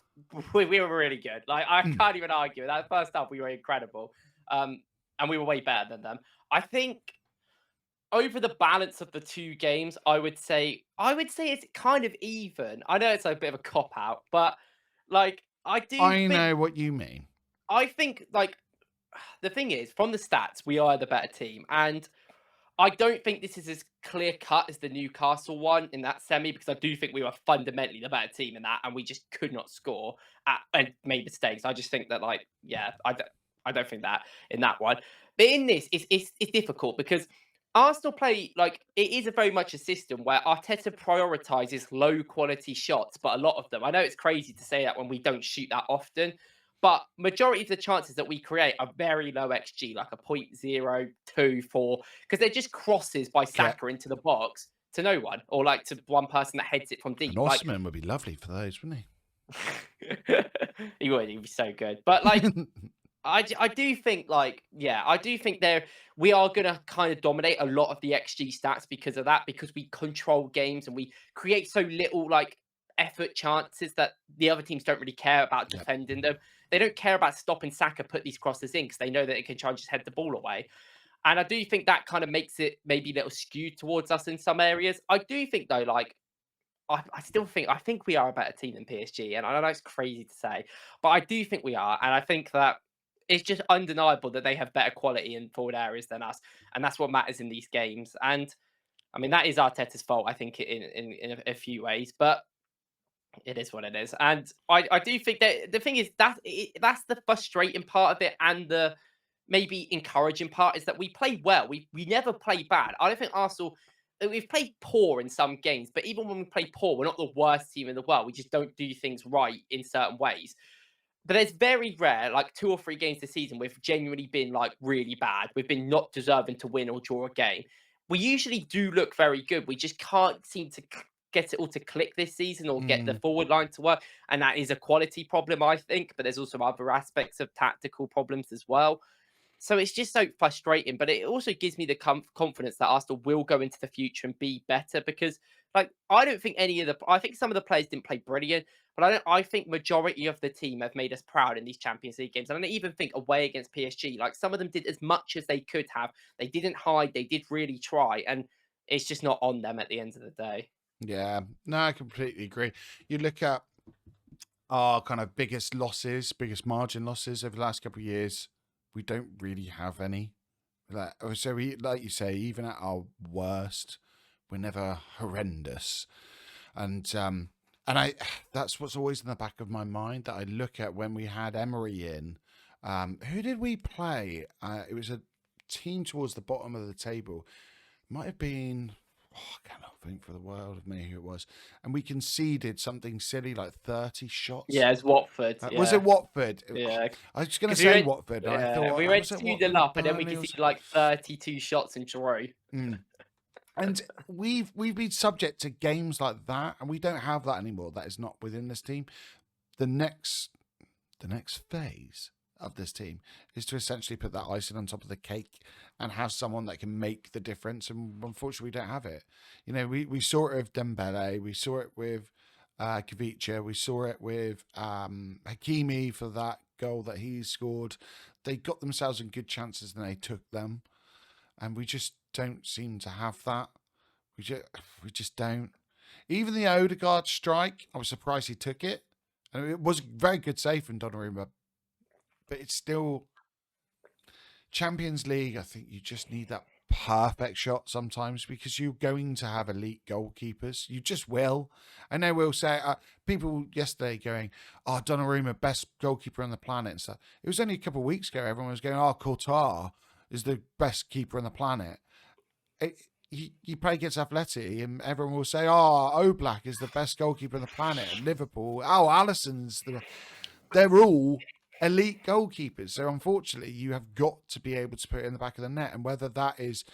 we were really good. Like, I can't even argue. That first half, we were incredible, and we were way better than them. I think over the balance of the two games, I would say it's kind of even. I know it's a bit of a cop out, but like I know what you mean. I think like the thing is, from the stats, we are the better team, and I don't think this is as clear cut as the Newcastle one in that semi, because I do think we were fundamentally the better team in that, and we just could not score and made mistakes. I just think that, like, yeah, I don't think that in that one. But in this, it's difficult because Arsenal play, like, it is very much a system where Arteta prioritizes low quality shots, but a lot of them, I know it's crazy to say that when we don't shoot that often, but majority of the chances that we create are very low XG, like a 0.024, because they're just crosses by Saka into the box to no one, or like to one person that heads it from deep. An Osman would be lovely for those, wouldn't he? He would. He'd be so good. But like, I do think, like, yeah, I do think we are going to kind of dominate a lot of the XG stats because of that, because we control games and we create so little like effort chances that the other teams don't really care about defending them. They don't care about stopping Saka put these crosses in because they know that it can try and just head the ball away. And I do think that kind of makes it maybe a little skewed towards us in some areas. I do think, though, like, I think we are a better team than PSG. And I know it's crazy to say, but I do think we are. And I think that it's just undeniable that they have better quality in forward areas than us. And that's what matters in these games. And I mean, that is Arteta's fault, I think, in a few ways. But it is what it is. And I do think that the thing is that's the frustrating part of it, and the maybe encouraging part is that we play well. We never play bad. I don't think Arsenal, we've played poor in some games, but even when we play poor, we're not the worst team in the world. We just don't do things right in certain ways. But there's very rare, like 2 or 3 games this season, we've genuinely been like really bad. We've been not deserving to win or draw a game. We usually do look very good. We just can't seem to get it all to click this season or get the forward line to work. And that is a quality problem, I think. But there's also other aspects of tactical problems as well. So it's just so frustrating, but it also gives me the confidence that Arsenal will go into the future and be better, because, like, I don't think I think some of the players didn't play brilliant, but I think majority of the team have made us proud in these Champions League games. And I don't even think away against PSG, like, some of them did as much as they could have. They didn't hide. They did really try, and it's just not on them at the end of the day. Yeah, no, I completely agree. You look at our kind of biggest margin losses over the last couple of years. We don't really have any. So we, like you say, even at our worst, we're never horrendous. And that's what's always in the back of my mind, that I look at when we had Emery in. Who did we play? It was a team towards the bottom of the table. Might have been, I cannot think for the world of me who it was. And we conceded something silly like 30 shots. Yeah, it's Watford. Was it Watford? Yeah. I was going to 'Cause we say went, Watford. And I thought, we I went was at 2-0 Watford, up, and then we Burnley or conceded like 32 shots and drew. And we've been subject to games like that, and we don't have that anymore. That is not within this team. The next phase of this team is to essentially put that icing on top of the cake and have someone that can make the difference. And unfortunately, we don't have it. You know, we saw it with Dembele, we saw it with Kavicha, we saw it with Hakimi for that goal that he scored. They got themselves in good chances and they took them, and we just don't seem to have that. We just don't. Even the Odegaard strike, I was surprised he took it. And it was a very good save from Donnarumma, but it's still Champions League. I think you just need that perfect shot sometimes, because you're going to have elite goalkeepers. You just will. I know we'll say, people yesterday going, "Oh, Donnarumma, best goalkeeper on the planet," and stuff. It was only a couple of weeks ago. Everyone was going, "Oh, Courtois is the best keeper on the planet." You play against Atleti and everyone will say, "Oh, Oblak is the best goalkeeper on the planet." And Liverpool, "Oh, Alisson's they're all elite goalkeepers." So unfortunately, you have got to be able to put it in the back of the net. And whether that is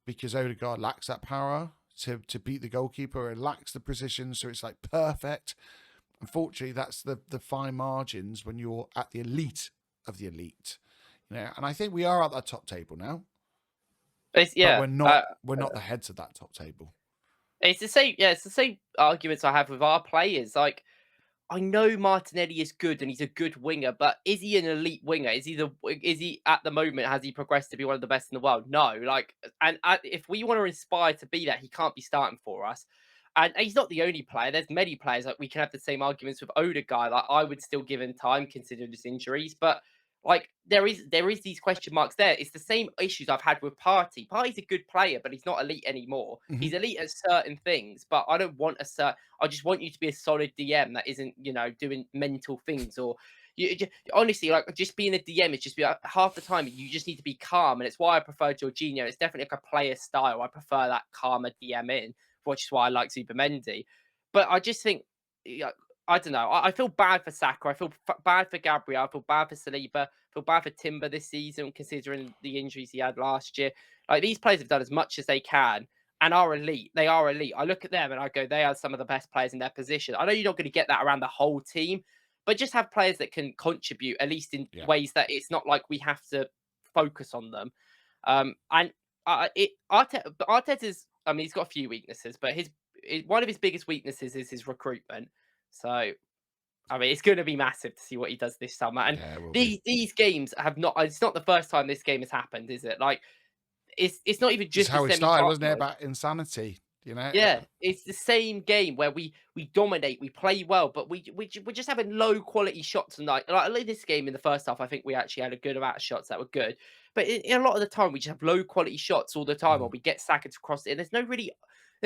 because Odegaard lacks that power to beat the goalkeeper, or lacks the precision, so it's like perfect. Unfortunately, that's the fine margins when you're at the elite of the elite. You know, and I think we are at that top table now. But we're not the heads of that top table. It's the same. Yeah, it's the same arguments I have with our players. Like, I know Martinelli is good and he's a good winger, but is he an elite winger? Is he at the moment, has he progressed to be one of the best in the world? No. Like, and if we want to inspire to be that, he can't be starting for us. And he's not the only player. There's many players. Like, we can have the same arguments with Odegaard. Like, I would still give him time considering his injuries, but like there is these question marks there. It's the same issues I've had with Partey. Partey's a good player, but he's not elite anymore. Mm-hmm. He's elite at certain things, but I don't want I just want you to be a solid DM that isn't, doing mental things, or honestly, like, just being a DM is just half the time you just need to be calm, and it's why I prefer Jorginho. It's definitely like a player style. I prefer that calmer DM in, which is why I like Supermendi. But I just think, I don't know. I feel bad for Saka. I feel bad for Gabriel. I feel bad for Saliba. I feel bad for Timber this season, considering the injuries he had last year. Like, these players have done as much as they can and are elite. They are elite. I look at them and I go, they are some of the best players in their position. I know you're not going to get that around the whole team, but just have players that can contribute, at least in ways that it's not like we have to focus on them. And Arteta's, I mean, he's got a few weaknesses, but one of his biggest weaknesses is his recruitment. So, I mean, it's going to be massive to see what he does this summer. And these games have not. It's not the first time this game has happened, is it? Like, it's not even just how it started, wasn't it? About insanity, you know? Yeah, it's the same game where we dominate, we play well, but we're just having low quality shots tonight. Like this game in the first half, I think we actually had a good amount of shots that were good, but in a lot of the time we just have low quality shots all the time, or we get Saka to cross it. And there's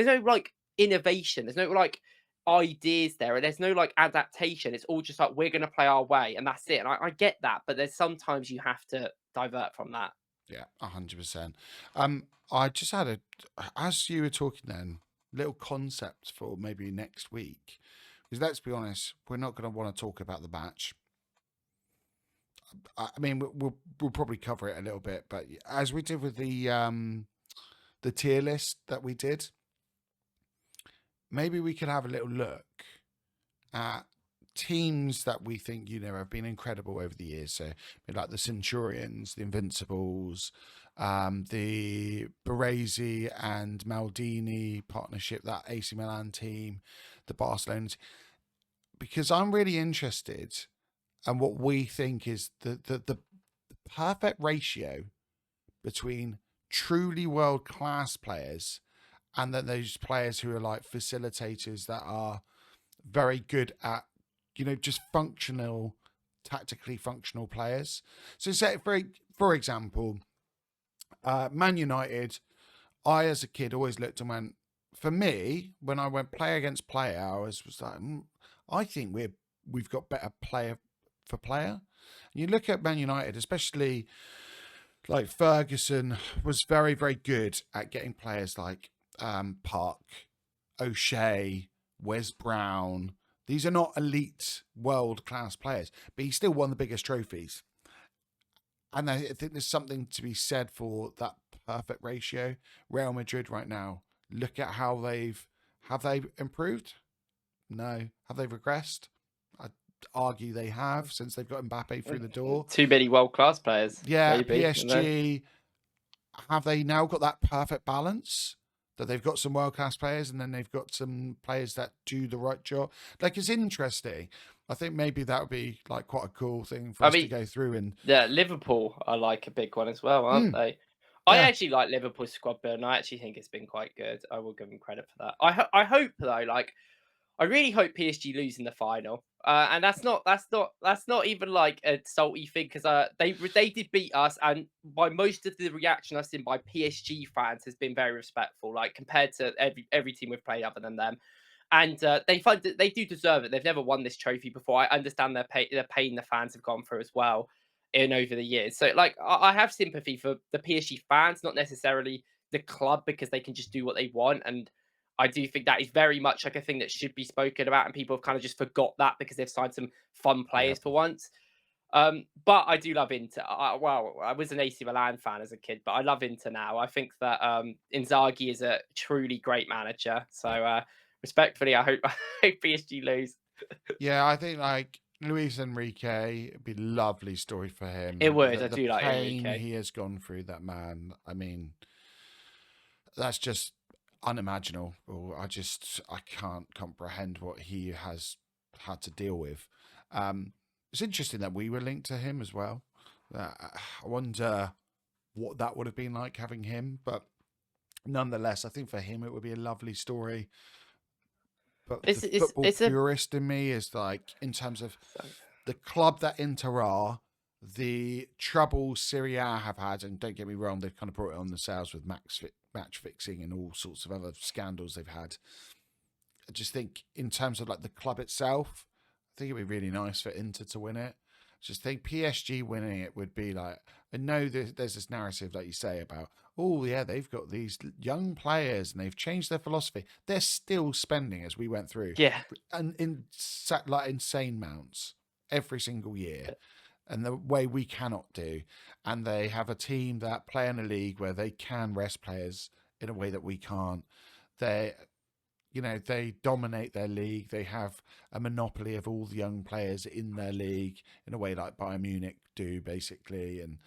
no like innovation, there's no like ideas there, and there's no like adaptation. It's all just like, we're going to play our way, and that's it. And I get that, but there's sometimes you have to divert from that. Yeah, 100%. I just had as you were talking then, little concept for maybe next week, because let's be honest, we're not going to want to talk about the match. I mean, we'll probably cover it a little bit, but as we did with the tier list that we did, maybe we could have a little look at teams that we think, have been incredible over the years. So like the Centurions, the Invincibles, the Baresi and Maldini partnership, that AC Milan team, the Barcelona team, because I'm really interested in what we think is the perfect ratio between truly world-class players and then those players who are like facilitators that are very good at, just tactically functional players. So say, for example, Man United, I as a kid always looked and went, for me, when I went player against player, I was like, I think we've got better player for player. And you look at Man United, especially like Ferguson was very, very good at getting players like Park, O'Shea, Wes Brown. These are not elite world class players, but he still won the biggest trophies. And I think there's something to be said for that perfect ratio. Real Madrid right now, look at how have they improved? No. Have they regressed? I'd argue they have since they've got Mbappe through the door. Too many world-class players, Yeah, maybe. PSG, have they now got that perfect balance? That they've got some world class players and then they've got some players that do the right job. Like, it's interesting. I think maybe that would be like quite a cool thing for us to go through. And yeah, Liverpool are like a big one as well, aren't they? I yeah, actually like Liverpool's squad build, and I actually think it's been quite good. I will give them credit for that. I hope though, like I really hope PSG lose in the final. And that's not even like a salty thing because they did beat us, and by most of the reaction I've seen by PSG fans has been very respectful, like compared to every team we've played other than them. And they find that they do deserve it. They've never won this trophy before. I understand the pain the fans have gone through as well in over the years. So like I have sympathy for the PSG fans, not necessarily the club, because they can just do what they want. And I do think that is very much like a thing that should be spoken about, and people have kind of just forgot that because they've signed some fun yeah, players for once. But I do love Inter. Well, I was an AC Milan fan as a kid, but I love Inter now. I think that Inzaghi is a truly great manager. So respectfully, I hope I hope PSG lose. yeah. I think like Luis Enrique, it'd be a lovely story for It him. would. I The do like pain Enrique. he has gone through, that man. I mean, that's just unimaginable. I can't comprehend what he has had to deal with. It's interesting that we were linked to him as well. I wonder what that would have been like having him, but nonetheless, I think for him it would be a lovely story. But the football It's a purist in me is like, in terms of the club that Inter are, the trouble Serie A have had, and don't get me wrong, they've kind of brought it on themselves with match fixing and all sorts of other scandals they've had. I just think, in terms of like the club itself, I think it'd be really nice for Inter to win it. Just think PSG winning it would be like, I know there's this narrative like you say about, oh yeah, they've got these young players and they've changed their philosophy. They're still spending, as we went through, yeah. and like insane amounts every single year, and the way we cannot do. And they have a team that play in a league where they can rest players in a way that we can't. They, they dominate their league. They have a monopoly of all the young players in their league in a way like Bayern Munich do, basically. And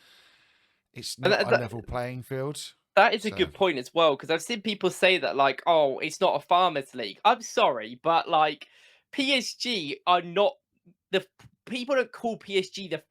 it's And not a level playing field. that is a So good point as well, because I've seen people say that, like, oh, it's not a farmers league. I'm sorry, but like PSG are not the people don't call PSG the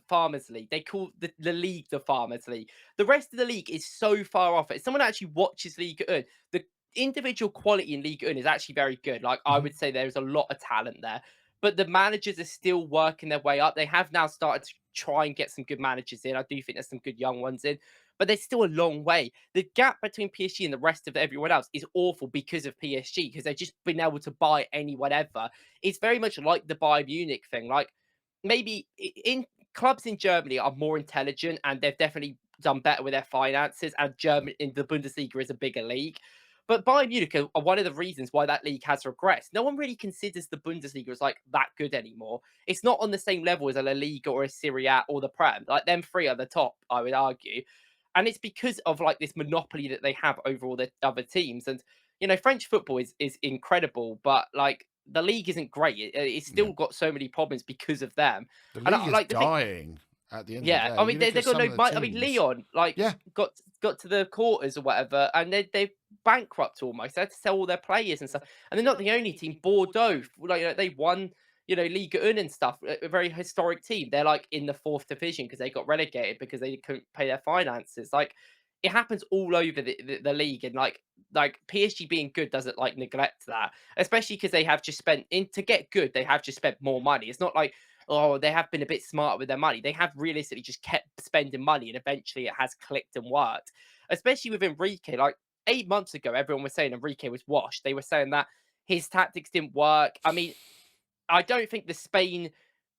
farmers league. They call the league the farmers league. The rest of the league is so far off it. Someone actually watches League 1, the individual quality in League 1 is actually very good. Like I mhm. would say there's a lot of talent there. But the managers are still working their way up. They have now started to try and get some good managers in. I do think there's some good young ones in, but there's still a long way. The gap between PSG and the rest of everyone else is awful because of PSG, because they've just been able to buy anyone ever. It's very much like the Bayern Munich thing. Like maybe in clubs in Germany are more intelligent and they've definitely done better with their finances. And Germany in the Bundesliga is a bigger league. But Bayern Munich are one of the reasons why that league has regressed. No one really considers the Bundesliga as like that good anymore. It's not on the same level as a La Liga or a Serie A or the Prem. Like them three are the top, I would argue. And it's because of like this monopoly that they have over all the other teams. And French football is incredible, but like the league isn't great. It's Yeah, still got so many problems because of them. the And league is like the thing, dying at the end of the yeah, day. I You mean look they at got some no of the money. I mean teams. Leon like Yeah, got to the quarters or whatever, and they bankrupt almost. They had to sell all their players and stuff. And they're not the only team. Bordeaux, like they won, Ligue 1 and stuff. A very historic team. They're like in the fourth division because they got relegated because they couldn't pay their finances. Like it happens all over the league, and like PSG being good doesn't like neglect that, especially because they have just spent in to get good. They have just spent more money. It's not like oh, they have been a bit smarter with their money. They have realistically just kept spending money and eventually it has clicked and worked. Especially with Enrique. Like 8 months ago, everyone was saying Enrique was washed. They were saying that his tactics didn't work. I mean, I don't think the Spain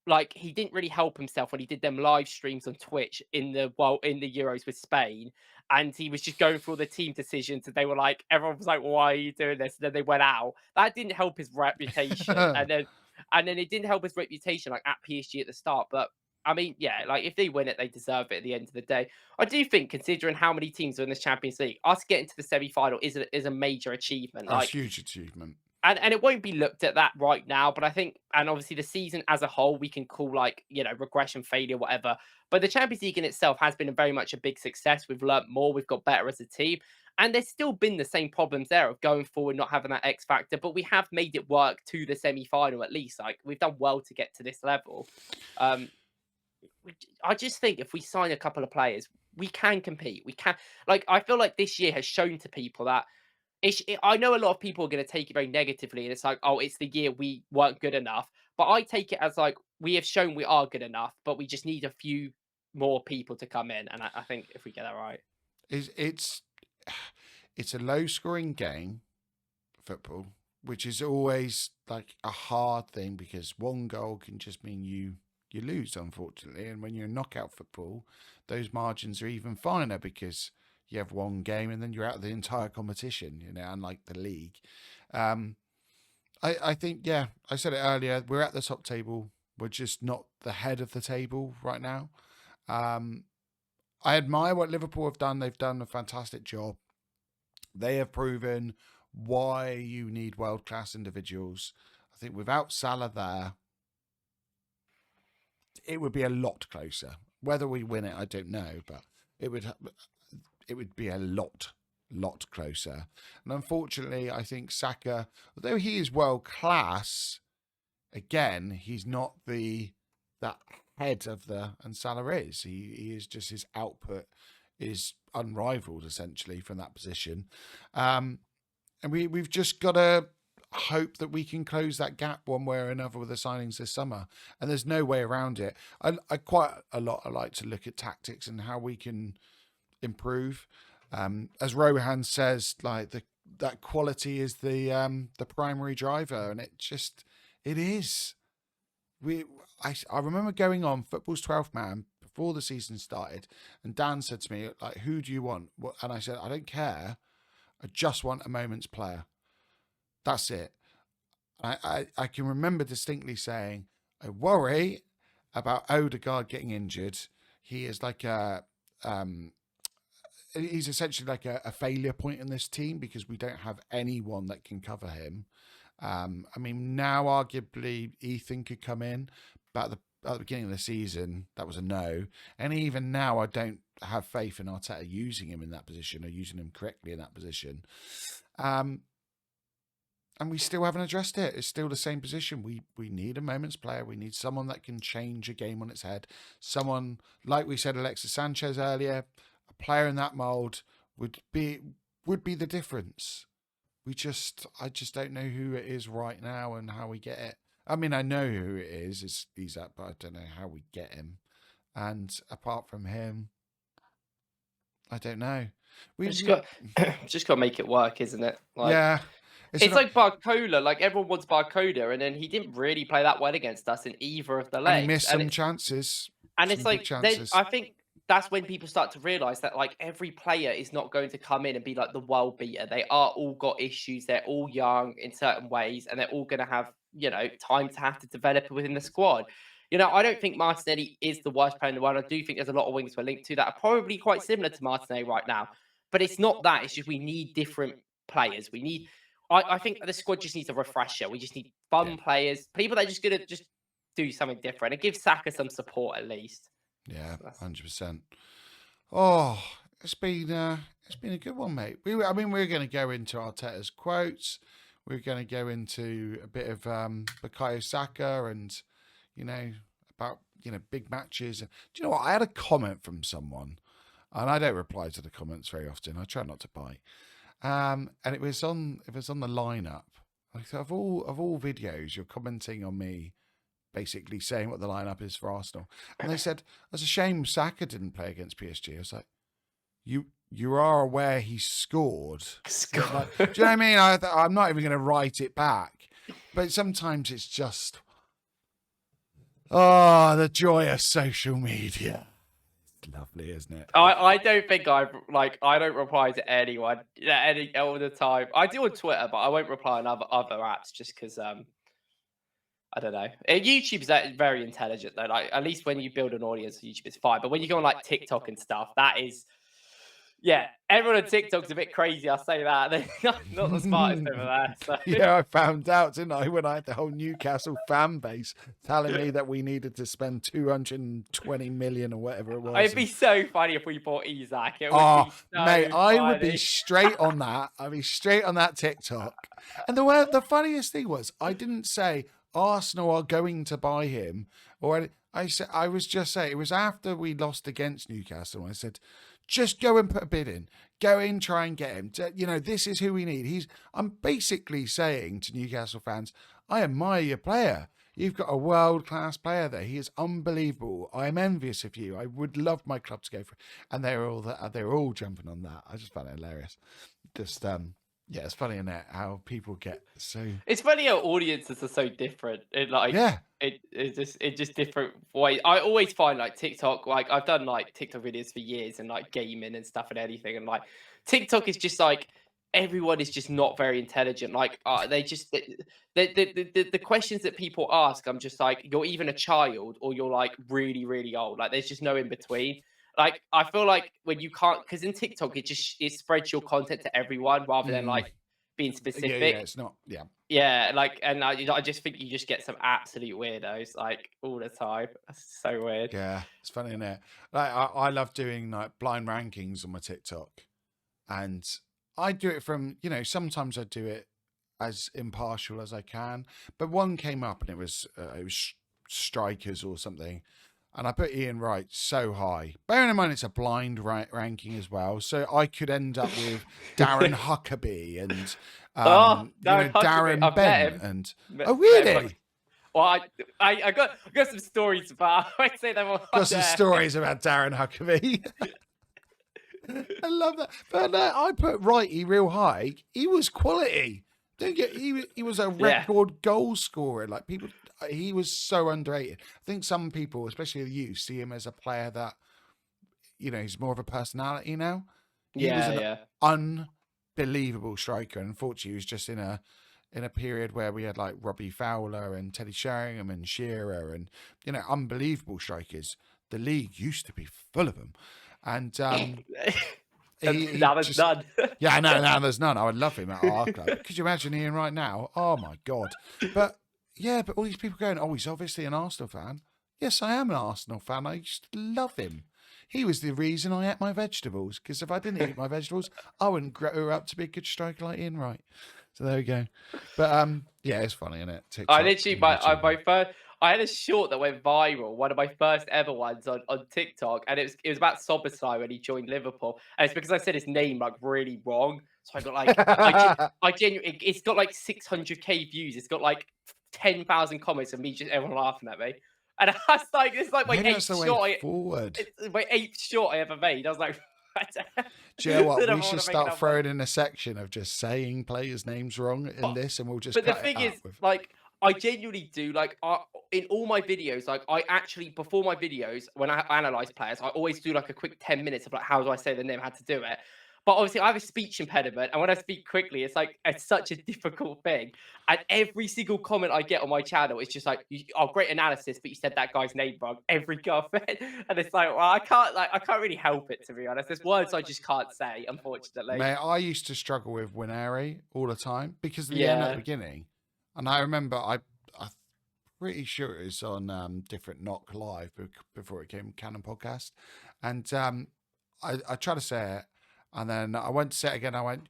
like he didn't really help himself when he did them live streams on Twitch in the Euros with Spain, and he was just going through all the team decisions, and they were like, everyone was like, "Why are you doing this?" And then they went out. That didn't help his reputation, and then it didn't help his reputation like at PSG at the start. But I mean, yeah, like if they win it, they deserve it at the end of the day. I do think, considering how many teams are in this Champions League, us getting to the semi-final is a major achievement. That's a Like, huge achievement. and it won't be looked at that right now, but I think, and obviously the season as a whole, we can call like, regression, failure, whatever. But the Champions League in itself has been very much a big success. We've learnt more, we've got better as a team. And there's still been the same problems there of going forward, not having that X factor, but we have made it work to the semi final at least. Like, we've done well to get to this level. Um, I just think if we sign a couple of players, we can compete. We can, like, I feel like this year has shown to people that I know a lot of people are going to take it very negatively, and it's like, oh, it's the year we weren't good enough. But I take it as like, we have shown we are good enough, but we just need a few more people to come in. And I think if we get that right, It's a low scoring game, football, which is always like a hard thing because one goal can just mean you lose, unfortunately. And when you're in knockout football, those margins are even finer because you have one game and then you're out of the entire competition, unlike the league. I think, yeah, I said it earlier, we're at the top table. We're just not the head of the table right now. I admire what Liverpool have done. They've done a fantastic job. They have proven why you need world-class individuals. I think without Salah there, it would be a lot closer. Whether we win it, I don't know, but it would be a lot closer. And unfortunately, I think Saka, although he is world-class, again, he's not that head of and Salah is. He is just, his output is unrivaled essentially from that position. And we've just got to hope that we can close that gap one way or another with the signings this summer. And there's no way around it. I quite a lot, I like to look at tactics and how we can improve. As Rohan says, like that quality is the primary driver, and it is. I remember going on Football's 12th Man before the season started, and Dan said to me, like, who do you want? And I said, I don't care. I just want a moment's player. That's it. I can remember distinctly saying, I worry about Odegaard getting injured. He is like he's essentially like a failure point in this team because we don't have anyone that can cover him. I mean, now arguably Ethan could come in, but at the beginning of the season, that was a no. And even now, I don't have faith in Arteta using him in that position or using him correctly in that position. And we still haven't addressed it. It's still the same position. We need a moment's player. We need someone that can change a game on its head. Someone, like we said, Alexis Sanchez earlier, a player in that mould would be the difference. I just don't know who it is right now and how we get it. I mean, I know who it is. He's up, but I don't know how we get him. And apart from him, I don't know. We just got to make it work, isn't it? Like, yeah. It's like Barcola. Like, everyone wants Barcola, and then he didn't really play that well against us in either of the legs. And he missed some chances. And it's like, I think that's when people start to realise that, like, every player is not going to come in and be like the world beater. They are all got issues. They're all young in certain ways, and they're all going to have, time to have to develop within the squad. I don't think Martinelli is the worst player in the world. I do think there's a lot of wings we're linked to that are probably quite similar to Martinelli right now. But it's not that. It's just we need different players. I think the squad just needs a refresher. We just need fun players, people that are just going to just do something different and give Saka some support at least. Yeah, 100%. Oh, it's been a good one, mate. We're going to go into Arteta's quotes. We're going to go into a bit of Bukayo Saka and, about, big matches. Do you know what? I had a comment from someone, and I don't reply to the comments very often. I try not to bite. And it was on the lineup. Like, of all videos, you're commenting on me basically saying what the lineup is for Arsenal. And they said, it's a shame Saka didn't play against PSG. I was like, you are aware he scored. Like, do you know what I mean? I'm not even going to write it back. But sometimes it's just, Oh, the joy of social media. It's lovely, isn't it? I don't think I don't reply to anyone all the time. I do on Twitter, but I won't reply on other apps just because I don't know. YouTube's very intelligent though. Like at least when you build an audience, YouTube is fine. But when you go on like TikTok and stuff, that is, yeah. Everyone on TikTok's a bit crazy. I'll say that. They're not the smartest over there. So. Yeah, I found out, didn't I, when I had the whole Newcastle fan base telling me that we needed to spend 220 million or whatever it was. It'd be so funny if we bought Isaac. It would be so mate, funny. I would be straight on that. I'd be straight on that TikTok. And the funniest thing was, I didn't say Arsenal are going to buy him, or I was just saying it was after we lost against Newcastle. I said, just go and put a bid in. Go in, try and get him. You know, this is who we need. I'm basically saying to Newcastle fans, I admire your player. You've got a world-class player there. He is unbelievable. I am envious of you. I would love my club to go for it. And they were all jumping on that. I just found it hilarious. Just yeah, it's funny, isn't it? How people get so. It's funny how audiences are so different. It's just different ways. I always find like TikTok, like I've done like TikTok videos for years and like gaming and stuff and anything, and like TikTok is just like everyone is just not very intelligent. Like they just the questions that people ask, I'm just like, you're even a child or you're like really really old. Like there's just no in between. Like I feel like when you can't, because in TikTok it spreads your content to everyone rather than like being specific. Yeah, it's not. Yeah. Yeah, like, and I just think you just get some absolute weirdos like all the time. That's so weird. Yeah, it's funny, isn't it? Like I love doing like blind rankings on my TikTok, and I do it from, you know, sometimes I do it as impartial as I can. But one came up and it was strikers or something, and I put Ian Wright so high. Bearing in mind it's a blind ranking as well, so I could end up with Darren Huckabee and Darren Ben and really. Well, I got some stories about. I'd say them all. Got some stories about Darren Huckabee. I love that. But I put Righty real high. He was quality. He was a record goal scorer. Like people, he was so underrated. I think some people, especially you, see him as a player that, you know, he's more of a personality now. He was an unbelievable striker. And unfortunately, he was just in a period where we had like Robbie Fowler and Teddy Sheringham and Shearer and, you know, unbelievable strikers. The league used to be full of them. And now there's none. Yeah, I know, now there's none. I would love him at our club. Could you imagine Ian right now? Oh my God. But yeah, but all these people going, oh, he's obviously an Arsenal fan. Yes, I am an Arsenal fan. I used to love him. He was the reason I ate my vegetables, because if I didn't eat my vegetables, I wouldn't grow up to be a good striker like Ian Wright. So there we go. But yeah, it's funny, isn't it? TikTok, I literally I had a short that went viral, one of my first ever ones on TikTok, and it was about Sobosai when he joined Liverpool, and it's because I said his name like really wrong. So I got like I genuinely, it's got like 600k views. It's got like 10,000 comments of me just everyone laughing at me. And I was like, it's like my eighth short I ever made. I was like, do you know what? We should start throwing in a section of just saying players' names wrong in this, and we'll just. But the thing is, like, I genuinely do, like, in all my videos, like, I actually, before my videos, when I analyze players, I always do like a quick 10 minutes of like, how do I say the name, how to do it. But obviously, I have a speech impediment, and when I speak quickly, it's like it's such a difficult thing. And every single comment I get on my channel is just like, "Oh, great analysis, but you said that guy's name wrong." Every comment, and it's like, well, I can't really help it, to be honest. There's words I just can't say, unfortunately. Mate, I used to struggle with Winari all the time because of the end at the beginning, and I remember I'm pretty sure it was on different Knock Live before it came Canon Podcast, and I tried to say it. And then I went to say it again. I went,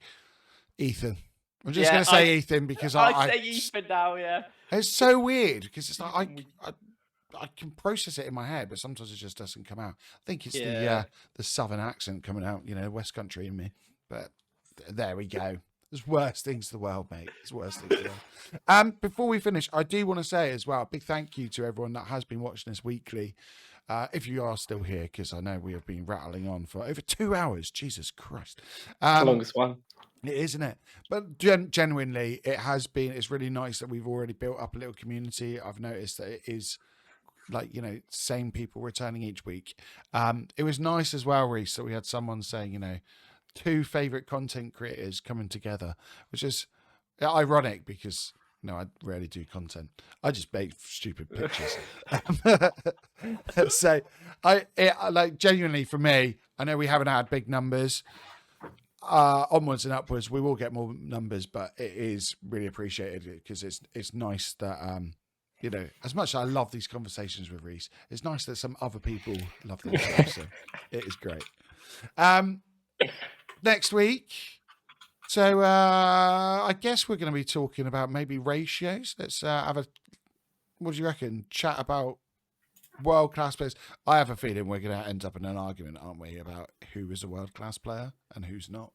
Ethan. I'm just going to say Ethan because I say Ethan now, yeah. It's so weird because it's like I can process it in my head, but sometimes it just doesn't come out. I think it's the southern accent coming out, you know, West Country in me. But there we go. There's worse things in the world, mate. There's worse things in the world. Before we finish, I do want to say as well, a big thank you to everyone that has been watching us weekly. If you are still here, because I know we have been rattling on for over 2 hours. Jesus Christ. The longest one. It is, isn't it? But genuinely, it has been. It's really nice that we've already built up a little community. I've noticed that it is like, you know, same people returning each week. It was nice as well, Reece, that we had someone saying, you know, 2 favorite content creators coming together, which is ironic because, you know, I rarely do content. I just make stupid pictures. So like genuinely for me, I know we haven't had big numbers. Onwards and upwards, we will get more numbers, but it is really appreciated because it's nice that you know, as much as I love these conversations with Reece, it's nice that some other people love them too. So it is great. Next week, so I guess we're going to be talking about maybe ratios. Let's have a, what do you reckon? Chat about world-class players. I have a feeling we're going to end up in an argument, aren't we, about who is a world-class player and who's not.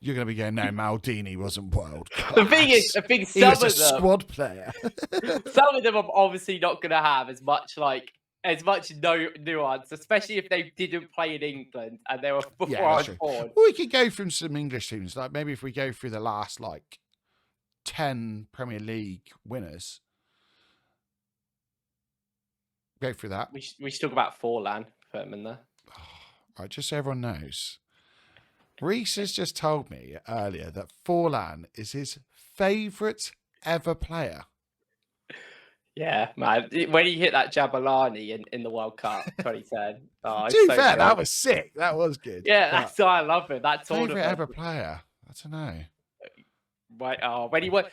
You're going to be going, no, Maldini wasn't world-class. The thing is, he was a squad player. Some of them are obviously not going to have as much no nuance, especially if they didn't play in England and they were before I was born. Well, we could go from some English teams, like maybe if we go through the last like 10 Premier League winners. Go through that. We should talk about Forlan, put him in there. Right, just so everyone knows. Reece has just told me earlier that Forlan is his favourite ever player. Yeah, man. When he hit that Jabulani in the World Cup 2010. To be fair, good. That was sick. That was good. Yeah, that's why I love it. That favourite ever player. I don't know. Right. Oh, when he won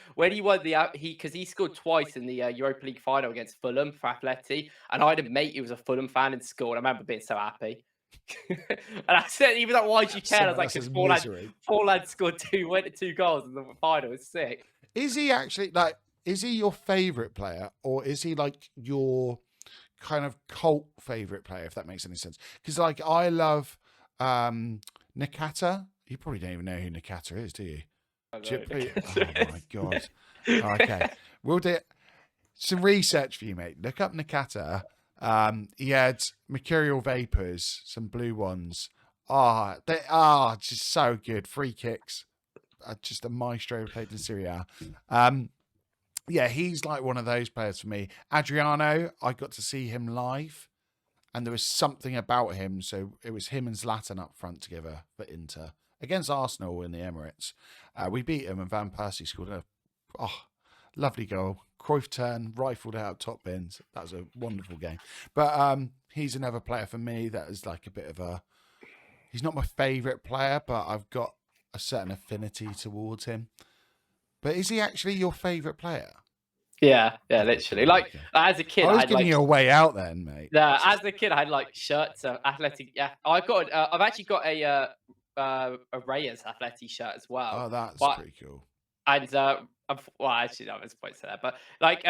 because he scored twice in the Europa League final against Fulham for Atleti, and I had a mate who was a Fulham fan in school, and I remember being so happy. And I said, even like, why do you care? I was like, because Forlan scored two goals in the final. It's sick. Is he actually like? Is he your favourite player, or is he like your kind of cult favourite player? If that makes any sense, because like I love Nakata. You probably don't even know who Nakata is, do you? Oh my god! Okay, we'll do some research for you, mate. Look up Nakata. He had mercurial vapors, some blue ones. They are just so good. Free kicks, just a maestro played in Serie A. Yeah, he's like one of those players for me. Adriano, I got to see him live, and there was something about him. So it was him and Zlatan up front together for Inter against Arsenal in the Emirates. We beat him, and Van Persie scored a lovely goal. Cruyff turn, rifled out top bins. That was a wonderful game. But he's another player for me that is like a bit of a... He's not my favourite player, but I've got a certain affinity towards him. But is he actually your favourite player? Yeah, literally. Like, as a kid, I was giving you a way out then, mate. Yeah, as a kid, I had like shirts of Athletic. Yeah, I've actually got a Reyes Athletic shirt as well. Oh, that's pretty cool. And actually, no, there's points to that. But like,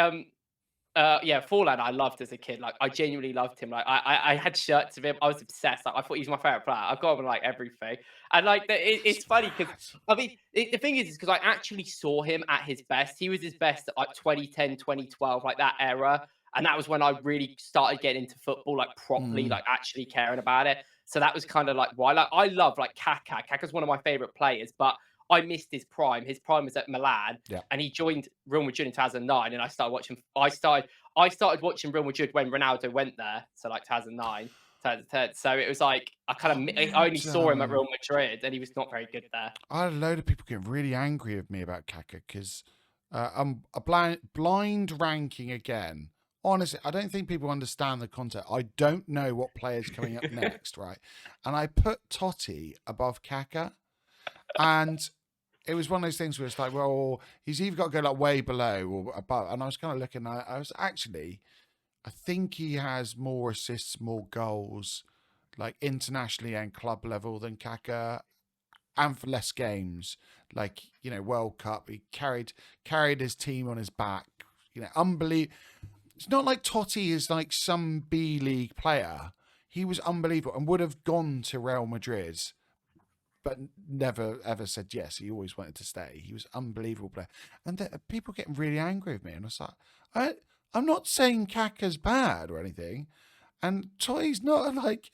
Forlan, I loved as a kid. Like, I genuinely loved him. Like, I had shirts of him. I was obsessed. Like, I thought he was my favorite player. I got him like everything. And like, it's funny because I mean, the thing is because I actually saw him at his best. He was his best at like 2010, 2012, like that era. And that was when I really started getting into football, like properly, like actually caring about it. So that was kind of like why. Like, I love like Kaká. Kaká's one of my favorite players, but I missed his prime. His prime was at Milan, and he joined Real Madrid in 2009. And I started watching. I started watching Real Madrid when Ronaldo went there. So like 2009, 2010. So it was like I only saw him at Real Madrid, and he was not very good there. I had a load of people getting really angry with me about Kaká because I'm a blind ranking again. Honestly, I don't think people understand the content. I don't know what player's coming up next, right? And I put Totti above Kaká, and it was one of those things where it's like, well, he's either got to go like way below or above. And I was kind of looking at it. I think he has more assists, more goals, like internationally and club level than Kaká, and for less games. Like, you know, World Cup, he carried his team on his back. You know, unbelievable. It's not like Totti is like some B League player. He was unbelievable and would have gone to Real Madrid, but never ever said yes. He always wanted to stay. He was an unbelievable player. And people getting really angry with me. And I was like, I'm not saying Kaká's bad or anything. And Totti's not like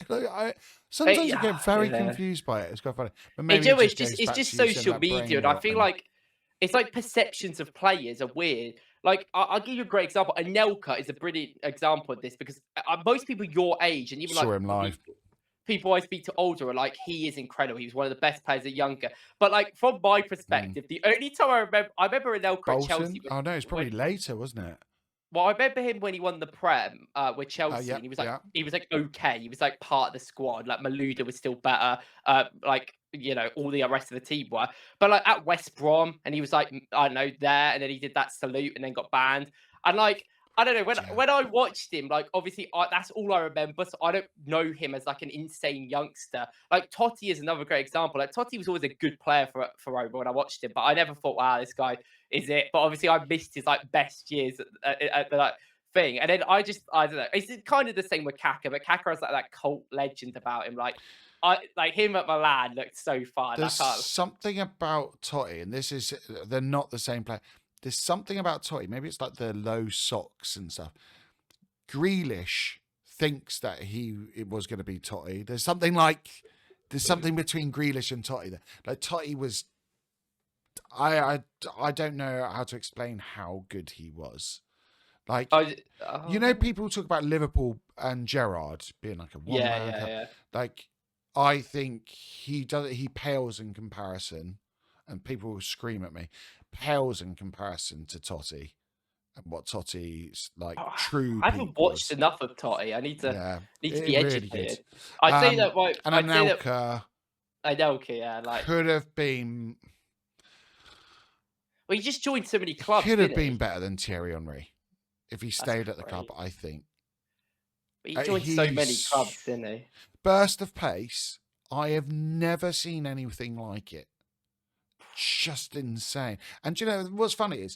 sometimes I get very confused by it. It's quite funny. But maybe it's just social media. And I feel like it's like perceptions of players are weird. Like, I'll give you a great example. Anelka is a brilliant example of this because most people your age and even like Saw him live. people I speak to older are like, he is incredible. He was one of the best players at younger. But like from my perspective, the only time I remember Anelka at Chelsea. Bolton? Oh no, it's probably later, wasn't it? Well, I remember him when he won the Prem with Chelsea, Yeah, and yeah. he was like okay, he was like part of the squad. Like Malouda was still better, like all the rest of the team were. But like at West Brom, and he was like I don't know there, and then he did that salute, and then got banned. And like I don't know when I watched him, like obviously that's all I remember. So I don't know him as like an insane youngster. Like Totti is another great example. Like Totti was always a good player for Roma when I watched him, but I never thought, wow, this guy is it. But obviously I missed his like best years at the like thing. And then I don't know. It's kind of the same with Kaka, but Kaka has like that cult legend about him. Like I like him at Milan looked so fun. There's something about Totti, and they're not the same player. There's something about Totti. Maybe it's like the low socks and stuff. Grealish thinks that it was going to be Totti. There's something between Grealish and Totti there. Like Totti was. I don't know how to explain how good he was. Like people talk about Liverpool and Gerrard being like a one man. Yeah. Like I think he pales in comparison, and people will scream at me. Pales in comparison to Totti and what Totti's like true. I haven't watched enough of Totti. I need to be educated. Really I'd say that and Anelka like could have been. Well, he just joined so many clubs. Could have been better than Thierry Henry if he stayed at the club. I think. But he joined so many clubs, didn't he? Burst of pace. I have never seen anything like it. Just insane. And what's funny is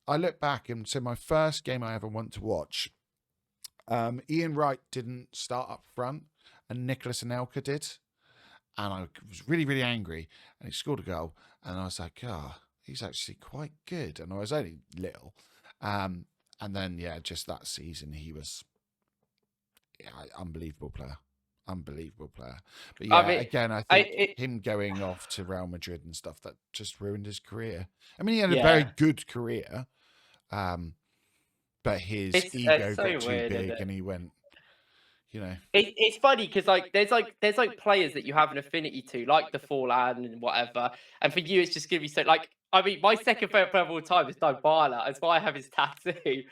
I look back and so my first game I ever went to watch, Ian Wright didn't start up front and Nicholas Anelka did. And I was really, really angry and he scored a goal and I was like, he's actually quite good. And I was only little. And then, just that season he was unbelievable player. But again, I think him going off to Real Madrid and stuff, that just ruined his career. I mean, he had a very good career, but his ego got too big and he went, It's funny because there's players that you have an affinity to, like the Forlan and whatever. And for you, it's just going to be so like, I mean, my second favorite player of all time is Dybala. That's why I have his tattoo.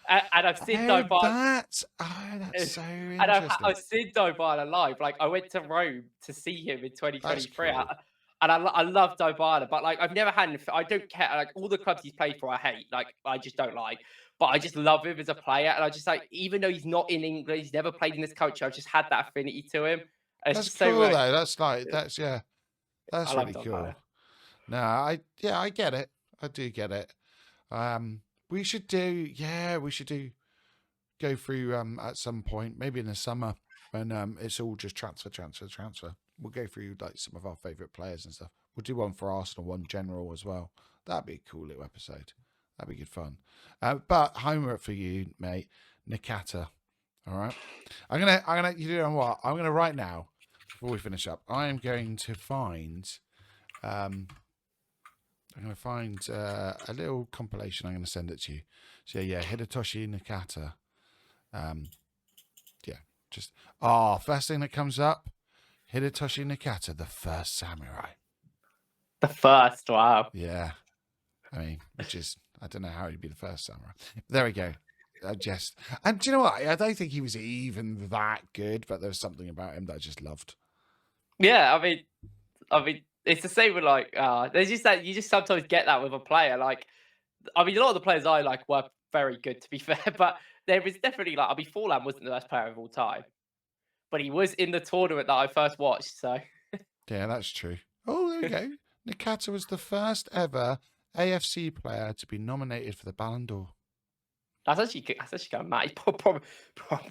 And I've seen Dybala. That's so interesting. And I've seen Dybala live. Like I went to Rome to see him in 2023, cool. And I love Dybala. But like I've never had. I don't care. Like all the clubs he's played for, I hate. Like I just don't like. But I just love him as a player. And I just like, even though he's not in England, he's never played in this culture. I've just had that affinity to him. And that's cool though. That's really cool. Dybala. No, I get it. I do get it. We should do go through at some point, maybe in the summer when it's all just transfer. We'll go through like some of our favourite players and stuff. We'll do one for Arsenal, one general as well. That'd be a cool little episode. That'd be good fun. But homework for you, mate, Nakata. All right. I'm gonna you know what? I'm gonna right now, before we finish up, I am going to find a little compilation. I'm going to send it to you. So Hidetoshi Nakata. First thing that comes up, Hidetoshi Nakata, the first samurai. The first, wow. Yeah. I mean, I don't know how he'd be the first samurai. There we go. And do you know what? I don't think he was even that good, but there was something about him that I just loved. Yeah, I mean, it's the same with like, there's just that you just sometimes get that with a player. Like, I mean, a lot of the players I like were very good, to be fair, but there was definitely like, I mean, Forlan wasn't the best player of all time, but he was in the tournament that I first watched. So, yeah, that's true. Oh, there we go. Nakata was the first ever AFC player to be nominated for the Ballon d'Or. That's actually kind of mad. He's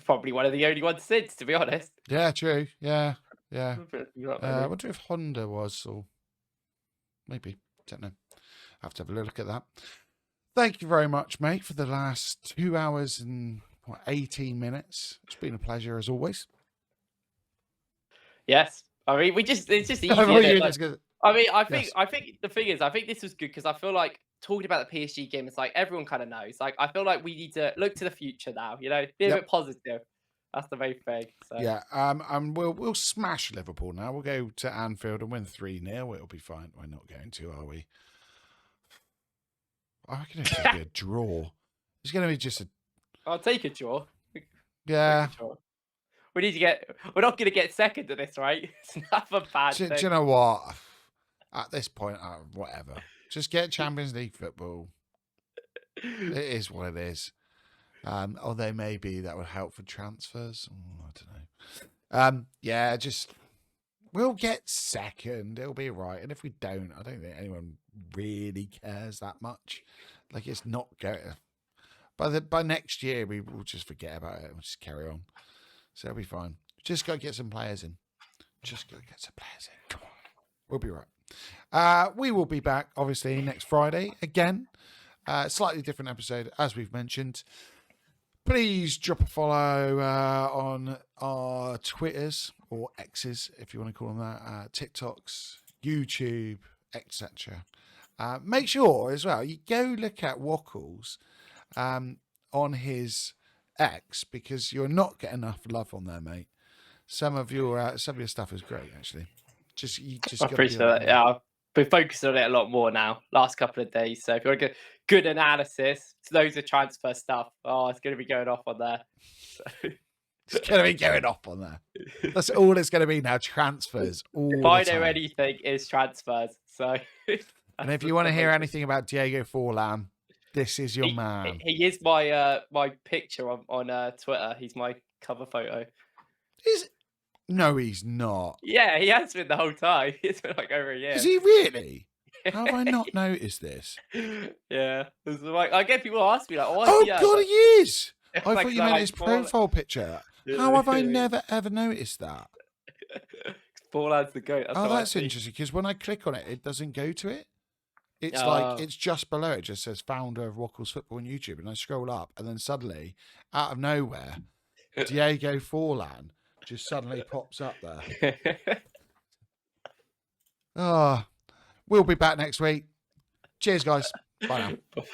probably one of the only ones since, to be honest. Yeah, true. Yeah. I wonder if Honda was, or maybe. Don't know. I have to have a look at that. Thank you very much, mate, for the last 2 hours and 18 minutes. It's been a pleasure as always. Yes, I mean it's just easy. I think the thing is, I think this was good because I feel like talking about the PSG game, it's like everyone kind of knows. Like, I feel like we need to look to the future now. Be a Yep. bit positive. That's the main thing. So Yeah, and we'll smash Liverpool now. We'll go to Anfield and win 3-0. It'll be fine. We're not going to, are we? I reckon it's just be a draw. It's going to be just a I'll take a draw. yeah. Take a draw. We need to get. We're not going to get second to this, right? It's not a bad Do thing. you know what? At this point, whatever. Just get Champions League football. It is what it is. Although maybe that would help for transfers. I don't know. Yeah, just we'll get second. It'll be right. And if we don't, I don't think anyone really cares that much. Like it's not going. By next year, we will just forget about it. We'll just carry on. So it'll be fine. Just go get some players in. Come on. We'll be right. We will be back, obviously, next Friday again. Slightly different episode, as we've mentioned. Please drop a follow on our Twitters or X's, if you want to call them that, TikToks, YouTube, etc. Make sure as well you go look at Wackles on his X, because you're not getting enough love on there, mate. Some of your stuff is great, actually. You just I appreciate that. Yeah, I've been focusing on it a lot more now, last couple of days. So if you want to get good analysis, loads of transfer stuff, it's going to be going off on there. So. It's going to be going off on there. That's all it's going to be now, transfers. If I know anything, it's transfers. So. And if you want to hear anything about Diego Forlan, this is your man. He is my my picture on Twitter. He's my cover photo. No, he's not. Yeah, he has been the whole time. It's been like over a year. Is he really? How have I not noticed this? Yeah. Like, I get people ask me like, oh God, he is. I like, thought you meant his profile picture. How have I never ever noticed that? Forlan's the goat. That's interesting, because when I click on it, it doesn't go to it. It's like it's just below. It just says founder of Wackles Football on YouTube, and I scroll up, and then suddenly, out of nowhere, Diego Forlan just suddenly pops up there. We'll be back next week. Cheers, guys. Bye now.